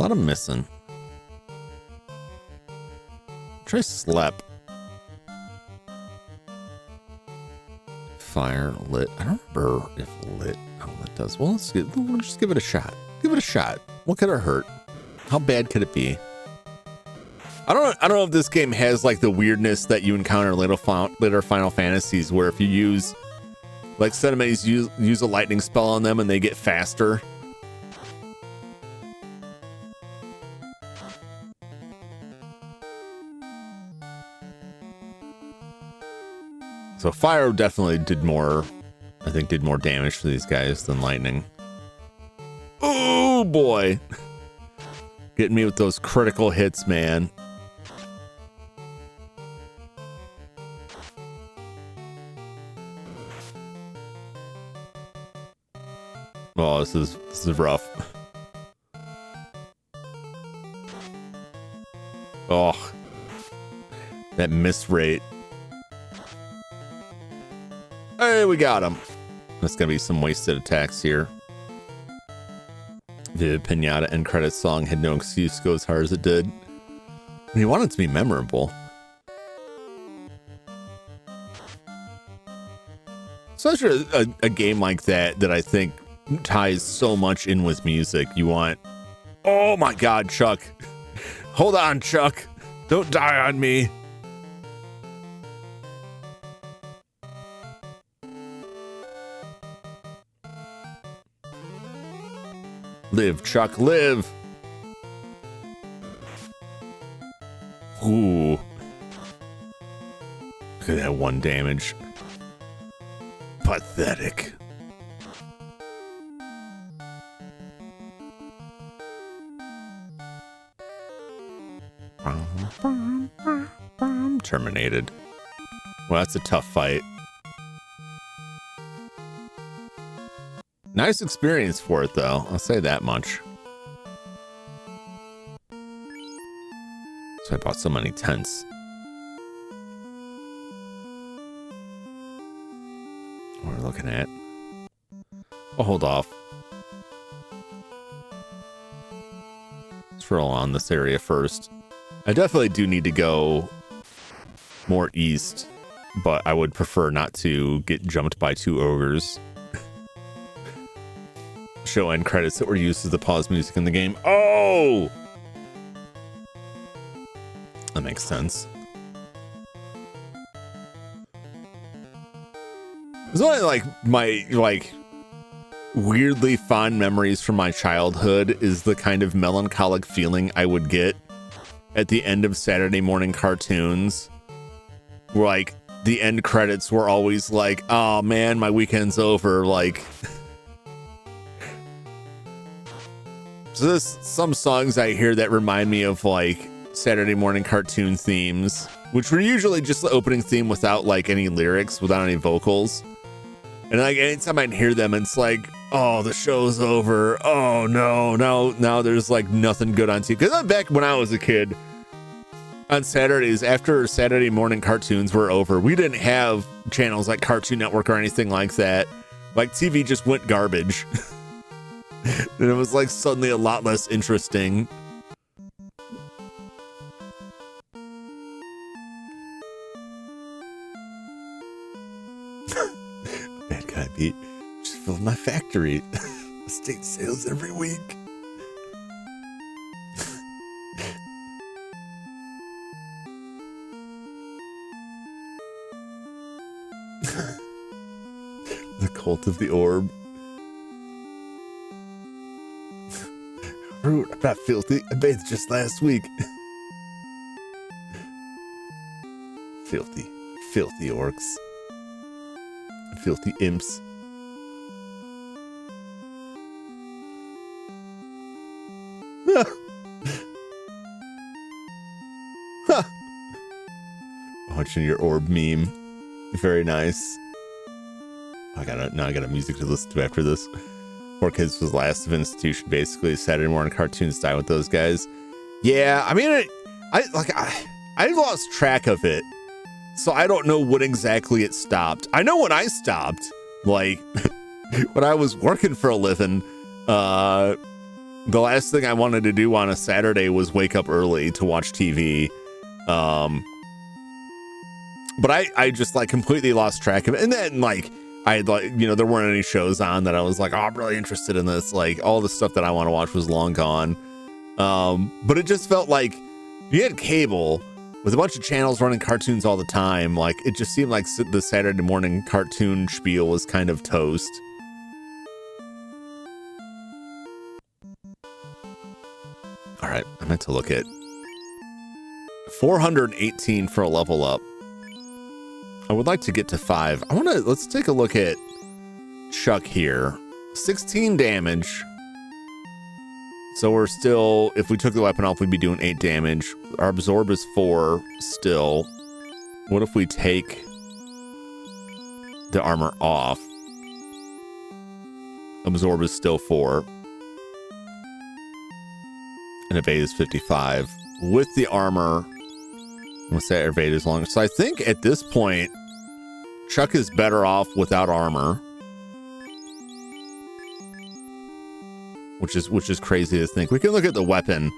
lot of missing. Try slap. Fire, lit. I don't remember if lit, how lit does. Well, we'll just give it a shot. Give it a shot. What could it hurt? How bad could it be? I don't know if this game has like the weirdness that you encounter in later Final Fantasies, where if you use like some enemies use a lightning spell on them and they get faster. So fire definitely did more, I think did more damage to these guys than lightning. Oh boy. Getting me with those critical hits, man. Oh, this is rough. Oh, that miss rate. Hey, we got him. That's gonna be some wasted attacks here. The Pinata end credit song had no excuse to go as hard as it did. And he wanted it to be memorable. Such a game like that I think ties so much in with music. You want, oh my God, Chuck. Hold on, Chuck. Don't die on me. Live, Chuck, live. Ooh. Look at that one damage. Pathetic. Terminated. Well, that's a tough fight. Nice experience for it, though. I'll say that much. So I bought so many tents. What we're looking at. I'll hold off. Let's roll on this area first. I definitely do need to go more east, but I would prefer not to get jumped by 2 ogres. Show end credits that were used as the pause music in the game. Oh! That makes sense. It's one of my weirdly fond memories from my childhood is the kind of melancholic feeling I would get at the end of Saturday morning cartoons. Where like the end credits were always like, oh man, my weekend's over. Like so there's some songs I hear that remind me of like Saturday morning cartoon themes, which were usually just the opening theme without like any lyrics, without any vocals. And like anytime I'd hear them, it's like, oh, the show's over. Oh no, now there's like nothing good on TV. Because back when I was a kid, on Saturdays, after Saturday morning cartoons were over, we didn't have channels like Cartoon Network or anything like that. Like TV just went garbage. And it was like suddenly a lot less interesting. Bad guy beat. Just filled my factory. Estate sales every week. The Cult of the Orb. Rude, I'm not filthy. I bathed just last week. Filthy orcs. Filthy imps. Watching your orb meme. Very nice. I got music to listen to after this. 4Kids was last of Institution, basically. Saturday morning cartoons die with those guys. Yeah, I mean, I lost track of it, so I don't know when exactly it stopped. I know when I stopped, like when I was working for a living. the last thing I wanted to do on a Saturday was wake up early to watch TV. But I just like completely lost track of it. And then like, I had like, you know, there weren't any shows on that I was like, oh, I'm really interested in this. Like all the stuff that I want to watch was long gone. But it just felt like you had cable with a bunch of channels running cartoons all the time. Like it just seemed like the Saturday morning cartoon spiel was kind of toast. All right, I meant to look at 418 for a level up. I would like to get to 5. Let's take a look at Chuck here. 16 damage. So we're still, if we took the weapon off, we'd be doing 8 damage. Our absorb is 4 still. What if we take the armor off? Absorb is still 4. And evade is 55. With the armor, I'm gonna say evade is longer. So I think at this point, Chuck is better off without armor. Which is crazy to think. We can look at the weapon,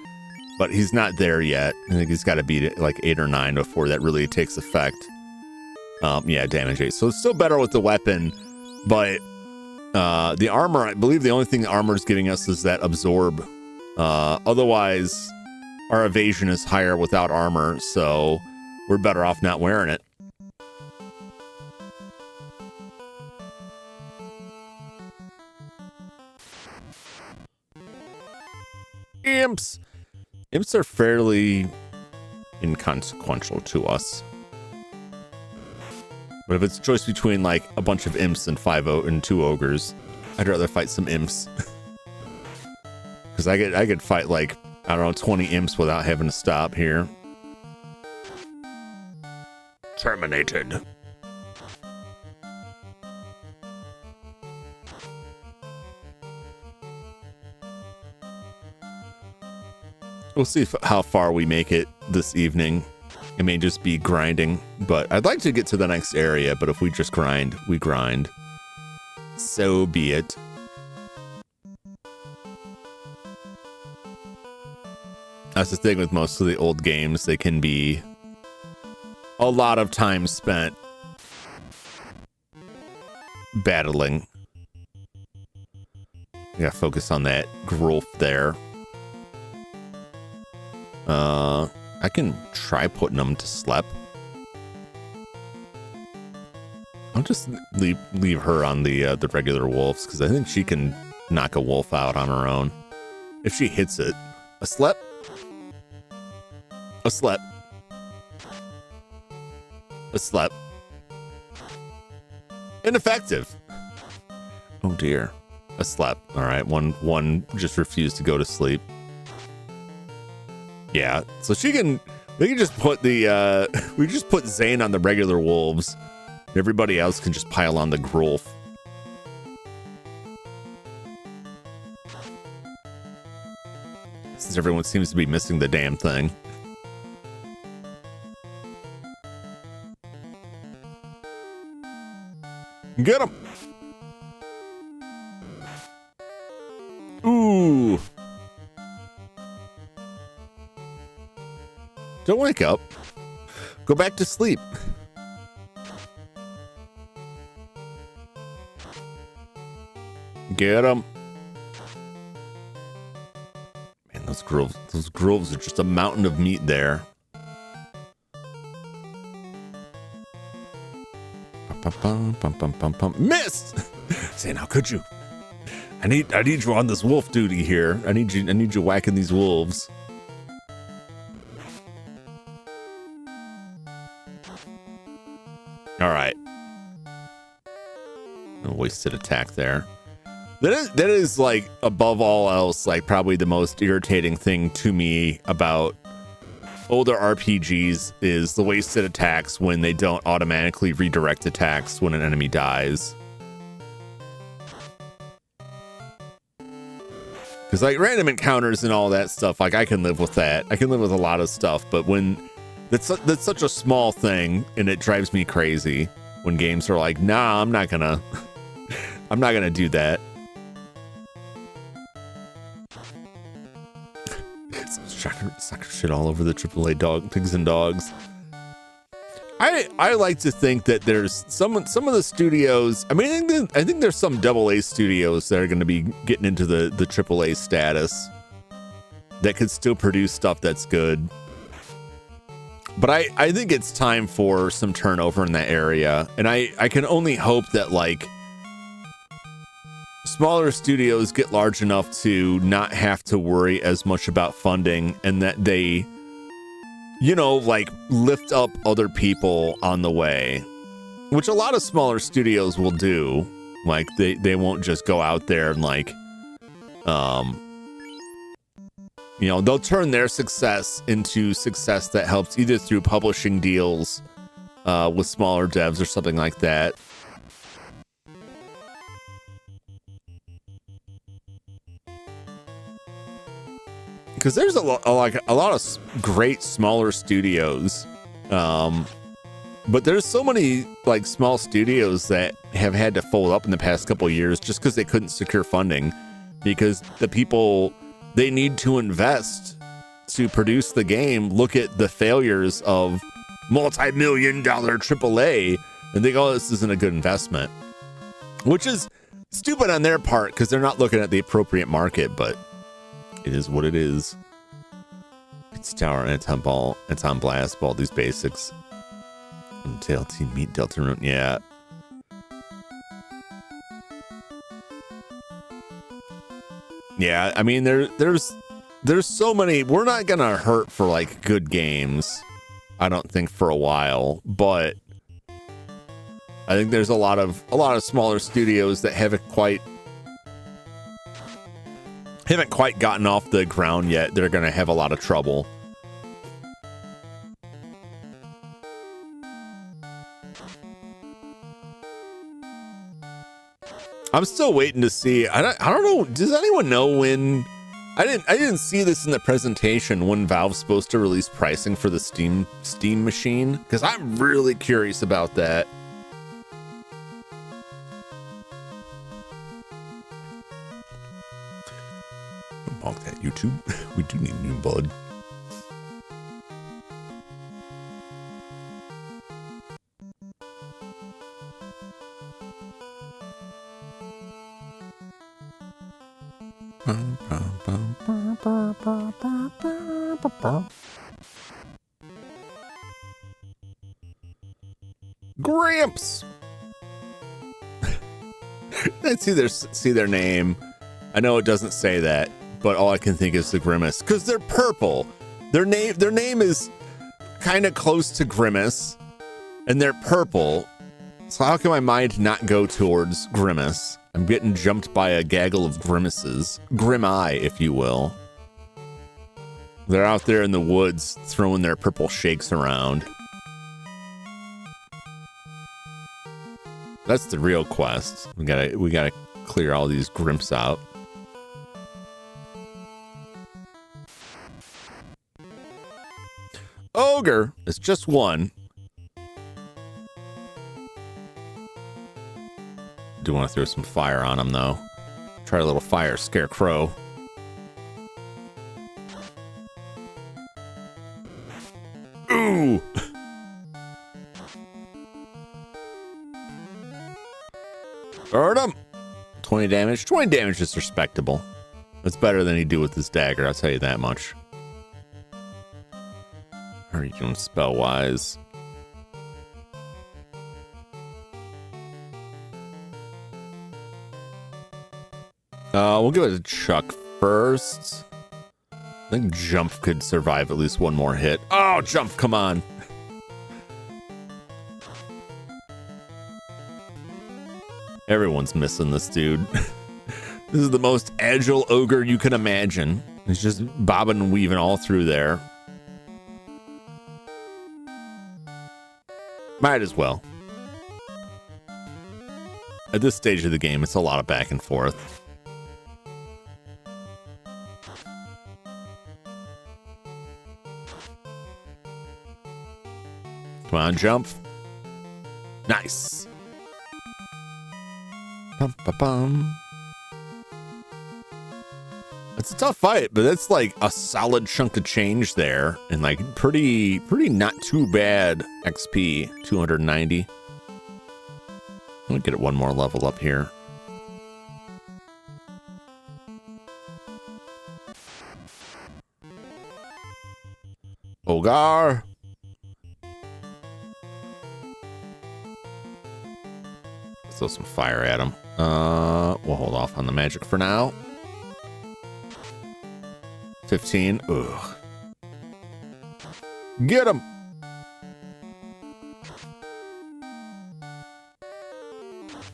but he's not there yet. I think he's got to beat it like 8 or 9 before that really takes effect. Yeah, damage 8. So it's still better with the weapon, but the armor, I believe the only thing the armor is giving us is that absorb. Otherwise, our evasion is higher without armor, so we're better off not wearing it. Imps. Imps are fairly inconsequential to us. But if it's a choice between like a bunch of imps and 2 ogres, I'd rather fight some imps. Because I could fight like, I don't know, 20 imps without having to stop here. Terminated. We'll see how far we make it this evening. It may just be grinding, but I'd like to get to the next area, but if we just grind, we grind. So be it. That's the thing with most of the old games. They can be a lot of time spent battling. You gotta focus on that growth there. I can try putting them to sleep. I'll just leave her on the regular wolves, because I think she can knock a wolf out on her own if she hits it. A slep. A slep. A slep. Ineffective. Oh dear. A slep. All right. One just refused to go to sleep. Yeah. So we can just put we just put Zane on the regular wolves. Everybody else can just pile on the Grolf. Since everyone seems to be missing the damn thing. Get him! Ooh! Don't wake up. Go back to sleep. Get him. Man, those groves are just a mountain of meat there. Missed! Saying, how could you? I need you on this wolf duty here. I need you whacking these wolves. All right. A wasted attack there. That is like above all else, like probably the most irritating thing to me about older RPGs is the wasted attacks when they don't automatically redirect attacks when an enemy dies. Because like random encounters and all that stuff, like I can live with that. I can live with a lot of stuff, but when that's such a small thing, and it drives me crazy when games are like, nah, I'm not gonna Soccer shit all over the AAA dog pigs and dogs. I like to think that there's some of the studios. I mean, I think there's some AA studios that are going to be getting into the AAA status that could still produce stuff that's good. But I think it's time for some turnover in that area, and I can only hope that like smaller studios get large enough to not have to worry as much about funding, and that they, you know, like lift up other people on the way, which a lot of smaller studios will do. Like they won't just go out there and like, you know, they'll turn their success into success that helps either through publishing deals with smaller devs or something like that. Because there's a lot of great smaller studios, but there's so many like small studios that have had to fold up in the past couple of years just because they couldn't secure funding, because the people they need to invest to produce the game look at the failures of multi-million-dollar AAA and think, oh, this isn't a good investment, which is stupid on their part because they're not looking at the appropriate market, but it is what it is. It's Tower, Anton Ball, Anton Blast, Ball, these basics. Tail Team Meet Delta Room, yeah. Yeah, I mean there's so many. We're not gonna hurt for like good games, I don't think, for a while, but I think there's a lot of smaller studios that haven't quite gotten off the ground yet. They're going to have a lot of trouble. I'm still waiting to see. I don't know. Does anyone know when? I didn't see this in the presentation when Valve's supposed to release pricing for the Steam machine, because I'm really curious about that. Bonk that YouTube. We do need new blood. Gramps. I see their name. I know it doesn't say that, but all I can think is the Grimace, because they're purple. Their name is kind of close to Grimace, and they're purple. So how can my mind not go towards Grimace? I'm getting jumped by a gaggle of grimaces. Grim-eye, if you will. They're out there in the woods throwing their purple shakes around. That's the real quest. We gotta clear all these grimps out. Ogre is just one. Do want to throw some fire on him though. Try a little fire scarecrow. Ooh. Burn him. 20 damage. 20 damage is respectable. That's better than he'd do with his dagger, I'll tell you that much. How are you doing spell wise? We'll give it a Chuck first. I think Jump could survive at least one more hit. Oh, Jump, come on. Everyone's missing this dude. This is the most agile ogre you can imagine. He's just bobbing and weaving all through there. Might as well. At this stage of the game, it's a lot of back and forth. Come on, Jump. Nice. Bum, ba, bum. It's a tough fight, but it's like a solid chunk of change there, and like pretty not too bad XP. 290. I'm gonna get it one more level up here. Ogar. Let's throw some fire at him. We'll hold off on the magic for now. 15. Ugh. Get him.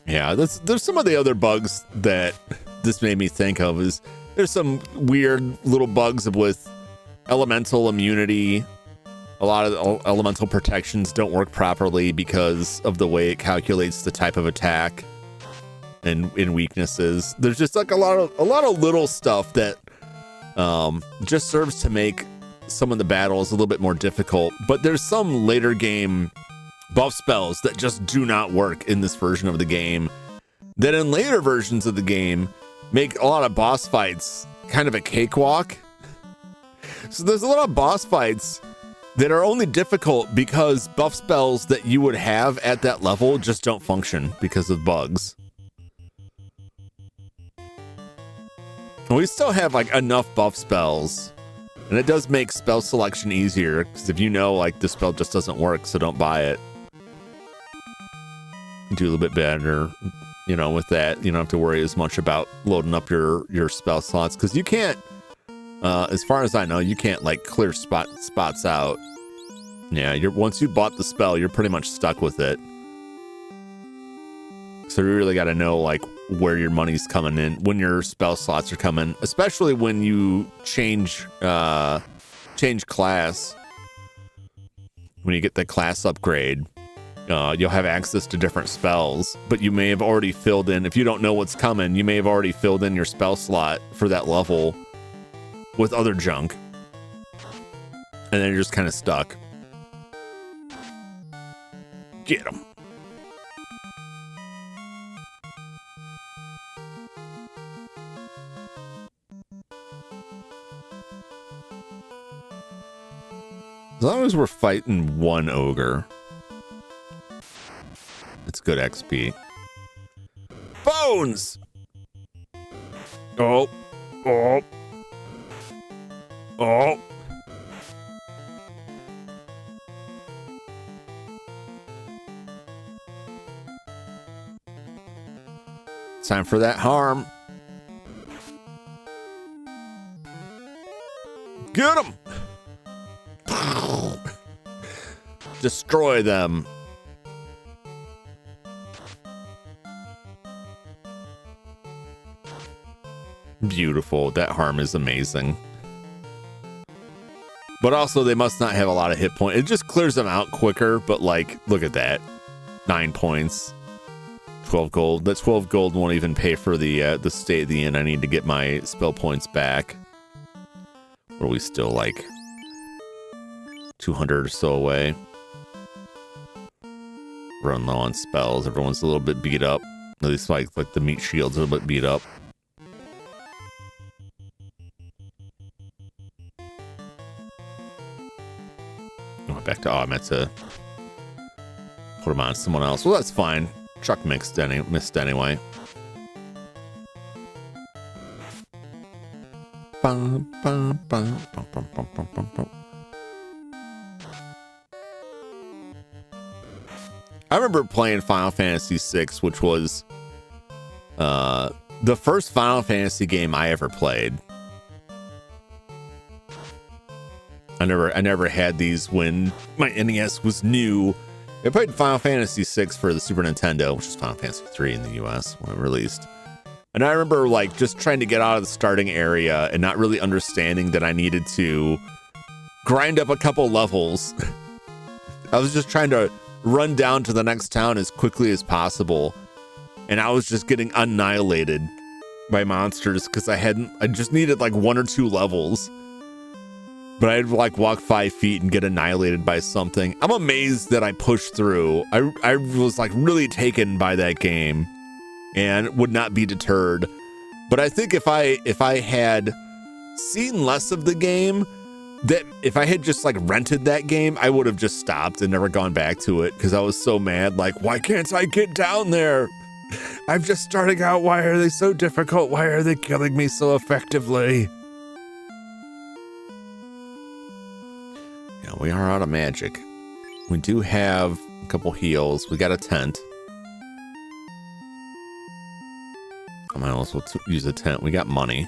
Yeah, there's some of the other bugs that this made me think of. Is there's some weird little bugs with elemental immunity. A lot of the elemental protections don't work properly because of the way it calculates the type of attack and in weaknesses. There's just like a lot of little stuff that just serves to make some of the battles a little bit more difficult. But there's some later game buff spells that just do not work in this version of the game, that in later versions of the game make a lot of boss fights kind of a cakewalk. So there's a lot of boss fights that are only difficult because buff spells that you would have at that level just don't function because of bugs. We still have like enough buff spells, and it does make spell selection easier, because if you know like the spell just doesn't work, so don't buy it. Do a little bit better, you know, with that. You don't have to worry as much about loading up your spell slots, because you can't, as far as I know, you can't like clear spots out. Yeah, once you bought the spell, you're pretty much stuck with it. So you really got to know like where your money's coming in, when your spell slots are coming, especially when you change class. When you get the class upgrade, you'll have access to different spells, but you may have already filled in, if you don't know what's coming, you may have already filled in your spell slot for that level with other junk, and then you're just kind of stuck. Get him. As long as we're fighting one ogre, it's good XP. Bones! Oh. Oh. Oh. Time for that harm. Get him! Destroy them. Beautiful. That harm is amazing. But also, they must not have a lot of hit points. It just clears them out quicker, but like, look at that. 9 points. 12 gold. That 12 gold won't even pay for the stay at the inn. I need to get my spell points back. Or are we still like 200 or so away? Run low on spells. Everyone's a little bit beat up. At least like the meat shields are a little bit beat up. Oh, back to I meant to put him on someone else. Well, that's fine. Chuck missed anyway. Bum, bum, bum, bum, bum, bum, bum, bum, bum. I remember playing Final Fantasy VI, which was the first Final Fantasy game I ever played. I never had these when my NES was new. I played Final Fantasy VI for the Super Nintendo, which was Final Fantasy III in the US when it released. And I remember like just trying to get out of the starting area and not really understanding that I needed to grind up a couple levels. I was just trying to run down to the next town as quickly as possible, and I was just getting annihilated by monsters because I just needed like 1 or 2 levels, but I'd like walk 5 feet and get annihilated by something. I'm amazed that I pushed through. I was like really taken by that game and would not be deterred. But I think if I had seen less of the game. That if I had just like rented that game, I would have just stopped and never gone back to it because I was so mad. Like, why can't I get down there? I'm just starting out. Why are they so difficult? Why are they killing me so effectively? Yeah, we are out of magic. We do have a couple heals. We got a tent. I might also use a tent. We got money.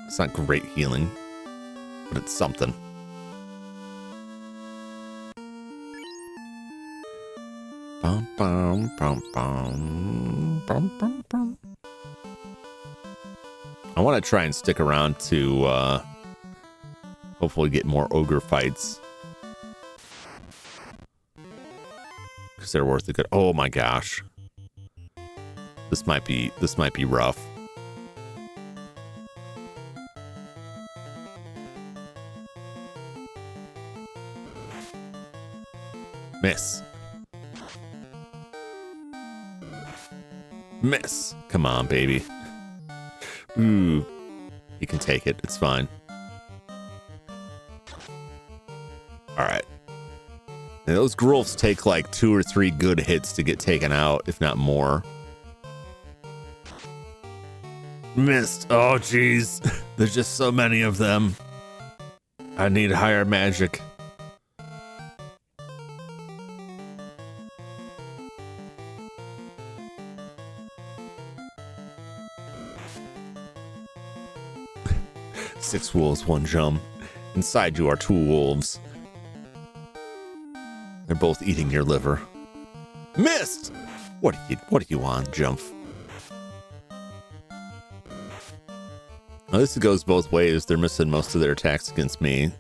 It's not great healing, but it's something. Bum, bum, bum, bum, bum, bum, bum. I want to try and stick around to hopefully get more ogre fights. Because they're worth a good. Oh my gosh. This might be rough. Miss. Miss. Come on, baby. Ooh. You can take it. It's fine. Alright. Those growths take like 2 or 3 good hits to get taken out, if not more. Missed. Oh, jeez. There's just so many of them. I need higher magic. Six wolves, one jump. Inside you are 2 wolves. They're both eating your liver. Missed! What do you want, Jump? Well, this goes both ways. They're missing most of their attacks against me.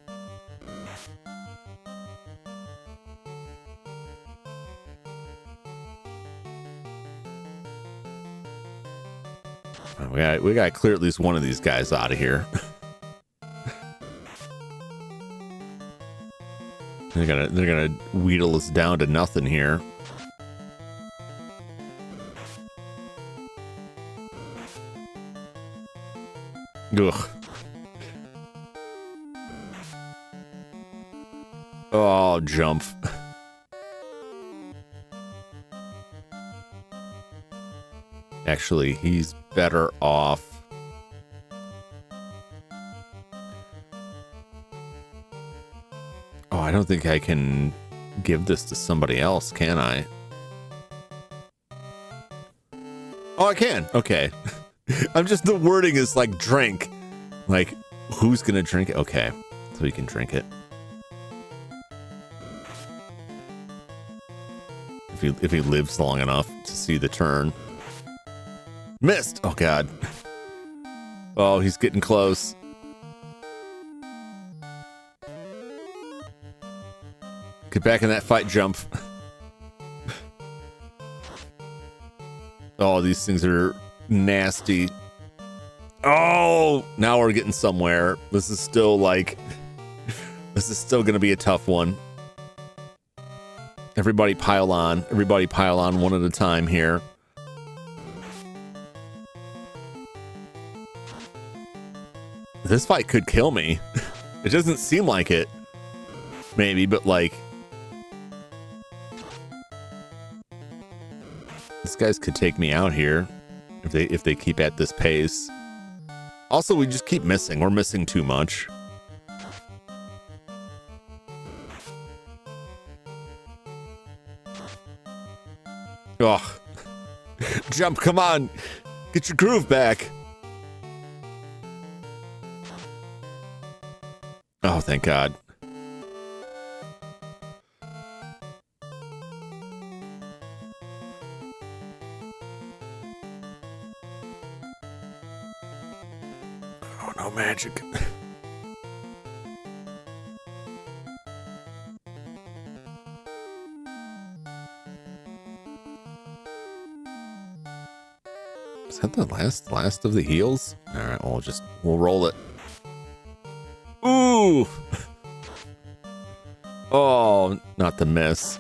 We gotta clear at least one of these guys out of here. They're gonna wheedle us down to nothing here. Ugh. Oh, Jump. Actually, he's better off. Oh, I don't think I can give this to somebody else, can I? Oh, I can. Okay. I'm just, the wording is like drink. Like, who's gonna drink it? Okay, so you can drink it. If he lives long enough to see the turn. Missed! Oh, God. Oh, he's getting close. Get back in that fight, Jump. Oh, these things are nasty. Oh, now we're getting somewhere. This is still like, this is still going to be a tough one. Everybody pile on. Everybody pile on one at a time here. This fight could kill me. It doesn't seem like it. Maybe, but like, these guys could take me out here if they keep at this pace. Also, we just keep missing. We're missing too much. Oh, Jump! Come on, get your groove back. Oh, thank God. Oh, no magic. Is that the last of the heals? All right, we'll roll it. Ooh! Oh, not the miss.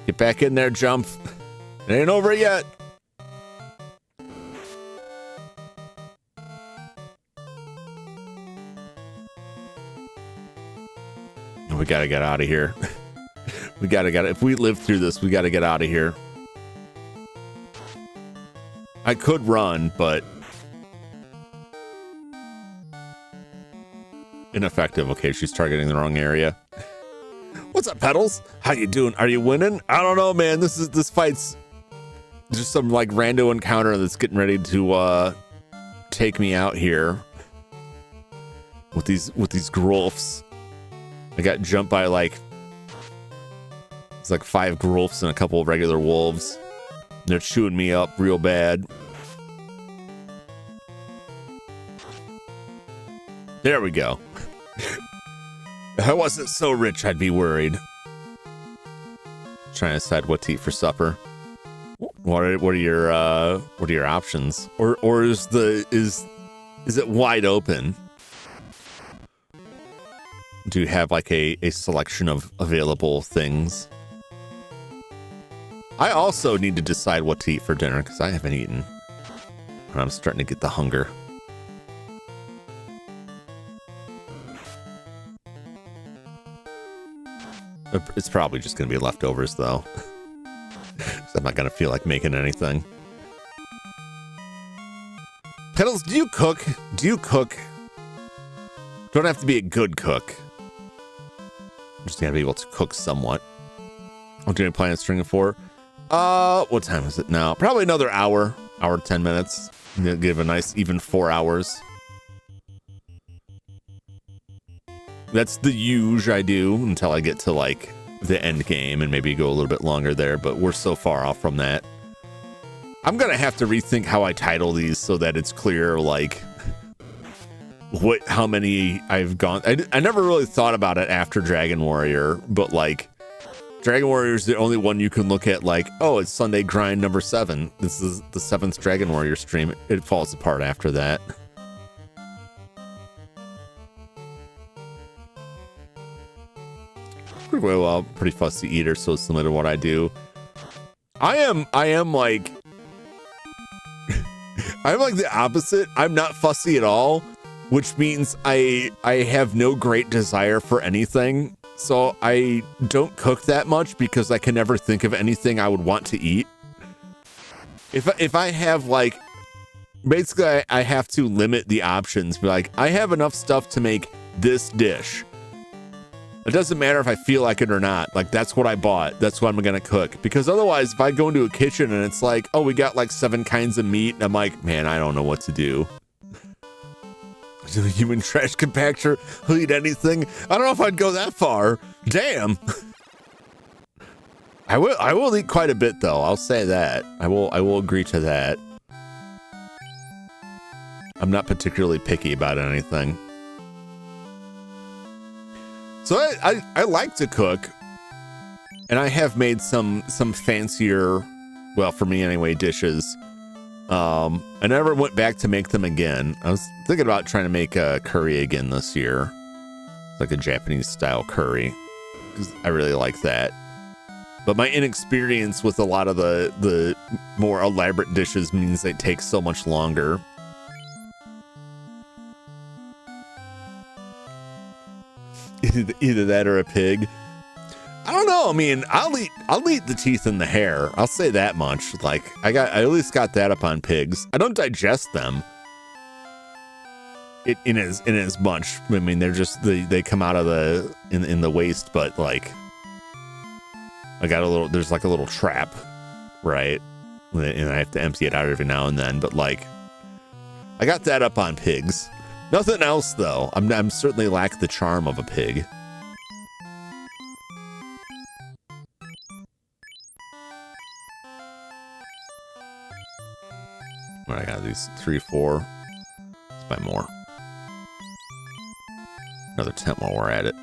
Get back in there, Jump. It ain't over yet. gotta get out of here. We gotta get. If we live through this, we gotta get out of here. I could run, but ineffective. Okay, she's targeting the wrong area. What's up, Pedals? How you doing? Are you winning? I don't know, man. This fight's just some like rando encounter that's getting ready to take me out here with these grolfs. I got jumped by like it's like 5 grolfs and a couple of regular wolves. They're chewing me up real bad. There we go. If I wasn't so rich, I'd be worried. Trying to decide what to eat for supper. What are your options? Or is it wide open? Do you have like a selection of available things? I also need to decide what to eat for dinner because I haven't eaten. And I'm starting to get the hunger. It's probably just going to be leftovers, though. I'm not going to feel like making anything. Pedals, do you cook? Do you cook? Don't have to be a good cook. Just got to be able to cook somewhat. What do you plan on stringing for? What time is it now? Probably another hour 10 minutes. Give a nice even 4 hours. That's the usual I do until I get to like the end game and maybe go a little bit longer there, but we're so far off from that. I'm gonna have to rethink how I title these so that it's clear like how many I've gone. I never really thought about it after Dragon Warrior, but like Dragon Warrior is the only one you can look at like, oh, it's Sunday grind number 7. This is the 7th Dragon Warrior stream. It falls apart after that. Well, pretty fussy eater, so similar to what I do. I am like I'm like the opposite. I'm not fussy at all, which means I have no great desire for anything. So I don't cook that much because I can never think of anything I would want to eat. If I have like, basically I have to limit the options. Be like, I have enough stuff to make this dish. It doesn't matter if I feel like it or not. Like, that's what I bought. That's what I'm going to cook. Because otherwise, if I go into a kitchen and it's like, oh, we got like 7 kinds of meat. And I'm like, man, I don't know what to do. Human trash compactor. Who'll eat anything? I don't know if I'd go that far. Damn. I will eat quite a bit, though. I'll say that. I will agree to that. I'm not particularly picky about anything. So I like to cook, and I have made some fancier, well, for me anyway, dishes. I never went back to make them again. I was thinking about trying to make a curry again this year, like a Japanese style curry, because I really like that. But my inexperience with a lot of the more elaborate dishes means they take so much longer. Either that or a pig. I don't know. I mean, I'll eat the teeth and the hair. I'll say that much. Like I at least got that up on pigs. I don't digest them. In as much. I mean, they're just they come out of the in the waste, but like I got a little. There's like a little trap, right? And I have to empty it out every now and then. But like, I got that up on pigs. Nothing else, though. I'm certainly lack the charm of a pig. What I got these 3, 4. Let's buy more. Another tent while we're at it.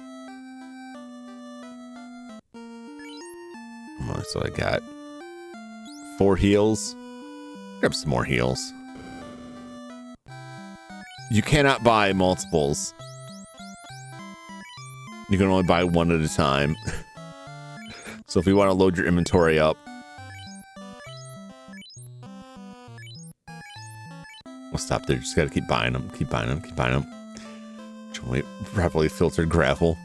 So I got 4 heals. Grab some more heals. You cannot buy multiples. You can only buy one at a time. So if you want to load your inventory up, we'll stop there. Just got to keep buying them, keep buying them, keep buying them. Properly filtered gravel.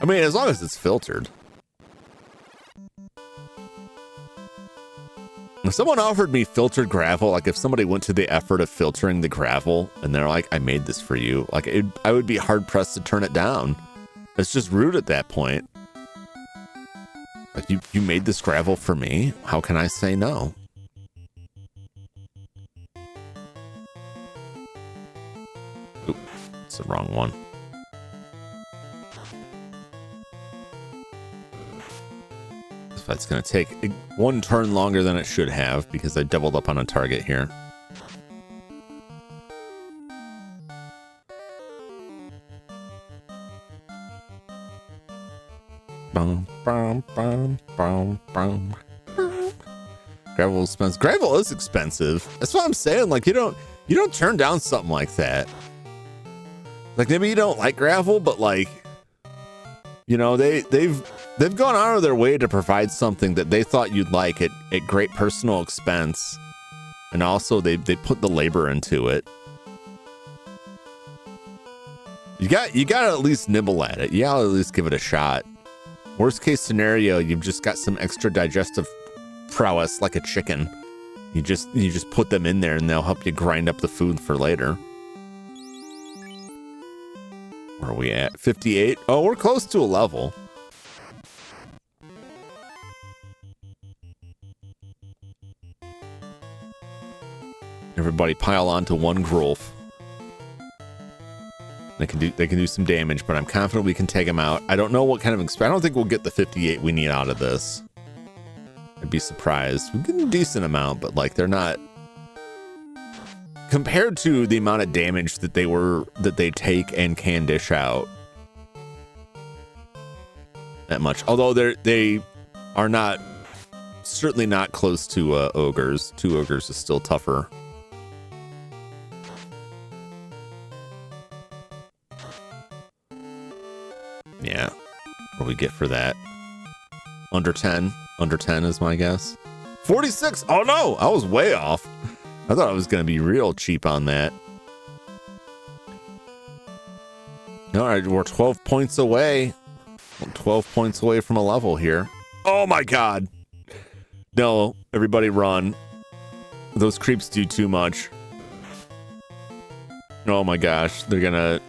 I mean, as long as it's filtered. If someone offered me filtered gravel, like if somebody went to the effort of filtering the gravel and they're like, I made this for you, like I would be hard pressed to turn it down. It's just rude at that point. Like you made this gravel for me? How can I say no? Oop, it's the wrong one. This fight's gonna take one turn longer than it should have because I doubled up on a target here. Gravel is expensive. Gravel is expensive. That's what I'm saying. Like you don't turn down something like that. Like maybe you don't like gravel, but like, you know, they've gone out of their way to provide something that they thought you'd like at great personal expense, and also they put the labor into it. You got to at least nibble at it. You got to at least give it a shot. Worst case scenario, you've just got some extra digestive prowess like a chicken. You just put them in there and they'll help you grind up the food for later. Where are we at? 58? Oh, we're close to a level. Everybody pile onto one Grolf. They can do some damage, but I'm confident we can take them out. I don't know what kind of I don't think we'll get the 58 we need out of this. I'd be surprised. We get a decent amount, but like they're not compared to the amount of damage that they take and can dish out. That much. Although they are not certainly not close to ogres. 2 ogres is still tougher. Yeah. What do we get for that? Under 10. Under 10 is my guess. 46. Oh no, I was way off. I thought I was going to be real cheap on that. All right, we're 12 points away. 12 points away from a level here. Oh my God. No, everybody run. Those creeps do too much. Oh my gosh, they're gonna...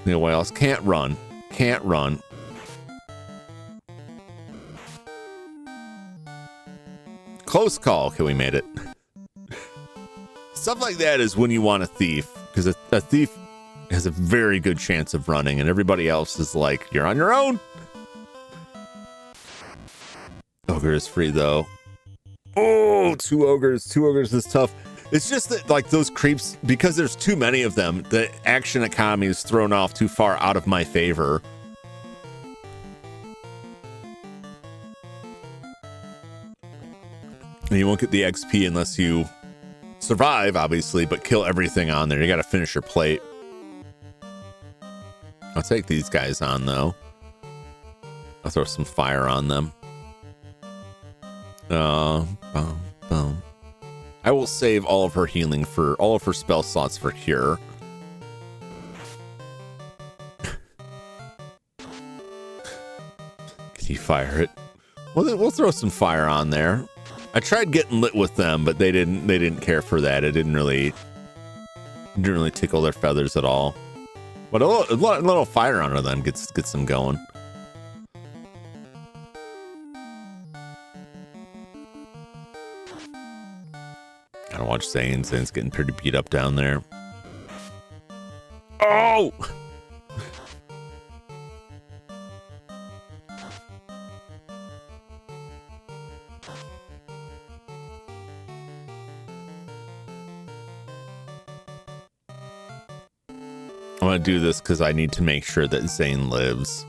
Nobody else can't run. Can't run. Close call. Okay, we made it. Stuff like that is when you want a thief, because a thief has a very good chance of running, and everybody else is like, you're on your own. Ogre is free though. Oh, 2 ogres. 2 ogres is tough. It's just that, like, those creeps, because there's too many of them, the action economy is thrown off too far out of my favor. And you won't get the XP unless you survive, obviously, but kill everything on there. You got to finish your plate. I'll take these guys on, though. I'll throw some fire on them. Boom, boom. I will save all of her healing for all of her spell slots for cure. Can you fire it? Well, we'll throw some fire on there. I tried getting lit with them, but they didn't care for that. It didn't really tickle their feathers at all. But a little fire under them gets them going. Gotta watch Zane. Zane's getting pretty beat up down there. Oh! I'm gonna do this because I need to make sure that Zane lives.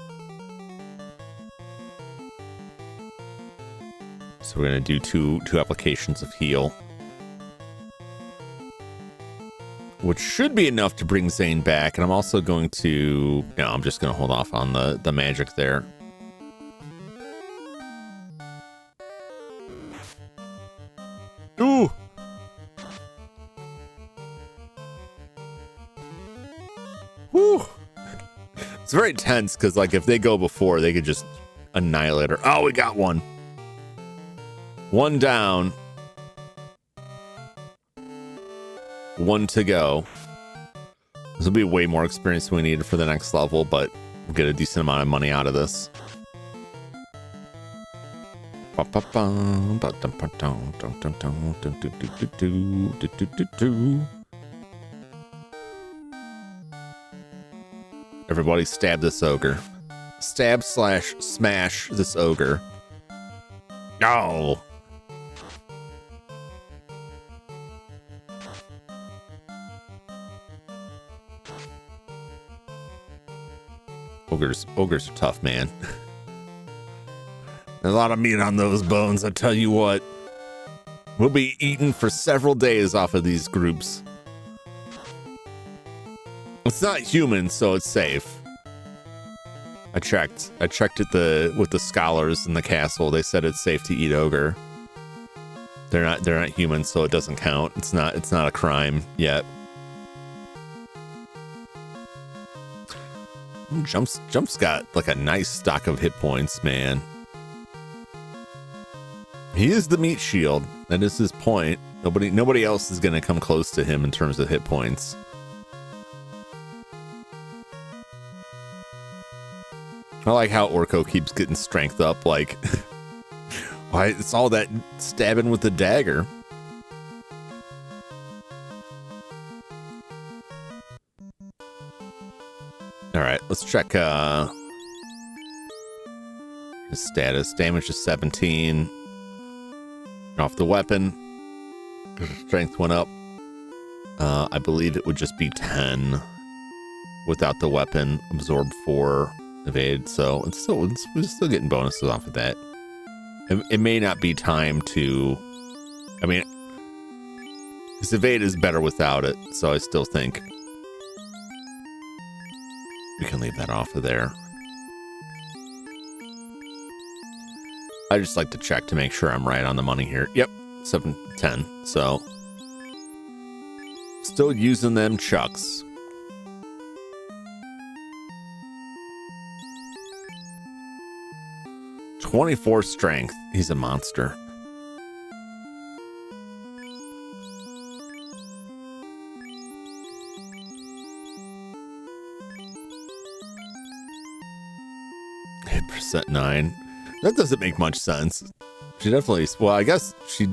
So we're gonna do two applications of heal, which should be enough to bring Zane back. And I'm also going to, no, I'm just going to hold off on the magic there. Ooh. Woo. It's very tense because, like, if they go before, they could just annihilate her. Oh, we got one. One down. One to go. This will be way more experience than we needed for the next level, but we'll get a decent amount of money out of this. Everybody stab this ogre. Stab / smash this ogre. No. Ogres are tough, man. There's a lot of meat on those bones, I tell you what. We'll be eating for several days off of these groups. It's not human, so it's safe. I checked it with the scholars in the castle. They said it's safe to eat ogre. They're not human, so it doesn't count. It's not a crime yet. Jump's got like a nice stock of hit points, man. He is the meat shield. That is his point. Nobody else is gonna come close to him in terms of hit points. I like how Orko keeps getting strength up. Like, why? It's all that stabbing with the dagger. All right, let's check his status. Damage is 17. Off the weapon. Strength went up. I believe it would just be 10 without the weapon. Absorb 4, evade. So we're still getting bonuses off of that. It may not be time to. I mean, his evade is better without it. So I still think we can leave that off of there. I just like to check to make sure I'm right on the money here. Yep, 710. So still using them chucks. .24 strength. He's a monster. Hit percent 9. That doesn't make much sense. She definitely, well, I guess she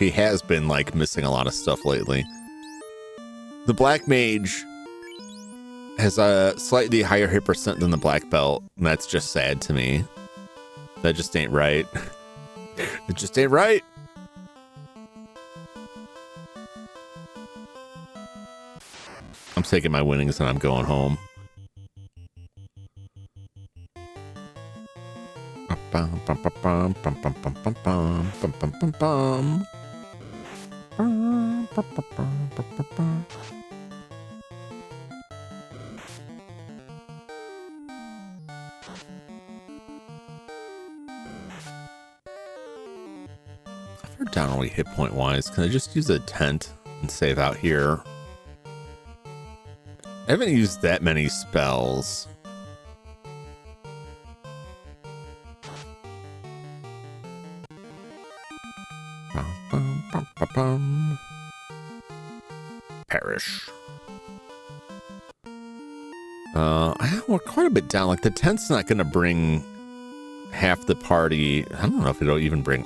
has been like missing a lot of stuff lately. The black mage has a slightly higher hit percent than the black belt, and that's just sad to me. That just ain't right. It just ain't right. I'm taking my winnings and I'm going home. If down only hit point wise, can I just use a tent and save out here? I haven't used that many spells. Perish. We're quite a bit down. Like the tent's not going to bring half the party. I don't know if it'll even bring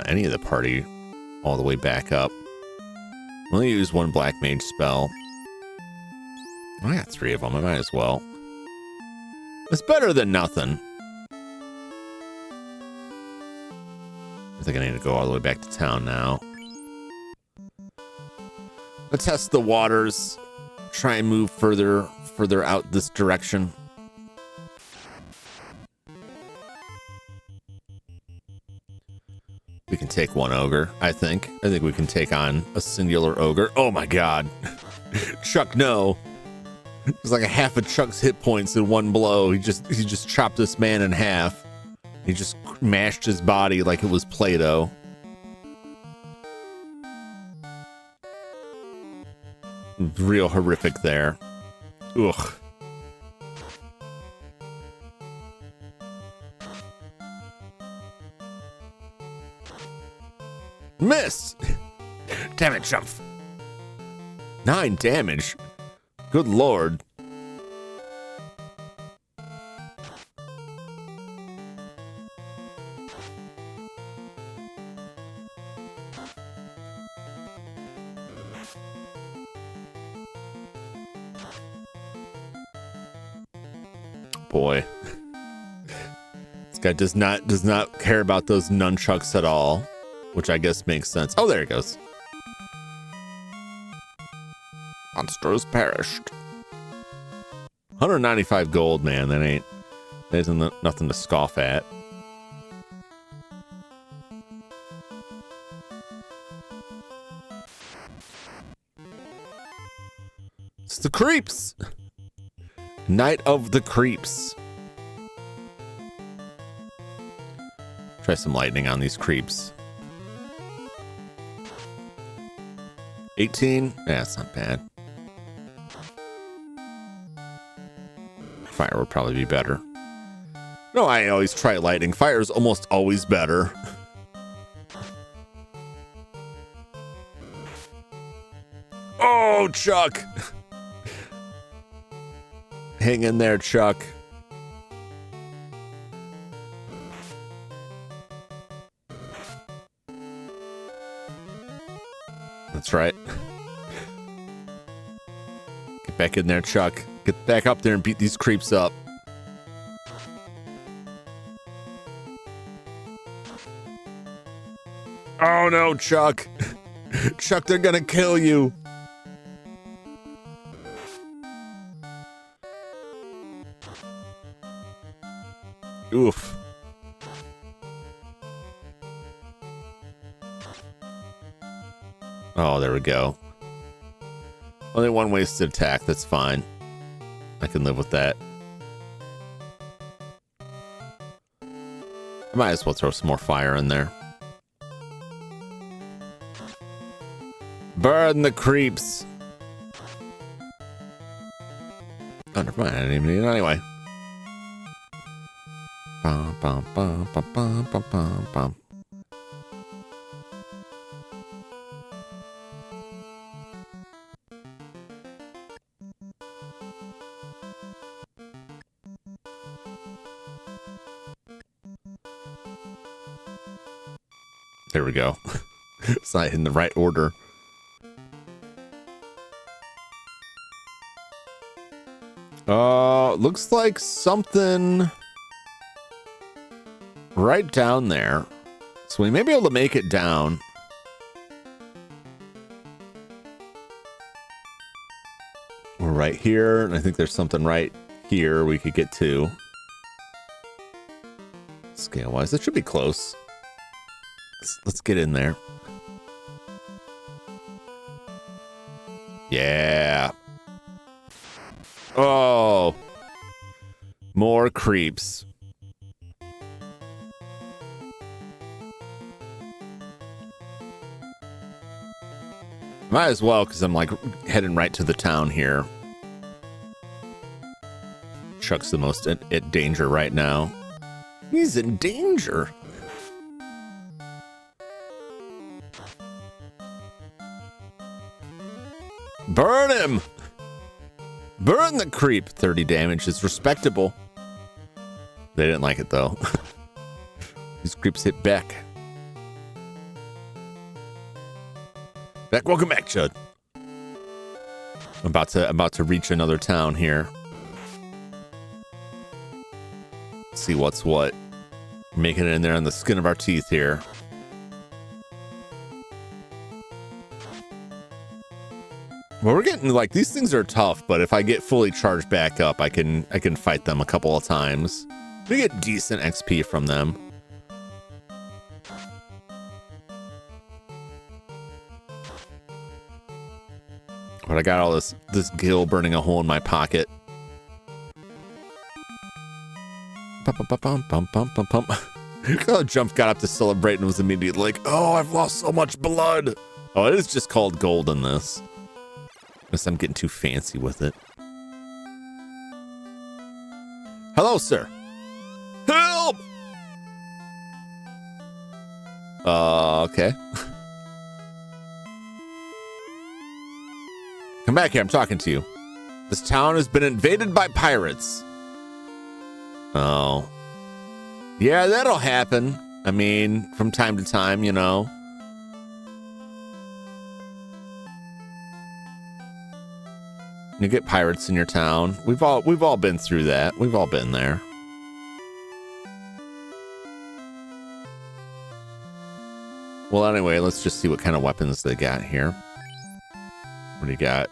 any of the party all the way back up. I'm only use one black mage spell. I got 3 of them. I might as well. It's better than nothing. I think I need to go all the way back to town now. Let's test the waters. Try and move further out this direction. We can take one ogre, I think. I think we can take on a singular ogre. Oh my god. Chuck, no. It's like a half of Chuck's hit points in one blow. He just chopped this man in half. He just mashed his body like it was Play-Doh. Real horrific there. Ugh. Miss! Damn it, Jump. 9 damage. Good lord. Boy. This guy does not care about those nunchucks at all, which I guess makes sense. Oh, there it goes. Monsters perished. 195 gold, man. That isn't nothing to scoff at. It's the creeps. Night of the creeps. Try some lightning on these creeps. 18. Yeah, that's not bad. Fire would probably be better. No, I always try lightning. Fire is almost always better. Oh, Chuck. Hang in there, Chuck. That's right. Get back in there, Chuck. Get back up there and beat these creeps up. Oh no, Chuck. Chuck, they're gonna kill you. Oof. Oh, there we go. Only one wasted attack. That's fine. I can live with that. I might as well throw some more fire in there. Burn the creeps. Oh, never mind. I didn't even need it anyway. Bum, bum, bum, bum, bum, bum, bum, bum. There we go. It's not in the right order. Looks like something right down there. So we may be able to make it down. We're right here, and I think there's something right here we could get to. Scale-wise, that should be close. Let's get in there. Yeah. Oh. More creeps. Might as well, because I'm like heading right to the town here. Chuck's the most at danger right now. He's in danger. Burn him! Burn the creep! 30 damage is respectable. They didn't like it though. These creeps hit back. Welcome back, Chud. I'm about to reach another town here. See what's what. Making it in there on the skin of our teeth here. Well, we're getting like these things are tough, but if I get fully charged back up, I can fight them a couple of times. We get decent XP from them. But I got all this gil burning a hole in my pocket. Jump got up to celebrate and was immediately like, oh, I've lost so much blood. Oh, it is just called gold in this. Unless I'm getting too fancy with it. Hello, sir. Help! Okay. back here. I'm talking to you. This town has been invaded by pirates. Oh. Yeah, that'll happen. I mean, from time to time, you know. You get pirates in your town. We've all been through that. We've all been there. Well, anyway, let's just see what kind of weapons they got here. What do you got?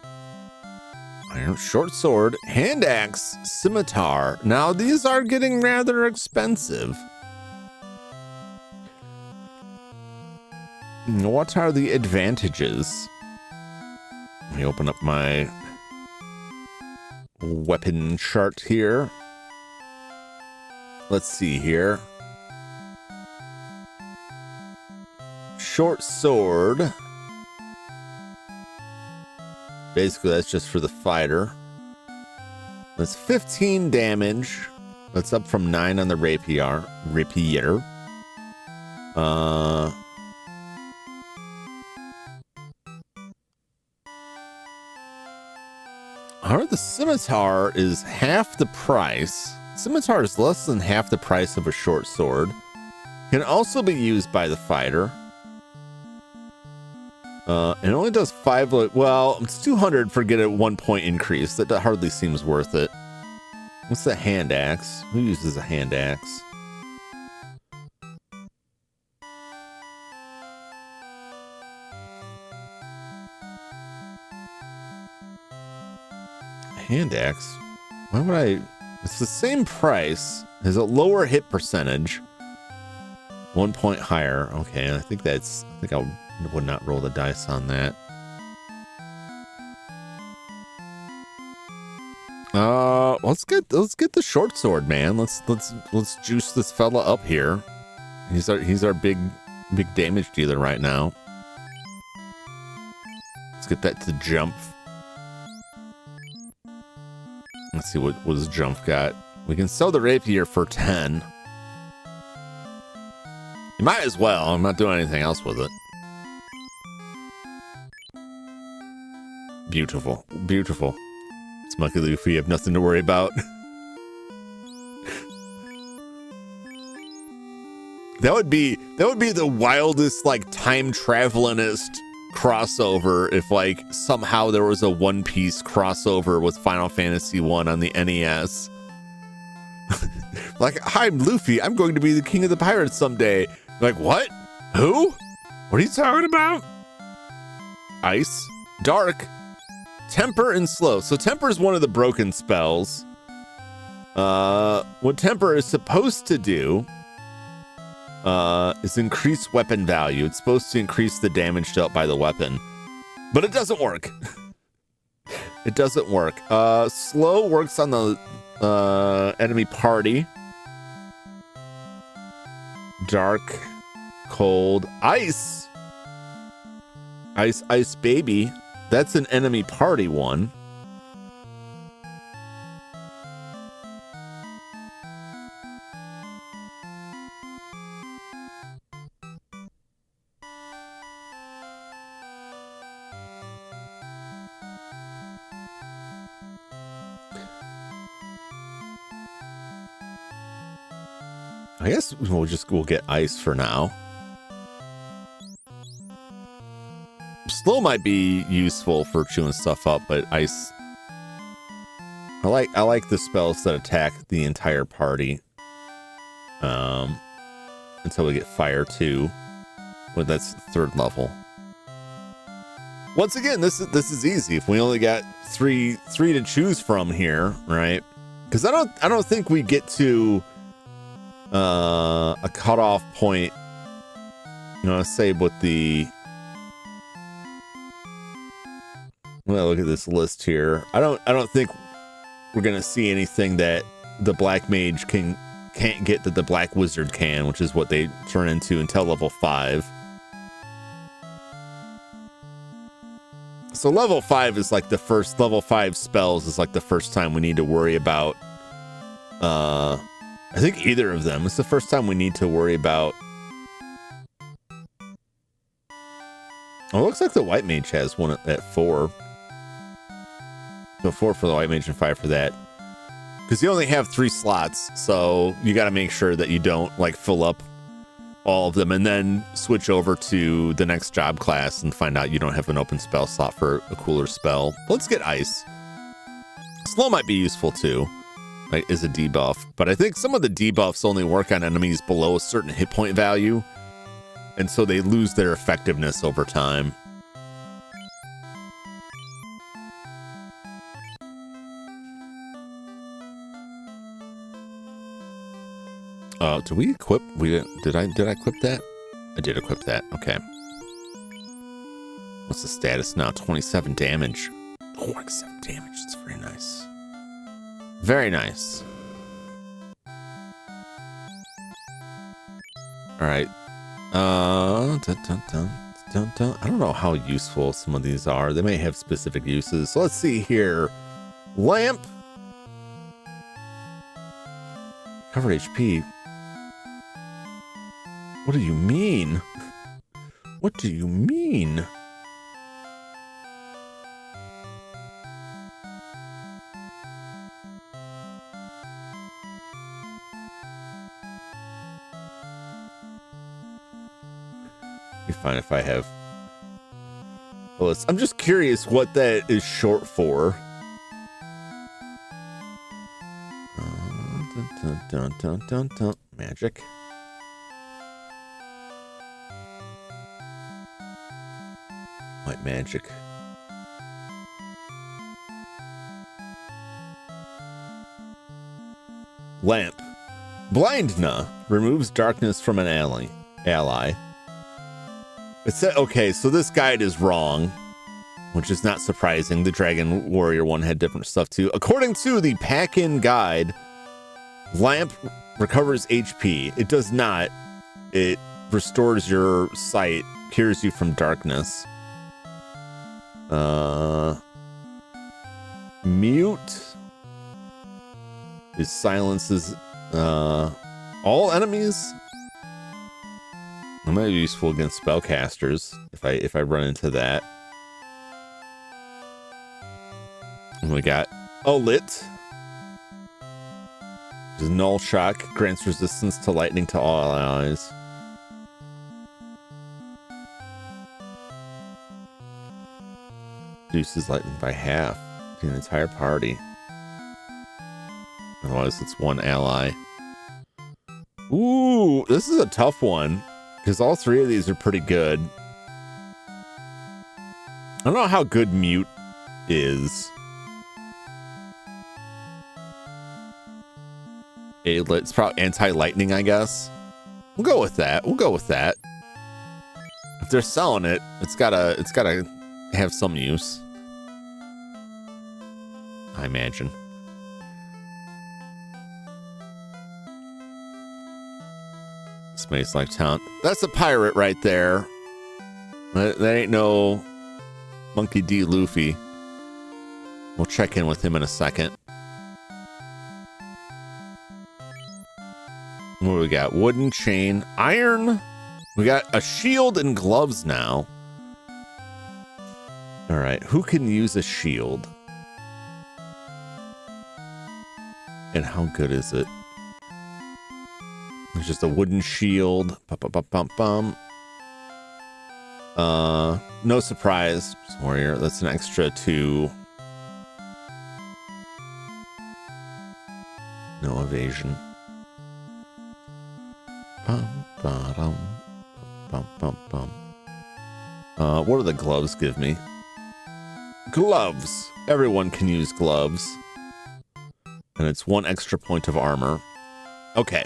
Iron short sword, hand axe, scimitar. Now these are getting rather expensive. What are the advantages? Let me open up my weapon chart here. Let's see here. Short sword. Basically, that's just for the fighter. That's 15 damage. That's up from 9 on the rapier. The scimitar is half the price. Scimitar is less than half the price of a short sword. Can also be used by the fighter. It only does 5. Well, it's 200 for get a 1 point increase. That hardly seems worth it. What's the hand axe? Who uses a hand axe? Hand axe? Why would I? It's the same price. Has a lower hit percentage. 1 point higher. Okay, I think I would not roll the dice on that. Let's get the short sword, man. Let's juice this fella up here. He's our big damage dealer right now. Let's get that to jump. Let's see what his jump got. We can sell the rapier for 10. You might as well. I'm not doing anything else with it. Beautiful. Beautiful. Smucky Luffy, you have nothing to worry about. That would be the wildest, like, time travelingist crossover if, like, somehow there was a One Piece crossover with Final Fantasy 1 on the NES. Like, hi, I'm Luffy. I'm going to be the king of the pirates someday. Like, what? Who? What are you talking about? Ice, dark, temper, and slow. So temper is one of the broken spells. What temper is supposed to do is increase weapon value. It's supposed to increase the damage dealt by the weapon, but it doesn't work. It doesn't work. Slow works on the enemy party. Dark, cold, ice, baby. That's an enemy party one. I guess we'll get ice for now. Slow might be useful for chewing stuff up, but ice. I like the spells that attack the entire party. Until we get fire 2. Well, that's 3rd level. Once again, this is easy. If we only got three to choose from here, right? Because I don't think we get to a cutoff point. You know, say what the. Well, look at this list here. I don't think we're gonna see anything that the black mage can't get that the black wizard can, which is what they turn into until level 5. So level 5 is like the first level 5 spells is like the first time we need to worry about. I think either of them. It's the first time we need to worry about. Oh, it looks like the white mage has one at 4. So 4 for the white mage and 5 for that. Because you only have 3 slots, so you got to make sure that you don't like fill up all of them and then switch over to the next job class and find out you don't have an open spell slot for a cooler spell. Let's get ice. Slow might be useful too, like is a debuff, but I think some of the debuffs only work on enemies below a certain hit point value, and so they lose their effectiveness over time. Do we equip? Did I equip that? I did equip that. Okay. What's the status now? 27 damage. 27 damage. It's very nice. Very nice. All right. I don't know how useful some of these are. They may have specific uses. So let's see here. Lamp. Covered HP. What do you mean? What do you mean? Be fine if I have. Well, I'm just curious what that is short for. Magic. White magic. Lamp. Blindna removes darkness from an ally. It said, okay, so this guide is wrong, which is not surprising. The Dragon Warrior one had different stuff too. According to the pack-in guide, Lamp recovers HP. It does not. It restores your sight, cures you from darkness. Mute is silences all enemies. That might be useful against spellcasters if I run into that. And we got Lit. Which is null shock, grants resistance to lightning to all allies. Reduces lightning by half to the entire party. Otherwise, it's one ally. Ooh, this is a tough one because all 3 of these are pretty good. I don't know how good Mute is. It's probably anti-lightning, I guess. We'll go with that. If they're selling it, it's gotta have some use, I imagine. Space Life Talent. That's a pirate right there. That ain't no Monkey D. Luffy. We'll check in with him in a second. What do we got? Wooden chain, iron. We got a shield and gloves now. All right, who can use a shield? And how good is it? It's just a wooden shield. No surprise, warrior. That's an extra 2. No evasion. What do the gloves give me? Gloves. Everyone can use gloves. And it's 1 extra point of armor. Okay.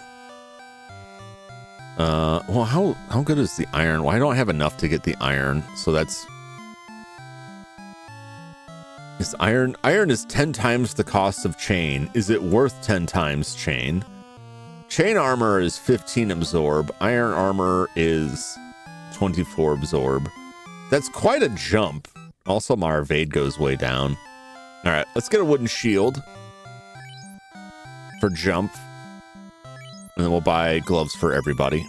Well, how good is the iron? Well, I don't have enough to get the iron, so that's... Is iron is 10 times the cost of chain. Is it worth 10 times chain? Chain armor is 15 absorb. Iron armor is 24 absorb. That's quite a jump. Also, my evade goes way down. All right, let's get a wooden shield for jump. And then we'll buy gloves for everybody.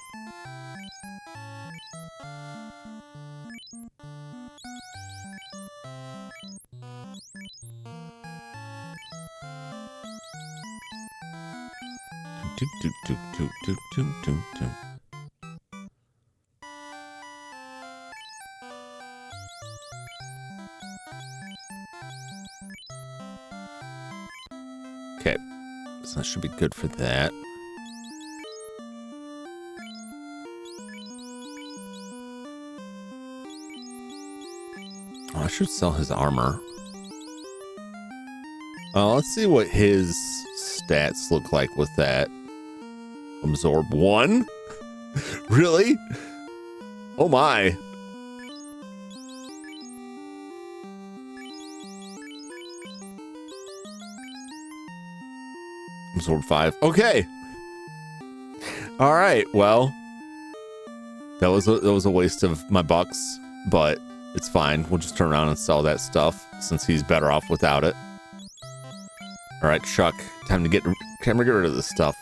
That should be good for that. Oh, I should sell his armor. Let's see what his stats look like with that. Absorb 1? Really? Oh my. Absorb 5. Okay. All right. Well, that was a waste of my bucks, but it's fine. We'll just turn around and sell that stuff since he's better off without it. All right, Chuck. Time to get rid of this stuff.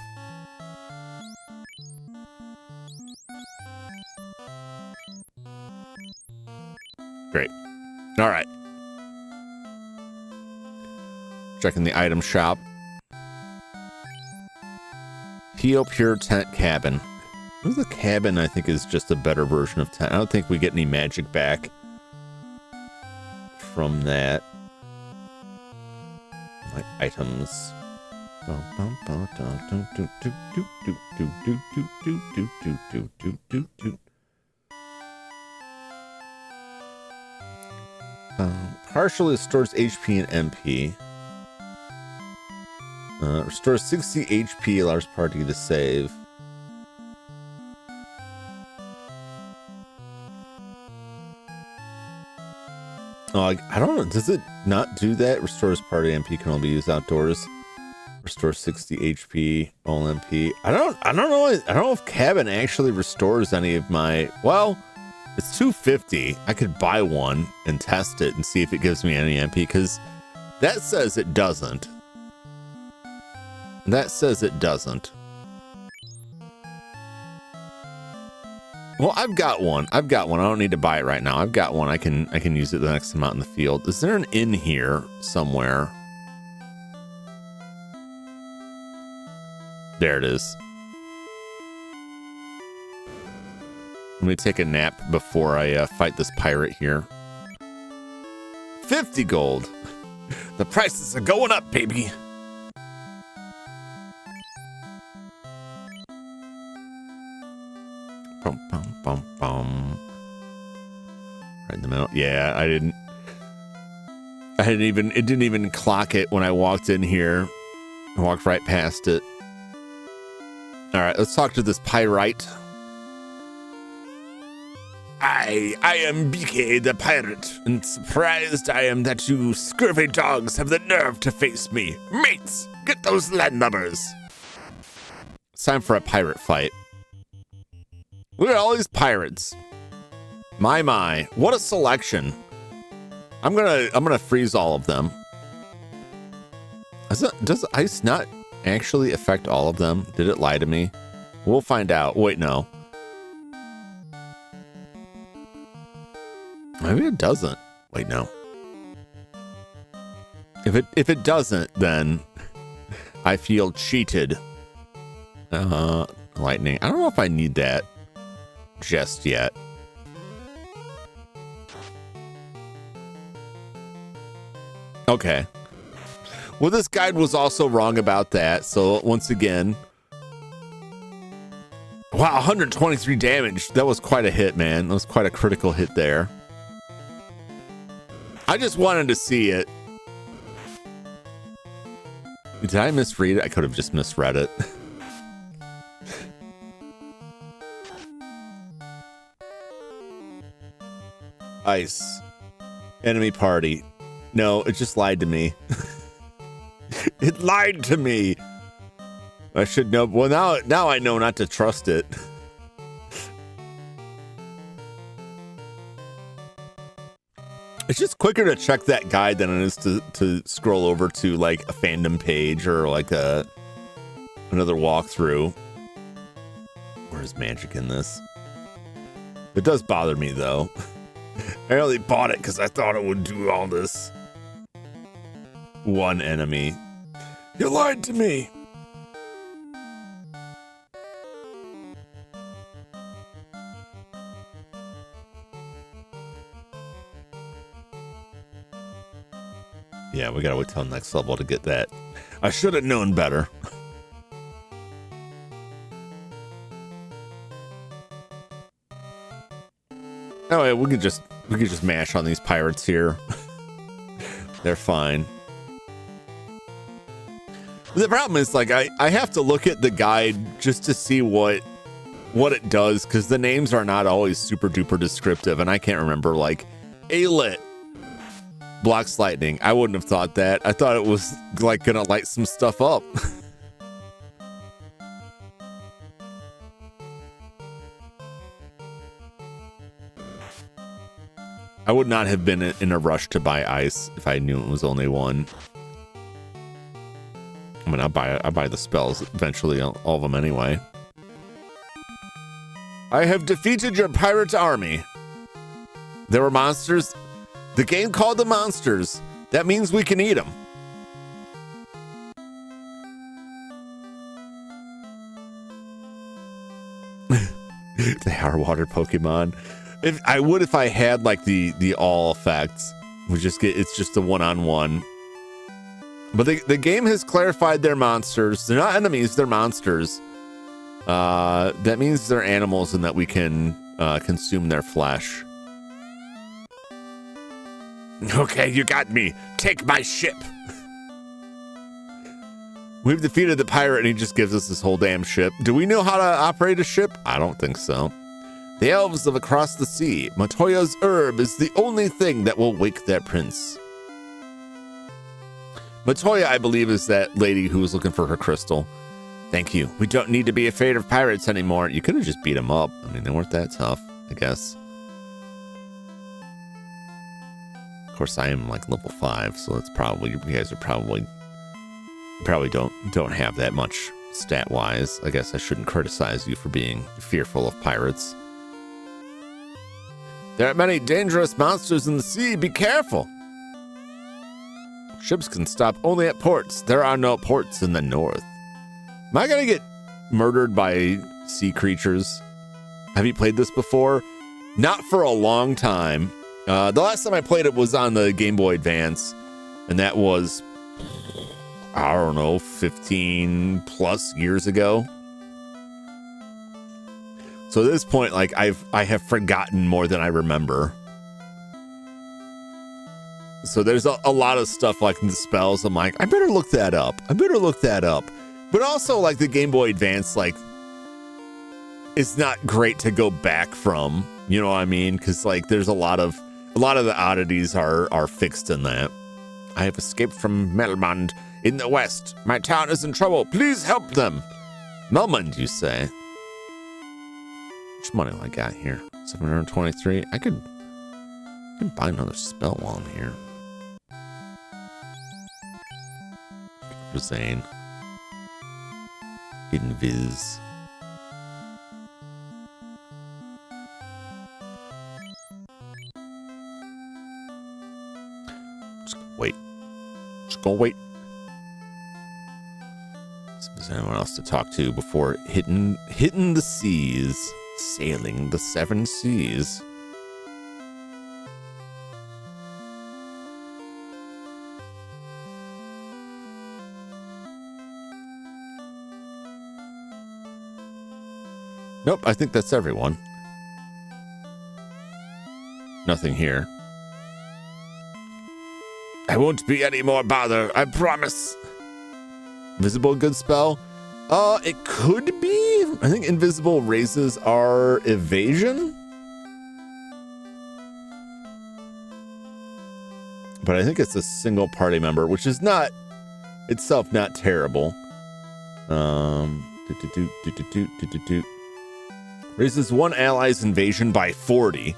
Great. All right. Checking the item shop. Heal Pure Tent Cabin. The cabin, I think, is just a better version of tent. I don't think we get any magic back from that. Like items. Partially restores HP and MP. Restores 60 HP, allows party to save. Oh, I don't know. Does it not do that? Restores party MP, can only be used outdoors. Restores 60 HP, all MP. I don't know. I don't know if cabin actually restores any of my. Well, it's 250. I could buy one and test it and see if it gives me any MP, because that says it doesn't. That says it doesn't. Well, I've got one. I don't need to buy it right now. I've got one. I can use it the next time out in the field. Is there an inn here somewhere? There it is. Let me take a nap before I fight this pirate here. 50 gold. The prices are going up, baby. Right in the middle. Yeah, it didn't even clock it when I walked in here. I walked right past it. All right, let's talk to this pirate. I am BK the pirate, and surprised I am that you scurvy dogs have the nerve to face me. Mates, get those landlubbers. It's time for a pirate fight. Look at all these pirates. My, what a selection. I'm gonna freeze all of them. Does ice not actually affect all of them? Did it lie to me? We'll find out. Wait, no. Maybe it doesn't. Wait, no. If it doesn't, then I feel cheated. Lightning. I don't know if I need that just yet. Okay. Well, this guide was also wrong about that. So once again, wow, 123 damage. That was quite a hit, man. That was quite a critical hit there. I just wanted to see it. Did I misread it? I could have just misread it. Ice. Enemy party. No, it just lied to me. It lied to me. I should know. Well, now I know not to trust it. It's just quicker to check that guide than it is to scroll over to like a fandom page or like another walkthrough. Where's magic in this? It does bother me though. I only bought it because I thought it would do all this. One enemy. You lied to me. Yeah, we gotta wait till next level to get that. I should have known better. Oh, we could just mash on these pirates here. They're fine. The problem is, like, I have to look at the guide just to see what it does, because the names are not always super duper descriptive, and I can't remember, like, A-lit blocks lightning. I wouldn't have thought that. I thought it was, like, gonna light some stuff up. I would not have been in a rush to buy ice if I knew it was only one. I mean, I'll buy the spells eventually, all of them anyway. I have defeated your pirate army. There were monsters. The game called them monsters. That means we can eat them. They are water Pokemon. If I had like the all effects, it's just a one-on-one. But the game has clarified they're monsters. They're not enemies, they're monsters. That means they're animals and that we can consume their flesh. Okay, you got me. Take my ship. We've defeated the pirate and he just gives us this whole damn ship. Do we know how to operate a ship? I don't think so. The elves of across the sea. Matoya's herb is the only thing that will wake their prince. Matoya, I believe, is that lady who was looking for her crystal. Thank you. We don't need to be afraid of pirates anymore. You could have just beat them up. I mean, they weren't that tough, I guess. Of course, I am like level 5, so that's probably, you guys are probably don't have that much stat-wise. I guess I shouldn't criticize you for being fearful of pirates. There are many dangerous monsters in the sea. Be careful. Ships can stop only at ports. There are no ports in the north. Am I gonna get murdered by sea creatures? Have you played this before? Not for a long time. The last time I played it was on the Game Boy Advance, and that was, I don't know, 15 plus years ago. So at this point, like, I have forgotten more than I remember. So there's a lot of stuff like in the spells. I'm like, I better look that up. But also, like, the Game Boy Advance, like, it's not great to go back from. You know what I mean? Because, like, there's a lot of the oddities are fixed in that. I have escaped from Melmond in the west. My town is in trouble. Please help them. Melmond, you say? How much money do I got here? 723. I could buy another spell while I'm here. Zane. Invis. Just go wait. See if there's anyone else to talk to before hitting the seas. Sailing the 7 seas. Nope, I think that's everyone. Nothing here. I won't be any more bother, I promise. Invisible good spell? It could be. I think invisible raises our evasion. But I think it's a single party member, which is not itself not terrible. Raises one ally's invasion by 40,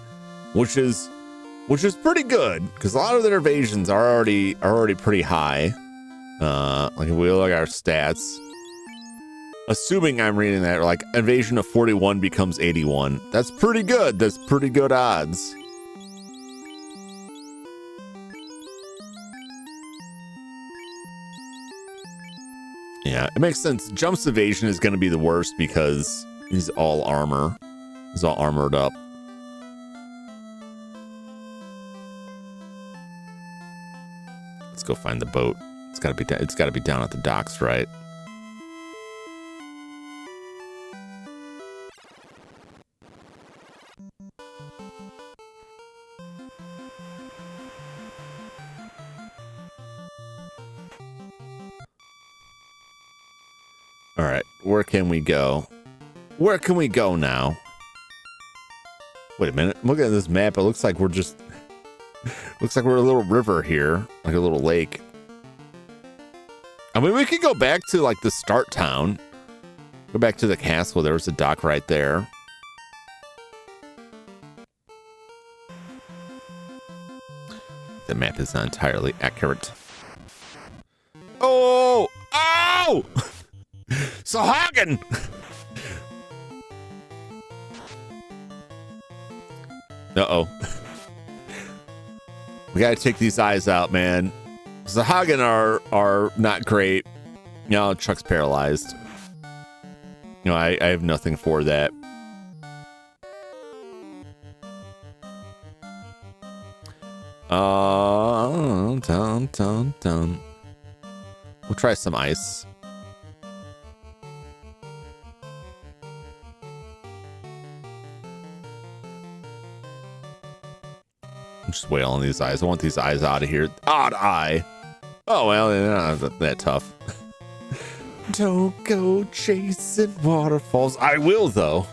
which is pretty good because a lot of their evasions are already pretty high. Like if we look at our stats, assuming I'm reading that, like evasion of 41 becomes 81. That's pretty good. That's pretty good odds. Yeah, it makes sense. Jump's evasion is going to be the worst because he's all armor. He's all armored up. Let's go find the boat. It's got to be down at the docks, right? All right, where can we go? Where can we go now? Wait a minute. Look at this map. It looks like we're just... looks like we're a little river here. Like a little lake. I mean, we could go back to, like, the start town. Go back to the castle. There was a dock right there. The map is not entirely accurate. Oh! Oh! Sahagin! Uh-oh. We gotta take these eyes out, man. Sahagin are not great. You know, Chuck's paralyzed. You know, I have nothing for that. Dun. We'll try some ice. I'm just wailing on these eyes. I want these eyes out of here. Odd eye. Oh, well, they're not that tough. Don't go chasing waterfalls. I will, though.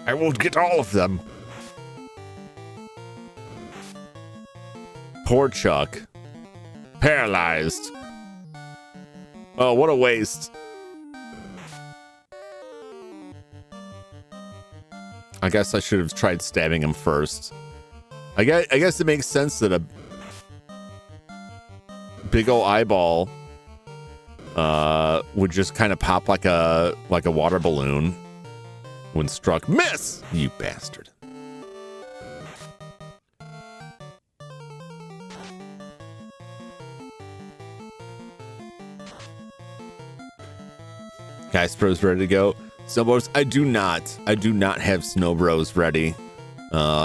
I will get all of them. Poor Chuck. Paralyzed. Oh, what a waste. I guess I should have tried stabbing him first. I guess it makes sense that a big old eyeball would just kind of pop like a water balloon when struck. Miss, you bastard. Guys, Bros ready to go? Snow Bros, I do not have Snow Bros ready.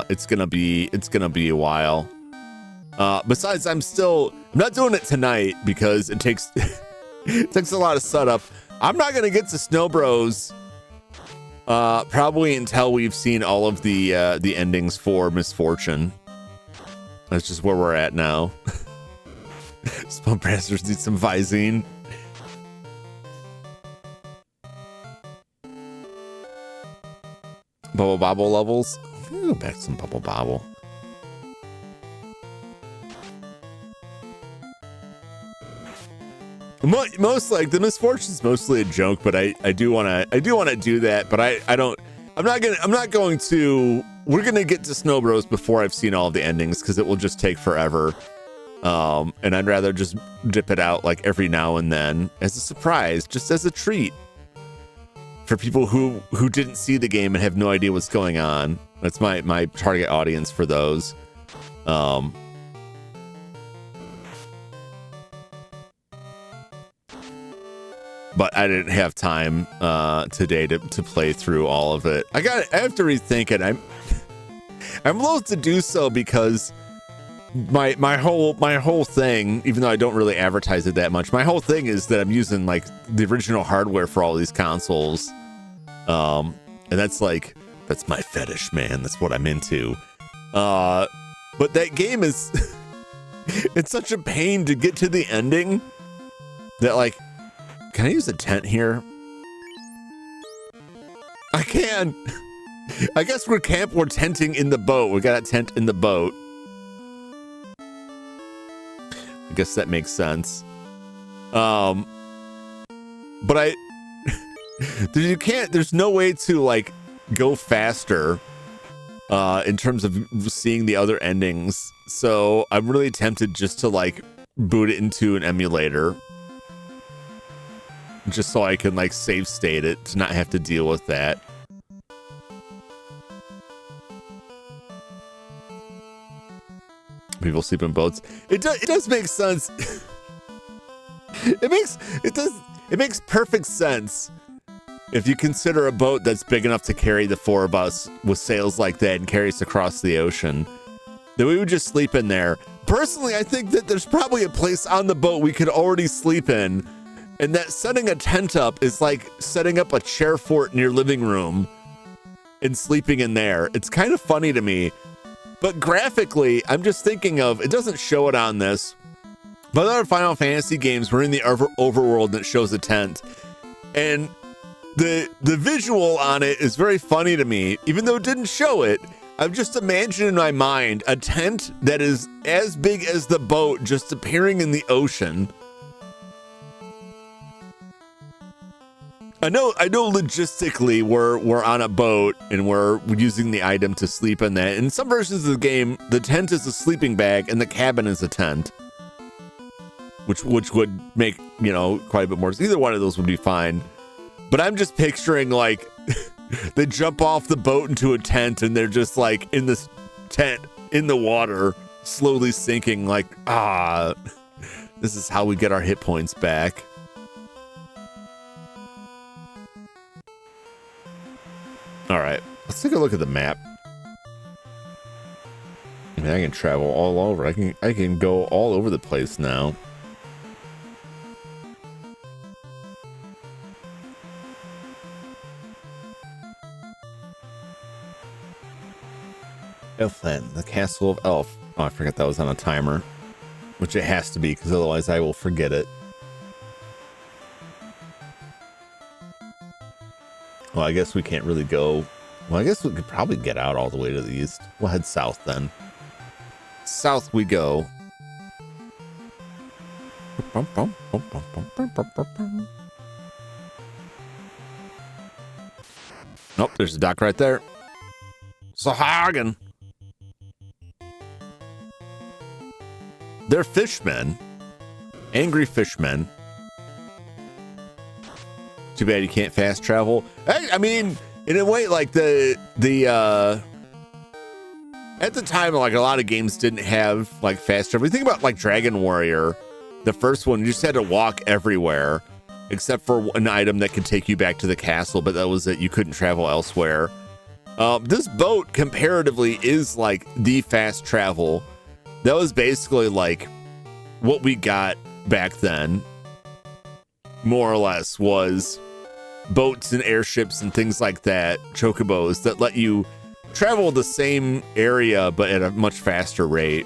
It's gonna be a while. Besides, I'm not doing it tonight because it takes it takes a lot of setup. I'm not gonna get to Snow Bros probably until we've seen all of the endings for Misfortune. That's just where we're at now. Spunk Brassers need some Visine. Bubble Bobble levels. Go back to some Bubble Bobble. Most like the Misfortune's mostly a joke, but I do want to do that, but I'm not going to. We're gonna get to Snow Bros before I've seen all of the endings because it will just take forever. And I'd rather just dip it out like every now and then as a surprise, just as a treat for people who didn't see the game and have no idea what's going on. That's my target audience for those. But I didn't have time today to play through all of it. I have to rethink it. I'm loath to do so because my whole thing, even though I don't really advertise it that much, my whole thing is that I'm using like the original hardware for all these consoles. And that's my fetish, man. That's what I'm into. But that game is it's such a pain to get to the ending that, like, can I use a tent here? I can. I guess we're tenting in the boat. We got a tent in the boat. I guess that makes sense. But there's no way to like go faster in terms of seeing the other endings. So I'm really tempted just to like boot it into an emulator just so I can like save state it to not have to deal with that. People sleep in boats. It does make sense. It makes perfect sense if you consider a boat that's big enough to carry the four of us with sails like that and carry us across the ocean, that we would just sleep in there. Personally, I think that there's probably a place on the boat we could already sleep in, and that setting a tent up is like setting up a chair fort in your living room and sleeping in there. It's kind of funny to me. But graphically, I'm just thinking of, it doesn't show it on this, but other Final Fantasy games were in the overworld that shows a tent. And the visual on it is very funny to me, even though it didn't show it. I've just imagined in my mind a tent that is as big as the boat just appearing in the ocean. I know logistically we're on a boat and we're using the item to sleep in that. In some versions of the game, the tent is a sleeping bag and the cabin is a tent. Which would make, you know, quite a bit more. Either one of those would be fine. But I'm just picturing like they jump off the boat into a tent and they're just like in this tent in the water, slowly sinking, like, this is how we get our hit points back. All right, let's take a look at the map. I mean, I can travel all over. I can go all over the place now. Elfland, the castle of Elf. Oh, I forgot that was on a timer, which it has to be because otherwise I will forget it. Well, I guess we can't really go. Well, I guess we could probably get out all the way to the east. We'll head south then. South we go. Nope, there's a dock right there. Sahagan. They're fishmen. Angry fishmen. Too bad you can't fast travel. I mean, in a way, like at the time, like a lot of games didn't have like fast travel. You think about like Dragon Warrior, the first one, you just had to walk everywhere except for an item that could take you back to the castle, but that was it. You couldn't travel elsewhere. This boat comparatively is like the fast travel. That was basically like what we got back then, more or less, was boats and airships and things like that, chocobos that let you travel the same area but at a much faster rate.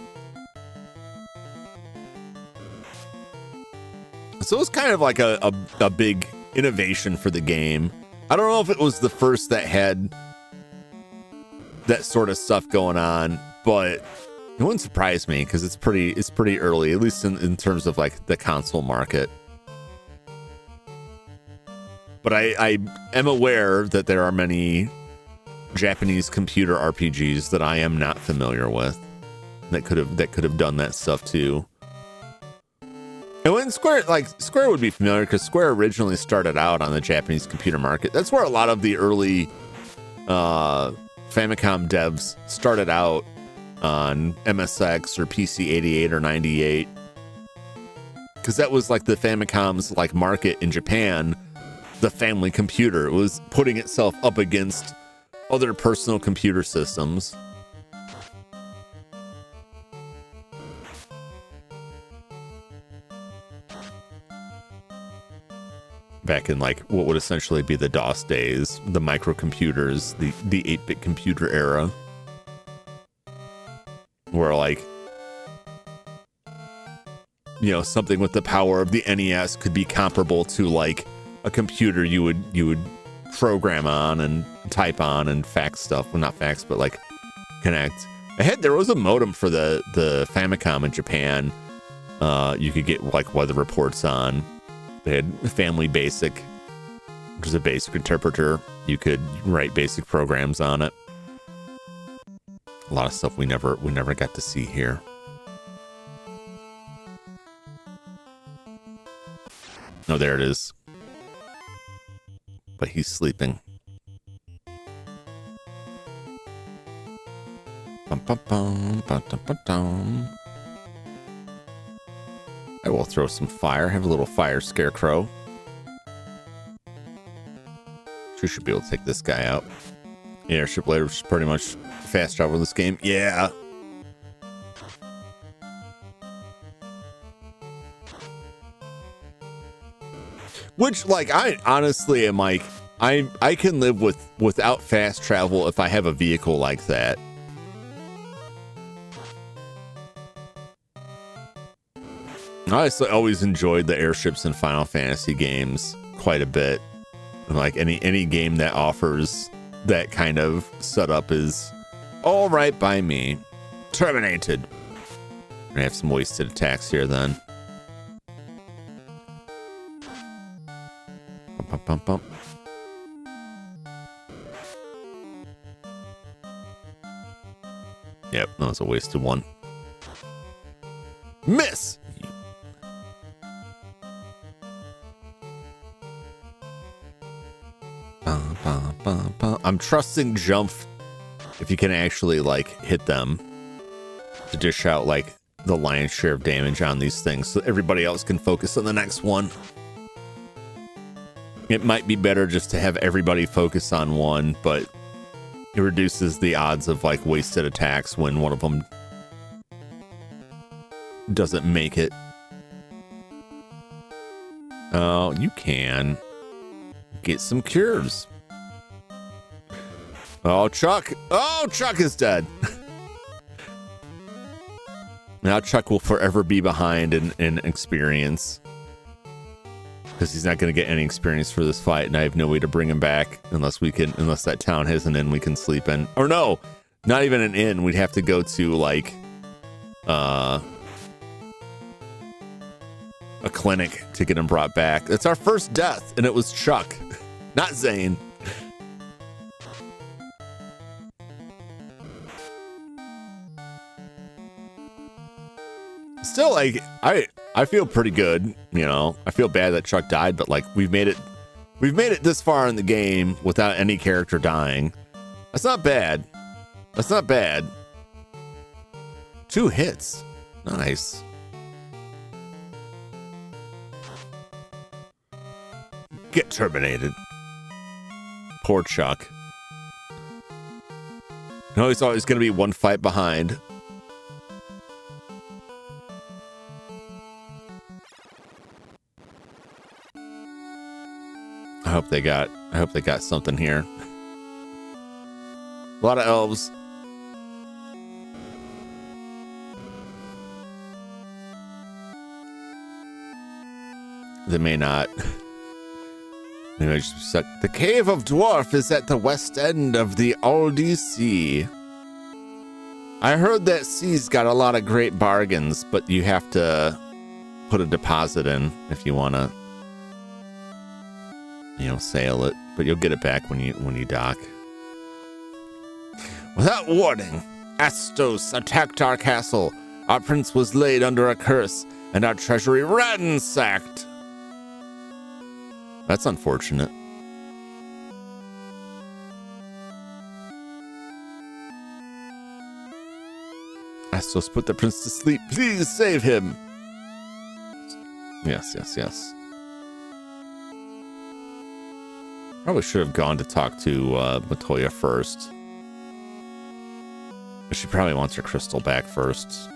So it was kind of like a big innovation for the game. I don't know if it was the first that had that sort of stuff going on, but it wouldn't surprise me because it's pretty early, at least in terms of like the console market. But I am aware that there are many Japanese computer RPGs that I am not familiar with that could have done that stuff too. And when Square would be familiar because Square originally started out on the Japanese computer market. That's where a lot of the early Famicom devs started out, on MSX or PC-88 or 98, because that was like the Famicom's like market in Japan. The family computer, it was putting itself up against other personal computer systems. Back in like what would essentially be the DOS days, the microcomputers, the 8-bit computer era, where like, you know, something with the power of the NES could be comparable to like a computer you would program on and type on and fax stuff. Well, not fax, but like connect. There was a modem for the Famicom in Japan. You could get like weather reports on. They had Family Basic, which is a basic interpreter. You could write basic programs on it. A lot of stuff we never got to see here. No, there it is. But he's sleeping. Bum, bum, bum, bum, bum, bum, bum. I will throw some fire. Have a little fire scarecrow. We should be able to take this guy out. Airship later, which is pretty much fast travel in this game. Yeah. Which, like, I honestly am like, I can live without fast travel if I have a vehicle like that. I always enjoyed the airships in Final Fantasy games quite a bit. Like any game that offers that kind of setup is all right by me. Terminated. I have some wasted attacks here then. Bump, bump, bump, bump. Yep, that was a wasted one. Miss! I'm trusting Jump if you can actually like hit them to dish out like the lion's share of damage on these things so everybody else can focus on the next one. It might be better just to have everybody focus on one, but it reduces the odds of like wasted attacks when one of them doesn't make it. Oh, you can get some cures. Oh, Chuck. Oh, Chuck is dead. Now Chuck will forever be behind in experience. Because he's not going to get any experience for this fight, and I have no way to bring him back unless that town has an inn we can sleep in. Or no, not even an inn. We'd have to go to like a clinic to get him brought back. That's our first death, and it was Chuck, not Zane. Still, like, I feel pretty good, you know. I feel bad that Chuck died, but like we've made it this far in the game without any character dying. That's not bad. That's not bad. 2 hits. Nice. Get terminated. Poor Chuck. No, he's always going to be one fight behind. I hope they got something here. A lot of elves. They may not. Anyway, just the Cave of Dwarf is at the west end of the Aldi Sea. I heard that sea's got a lot of great bargains, but you have to put a deposit in if you want to, you know, sail it. But you'll get it back when you dock. Without warning, Astos attacked our castle. Our prince was laid under a curse, and our treasury ransacked. That's unfortunate. Astos put the prince to sleep. Please save him. Yes, yes, yes. Probably should have gone to talk to Matoya first. But she probably wants her crystal back first.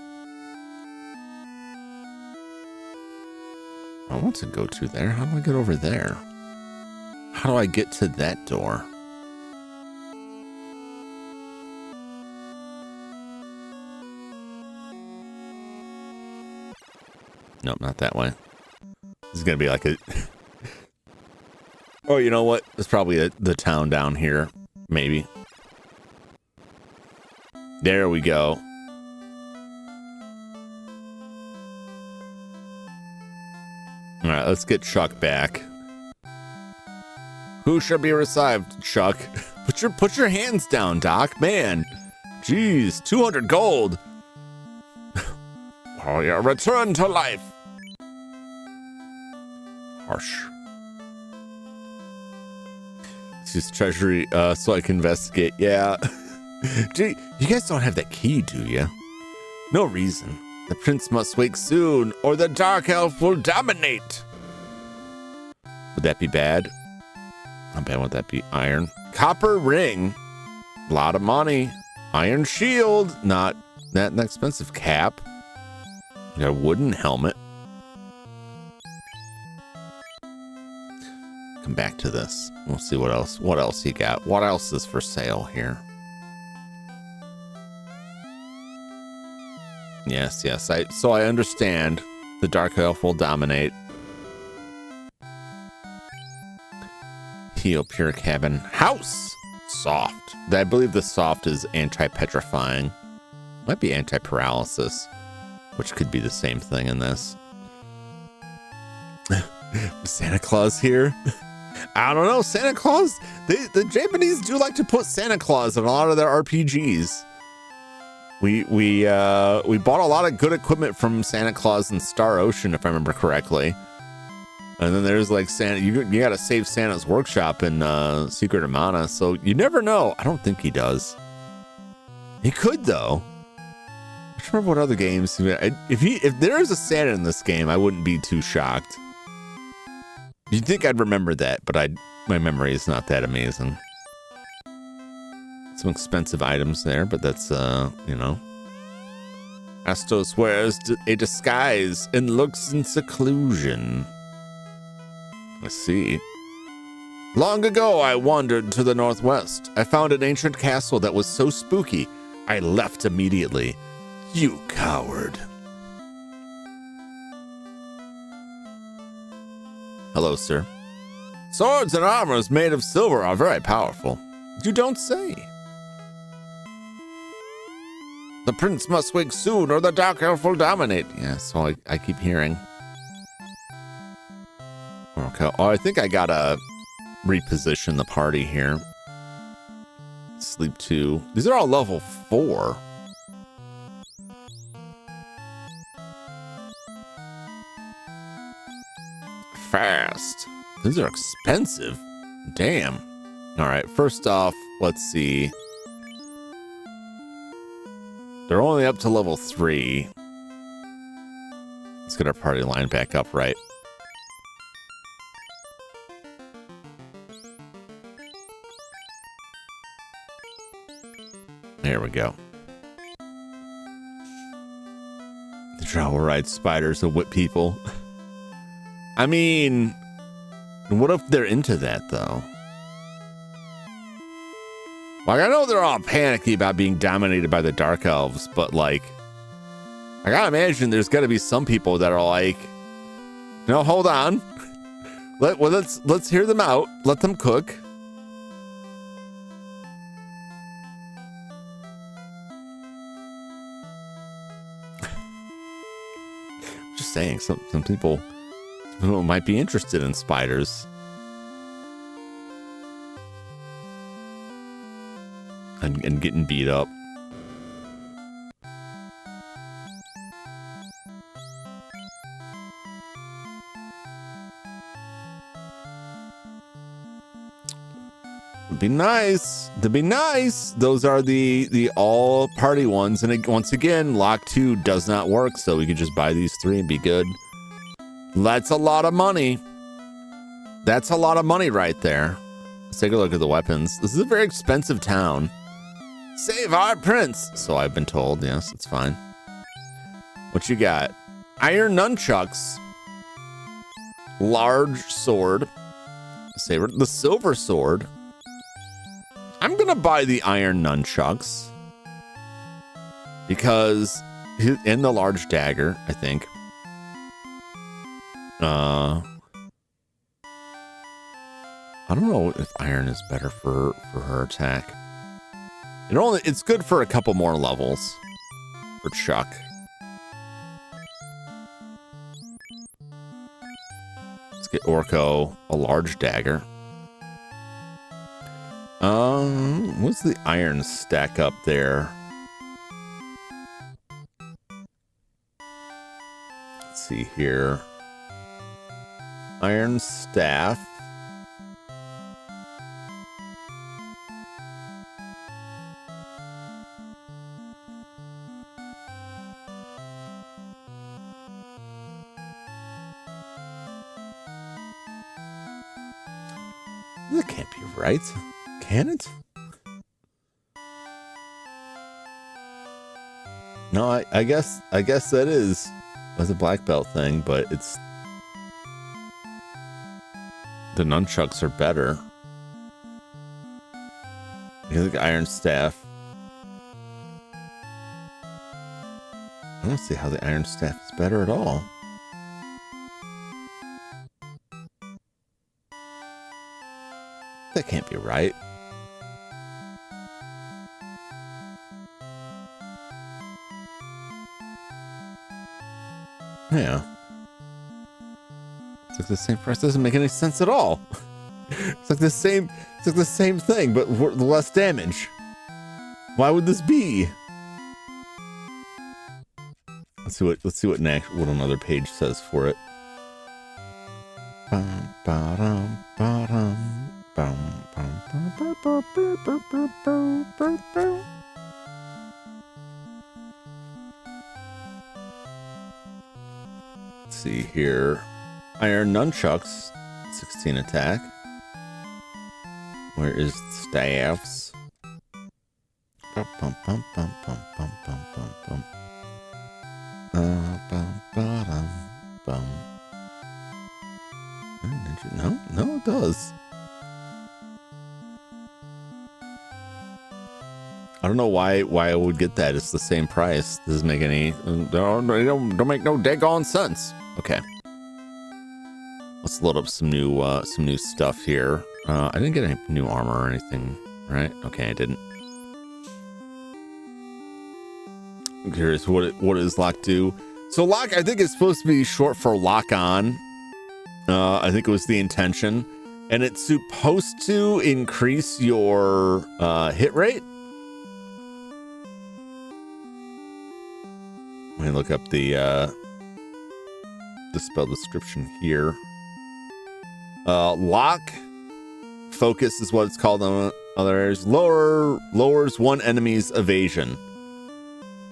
I want to go to there. How do I get over there? How do I get to that door? Nope, not that way. This is going to be like a... Oh, you know what? It's probably the town down here. Maybe. There we go. All right, let's get Chuck back. Who shall be received, Chuck? Put your hands down, Doc. Man, jeez, 200 gold. Oh yeah, return to life. Harsh. It's just treasury, so I can investigate. Yeah. Gee, you guys don't have that key, do you? No reason. The prince must wake soon, or the dark elf will dominate. Would that be bad? How bad would that be? Iron. Copper ring. A lot of money. Iron shield. Not that expensive. Cap. You got a wooden helmet. Come back to this. We'll see what else. What else you got? What else is for sale here? Yes, yes. So I understand. The dark elf will dominate. Peel Pure Cabin House. Soft. I believe the soft is anti-petrifying. Might be anti-paralysis, which could be the same thing in this. Santa Claus here? I don't know. Santa Claus, the Japanese do like to put Santa Claus in a lot of their RPGs. We bought a lot of good equipment from Santa Claus and Star Ocean, if I remember correctly. And then there's like Santa, you got to save Santa's workshop in Secret of Mana, so you never know. I don't think he does. He could though. I don't remember what other games. If there is a Santa in this game, I wouldn't be too shocked. You'd think I'd remember that, but my memory is not that amazing. Some expensive items there, but that's you know. Astos wears a disguise and looks in seclusion. Let's see. Long ago, I wandered to the northwest. I found an ancient castle that was so spooky, I left immediately. You coward. Hello, sir. Swords and armors made of silver are very powerful. You don't say. The prince must wake soon, or the dark elf will dominate. Yeah, so I keep hearing. Okay. Oh, I think I gotta reposition the party here. Sleep 2. These are all level 4. Fast. These are expensive. Damn. All right. First off, let's see. They're only up to level 3. Let's get our party line back up, right? There we go. The travel ride spiders and whip people. I mean, what if they're into that, though? Like, I know they're all panicky about being dominated by the dark elves, but, like, I gotta imagine there's gotta be some people that are like, no, hold on. Let's hear them out. Let them cook. Just saying, some people might be interested in spiders. And getting beat up. Would be nice. That'd be nice. Those are the all party ones. And once again, lock 2 does not work, so we could just buy these 3 and be good. That's a lot of money. That's a lot of money right there. Let's take a look at the weapons. This is a very expensive town. Save our prince. So I've been told. Yes, it's fine. What you got? Iron nunchucks. Large sword. Saber. The silver sword. I'm going to buy the iron nunchucks. Because, in the large dagger, I think. I don't know if iron is better for her attack. It's good for a couple more levels for Chuck. Let's get Orko a large dagger. What's the iron stack up there? Let's see here. Iron staff. That can't be right. Can it? No, I guess that is as a black belt thing, but it's the nunchucks are better. I think iron staff. I don't see how the iron staff is better at all. That can't be right. Yeah. It's like the same price. Doesn't make any sense at all. It's like the same thing, but less damage. Why would this be? Let's see what another page says for it. Let's see here. Iron nunchucks, 16 attack. Where is the staffs? Bum, bum, bum, bum, bum, bum, bum, bum, bum. Bum. No, it does. I don't know why I would get that. It's the same price. Doesn't make any. Don't make no daggone sense. Okay. Let's load up some new stuff here. I didn't get any new armor or anything, right? Okay, I didn't. I'm curious what does lock do? So lock, I think it's supposed to be short for lock on. I think it was the intention, and it's supposed to increase your hit rate. Let me look up the spell description here. Lock focus is what it's called on other areas. Lowers one enemy's evasion.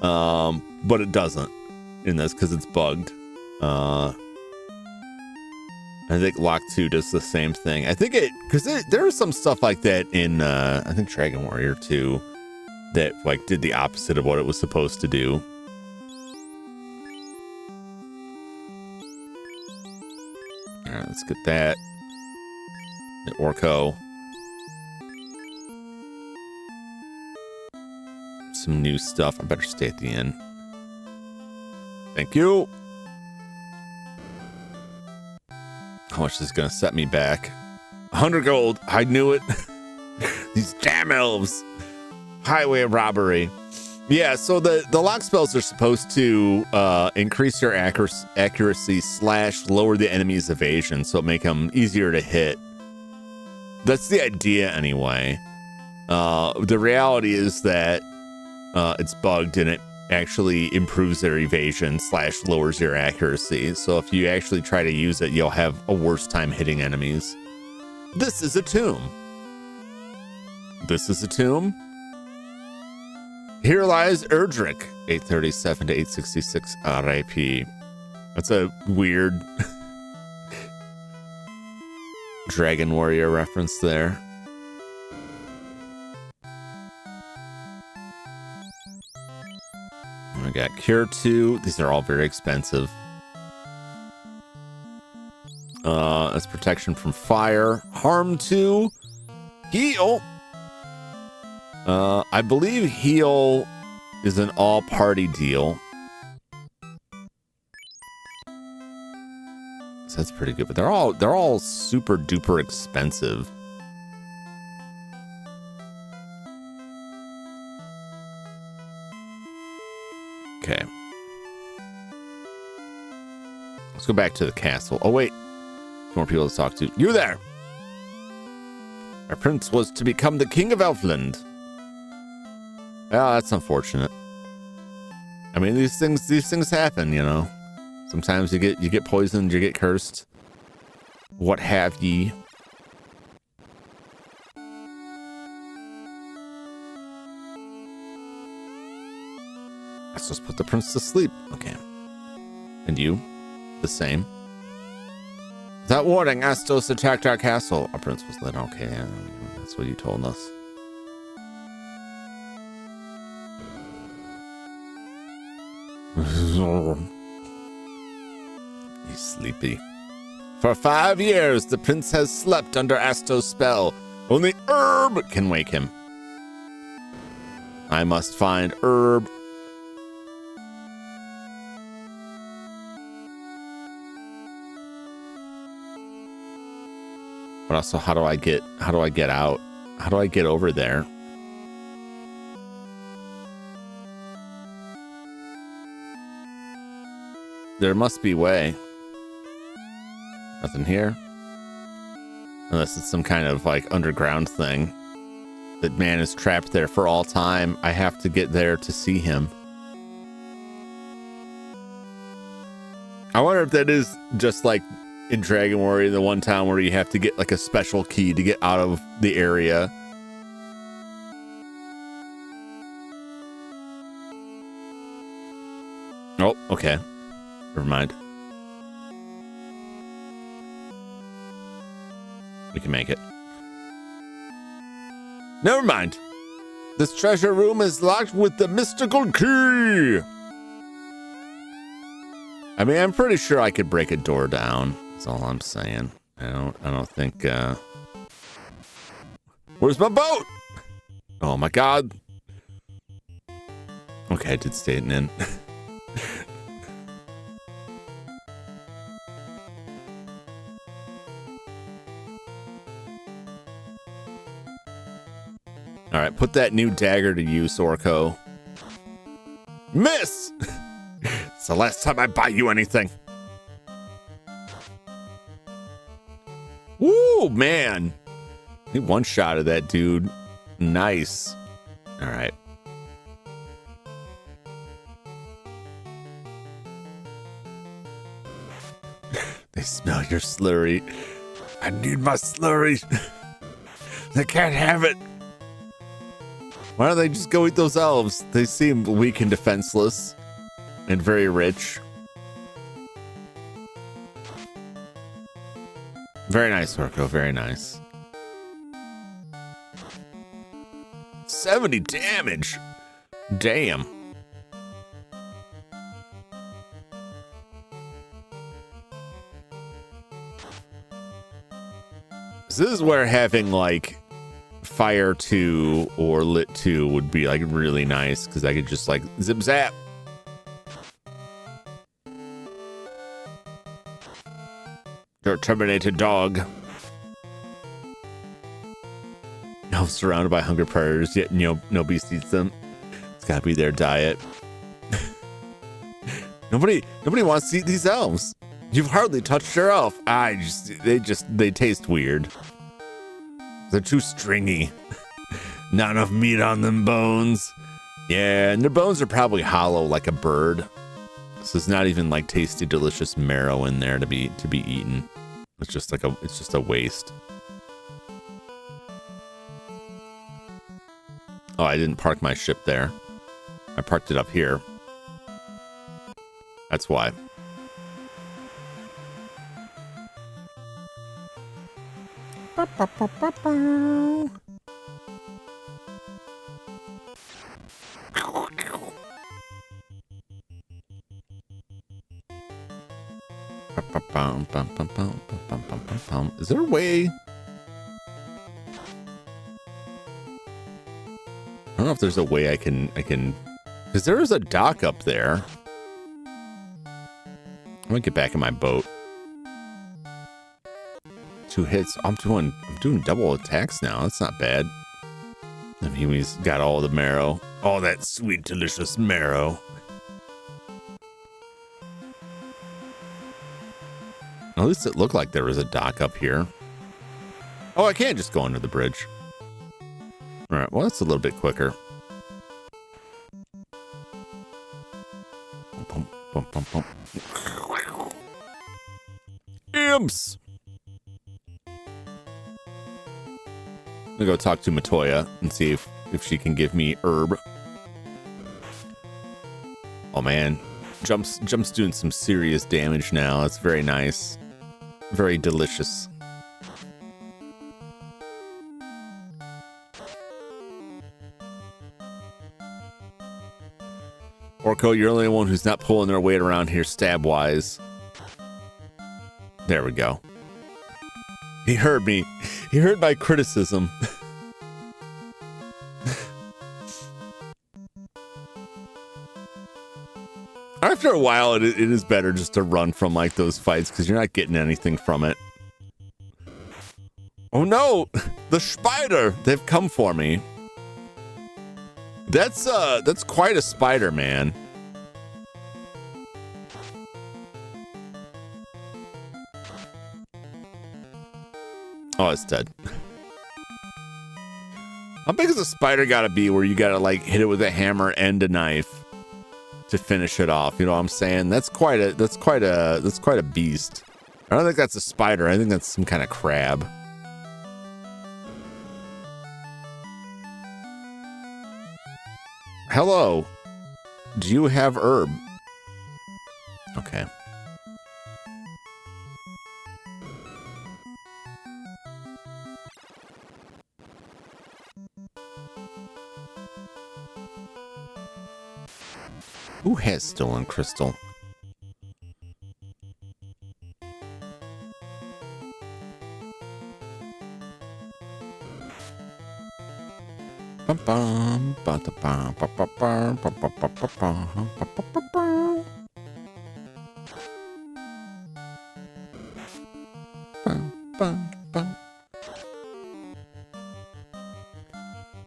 But it doesn't in this because it's bugged. I think Lock 2 does the same thing. I think because there's some stuff like that in I think Dragon Warrior 2 that like did the opposite of what it was supposed to do. All right, let's get that. The Orko. Some new stuff. I better stay at the inn. Thank you. How much is this gonna set me back? 100 gold. I knew it. These damn elves. Highway robbery. Yeah, so the lock spells are supposed to increase your accuracy / lower the enemy's evasion, so make them easier to hit. That's the idea anyway. The reality is that it's bugged and it actually improves their evasion / lowers your accuracy. So if you actually try to use it, you'll have a worse time hitting enemies. This is a tomb. This is a tomb. Here lies Erdrick, 837 to 866 RIP. That's a weird Dragon Warrior reference there. We got Cure 2. These are all very expensive. That's protection from fire. Harm 2. Heal. I believe heal is an all-party deal. So that's pretty good, but they're all super duper expensive. Okay. Let's go back to the castle. Oh, wait. More people to talk to. You there! Our prince was to become the king of Elfland. Well, that's unfortunate. I mean, these things happen, you know. Sometimes you get poisoned, you get cursed. What have ye? Let's just put the prince to sleep. Okay. And you? The same. Without warning, Astos attacked our castle. Our prince was led. Okay, yeah, that's what you told us. He's sleepy. For 5 years, the prince has slept under Astos' spell. Only Herb can wake him. I must find Herb. But also, how do I get out? How do I get over there? There must be a way. Nothing here. Unless it's some kind of like underground thing. That man is trapped there for all time. I have to get there to see him. I wonder if that is just like in Dragon Warrior, the one time where you have to get like a special key to get out of the area. Oh, okay. Never mind. We can make it. Never mind. This treasure room is locked with the mystical key. I mean, I'm pretty sure I could break a door down. That's all I'm saying. I don't think, Where's my boat? Oh my God. Okay, I did stay in. All right, put that new dagger to use, Orko. Miss! It's the last time I buy you anything. Woo, man. He one shot of that dude. Nice. All right. They smell your slurry. I need my slurry. They can't have it. Why don't they just go eat those elves? They seem weak and defenseless and very rich. Very nice, Orko. Very nice. 70 damage. Damn. This is where having like fire 2 or lit 2 would be like really nice, because I could just like zip zap. You're a terminated dog. Now surrounded by hunger predators, yet nobody sees them. It's gotta be their diet. Nobody wants to eat these elves. You've hardly touched your elf. They taste weird. They're too stringy. Not enough meat on them bones. Yeah, and their bones are probably hollow like a bird. So there's not even like tasty, delicious marrow in there to be eaten. It's just a waste. Oh, I didn't park my ship there. I parked it up here. That's why. Is there a way? I don't know if there's a way I can, because there is a dock up there. I'm gonna get back in my boat. 2 hits. I'm doing double attacks now. That's not bad. I mean, he's got all the marrow, all that sweet, delicious marrow. At least it looked like there was a dock up here. Oh, I can't just go under the bridge. All right, well, that's a little bit quicker. Imps! I'm gonna go talk to Matoya and see if she can give me herb. Oh man, Jump's doing some serious damage now. That's very nice. Very delicious. Orko, you're the only one who's not pulling their weight around here stab-wise. There we go. He heard me. He heard my criticism. After a while, it is better just to run from like those fights, because you're not getting anything from it. Oh no, the spider! They've come for me. That's quite a spider, man. Oh, it's dead. How big is a spider gotta be where you gotta like hit it with a hammer and a knife to finish it off? You know what I'm saying? That's quite a beast. I don't think that's a spider. I think that's some kind of crab. Hello. Do you have herb? Okay. Who has stolen crystal?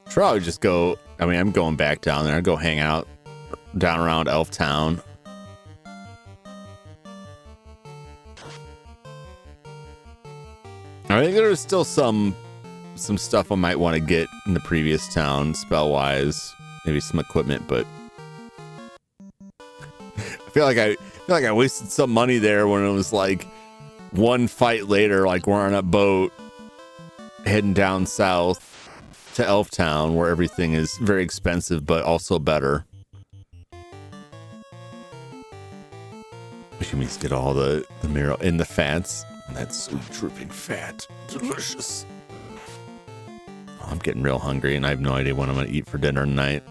Sure, I would just go. I mean, I'm going back down there. I'd go hang out down around Elf Town. I think there was still some stuff I might want to get in the previous town, spell wise, maybe some equipment, but I feel like I wasted some money there when it was like one fight later, like we're on a boat heading down south to Elf Town, where everything is very expensive but also better. Which means get all the marrow in the fats. That sweet dripping fat, delicious. Oh, I'm getting real hungry, and I have no idea what I'm gonna eat for dinner tonight.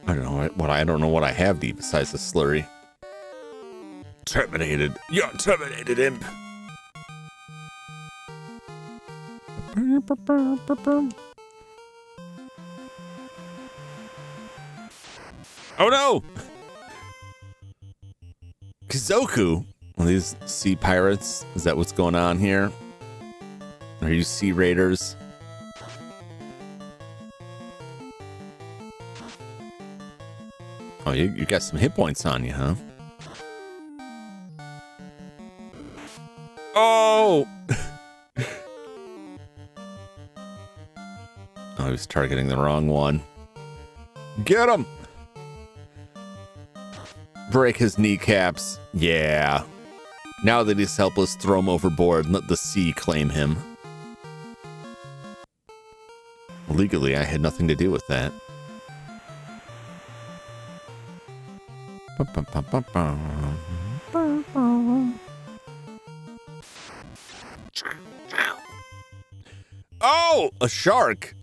I don't know what I have to eat besides the slurry. Terminated. You're terminated, imp. Oh no! Kizoku. Are these sea pirates? Is that what's going on here? Are you sea raiders? Oh, you got some hit points on you, huh? Oh! I was targeting the wrong one. Get him! Break his kneecaps. Yeah. Now that he's helpless, throw him overboard and let the sea claim him. Legally, I had nothing to do with that. Oh, a shark.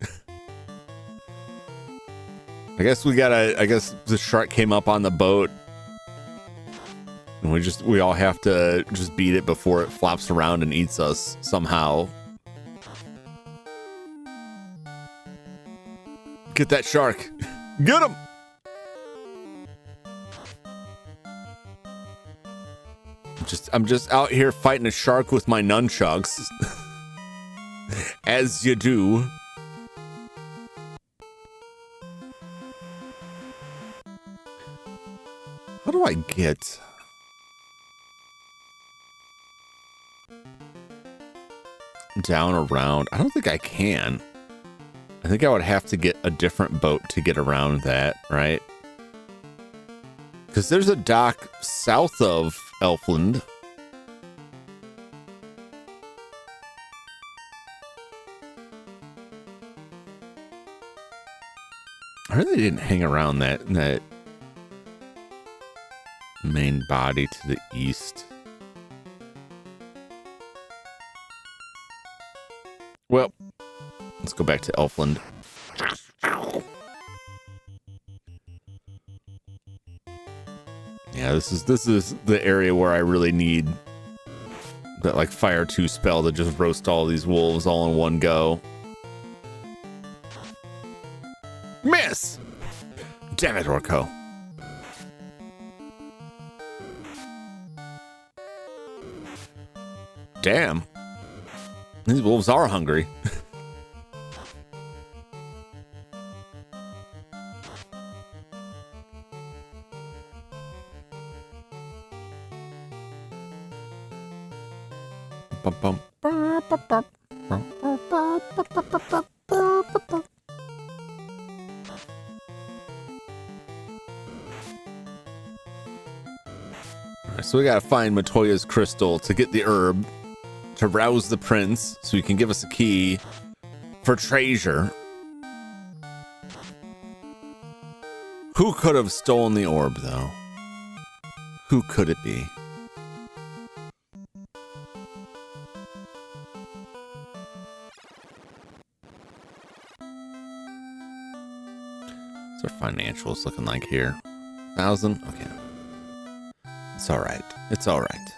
I guess the shark came up on the boat. And we all have to just beat it before it flops around and eats us somehow. Get that shark. Get him. I'm just out here fighting a shark with my nunchucks. As you do. How do I get down around? I don't think I can. I think I would have to get a different boat to get around that, right? Because there's a dock south of Elfland. I really didn't hang around that main body to the east. Well, let's go back to Elfland. Yeah, this is the area where I really need that like Fire 2 spell to just roast all these wolves all in one go. Miss! Damn it, Orko. Damn. These wolves are hungry. Bum, bum. So we gotta find Matoya's crystal to get the herb to rouse the prince so he can give us a key for treasure. Who could have stolen the orb, though? Who could it be? What's our financials looking like here? 1,000? Okay. It's all right. It's all right.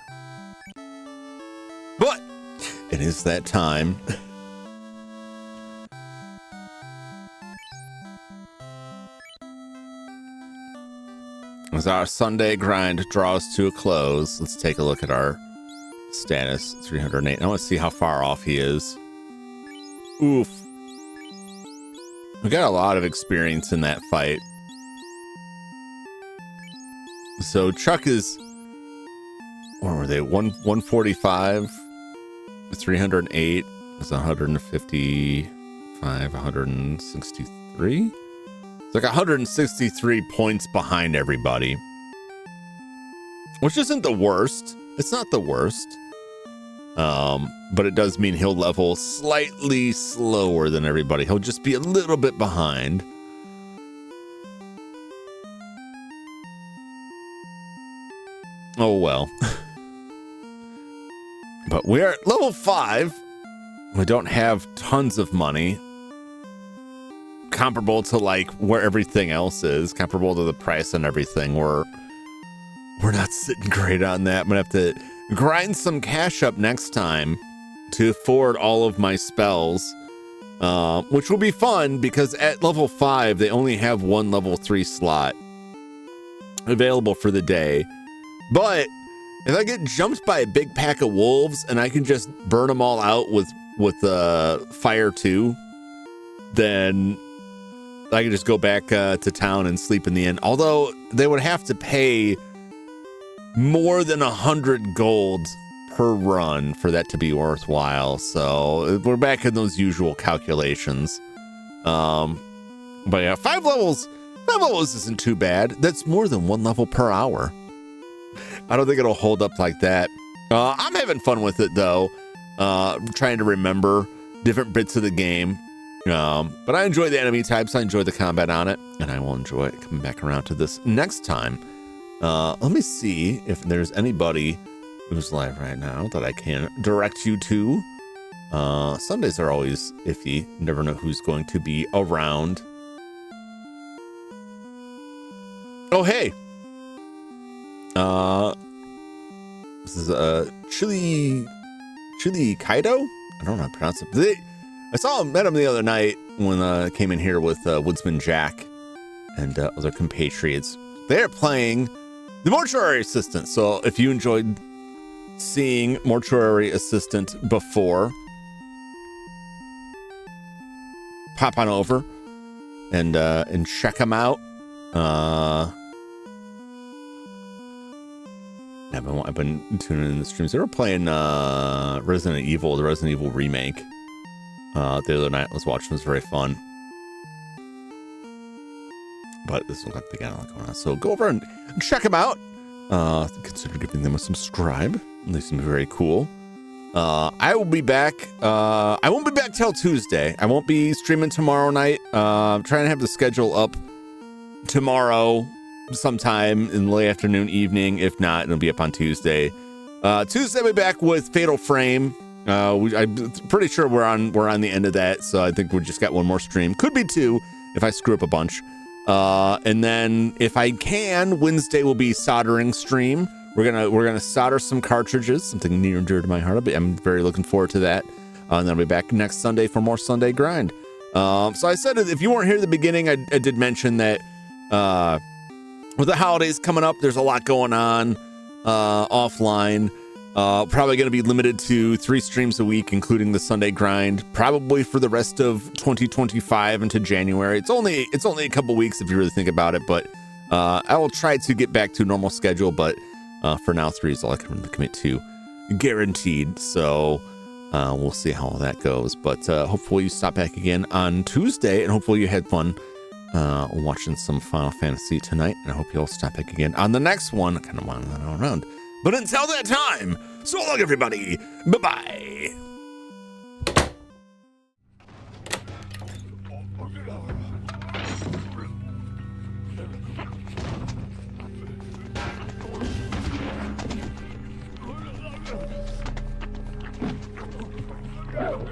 But it is that time. As our Sunday grind draws to a close, let's take a look at our status. 308. I want to see how far off he is. Oof. We got a lot of experience in that fight. So Chuck is, what were they? 145, 308, it's 155, 163. It's like 163 points behind everybody, which isn't the worst. It's not the worst. But it does mean he'll level slightly slower than everybody. He'll just be a little bit behind. Oh well. But we're at level 5. We don't have tons of money. Comparable to like where everything else is. Comparable to the price and everything. We're not sitting great on that. I'm gonna have to grind some cash up next time to afford all of my spells. Which will be fun because at level 5 they only have one level 3 slot available for the day. But if I get jumped by a big pack of wolves and I can just burn them all out with fire too, then I can just go back to town and sleep in the inn. Although they would have to pay more than 100 gold per run for that to be worthwhile. So we're back in those usual calculations. But yeah, 5 levels isn't too bad. That's more than 1 level per hour. I don't think it'll hold up like that. I'm having fun with it though. Trying to remember different bits of the game. But I enjoy the enemy types. I enjoy the combat on it, and I will enjoy coming back around to this next time. Let me see if there's anybody who's live right now that I can direct you to. Sundays are always iffy. Never know who's going to be around. Oh, hey. This is Chili Kaido? I don't know how to pronounce it. Met him the other night when I came in here with Woodsman Jack and other compatriots. They're playing the Mortuary Assistant. So if you enjoyed seeing Mortuary Assistant before, pop on over and check them out. I've been tuning in the streams. They were playing Resident Evil, the Resident Evil remake. The other night I was watching. It was very fun. But this looks like they got a lot going on. So go over and check them out. Consider giving them a subscribe. They seem very cool. I will be back. I won't be back till Tuesday. I won't be streaming tomorrow night. I'm trying to have the schedule up tomorrow sometime in the late afternoon, evening. If not, it'll be up on Tuesday. Tuesday I'll be back with Fatal Frame. I'm pretty sure we're on the end of that, so I think we just got one more stream. Could be 2 if I screw up a bunch. And then if I can, Wednesday will be soldering stream. We're gonna solder some cartridges, something near and dear to my heart. I'm very looking forward to that. And then I'll be back next Sunday for more Sunday grind. So I said, if you weren't here at the beginning, I did mention that with the holidays coming up, there's a lot going on offline. Probably going to be limited to 3 streams a week, including the Sunday grind, probably for the rest of 2025 into January. It's only a couple weeks if you really think about it, but I will try to get back to normal schedule, but for now 3 is all I can really commit to, guaranteed. So we'll see how that goes, but hopefully you stop back again on Tuesday, and hopefully you had fun watching some Final Fantasy tonight, and I hope you'll stop back again on the next one. I kind of want to run around. But until that time, so long, everybody. Bye-bye. Go!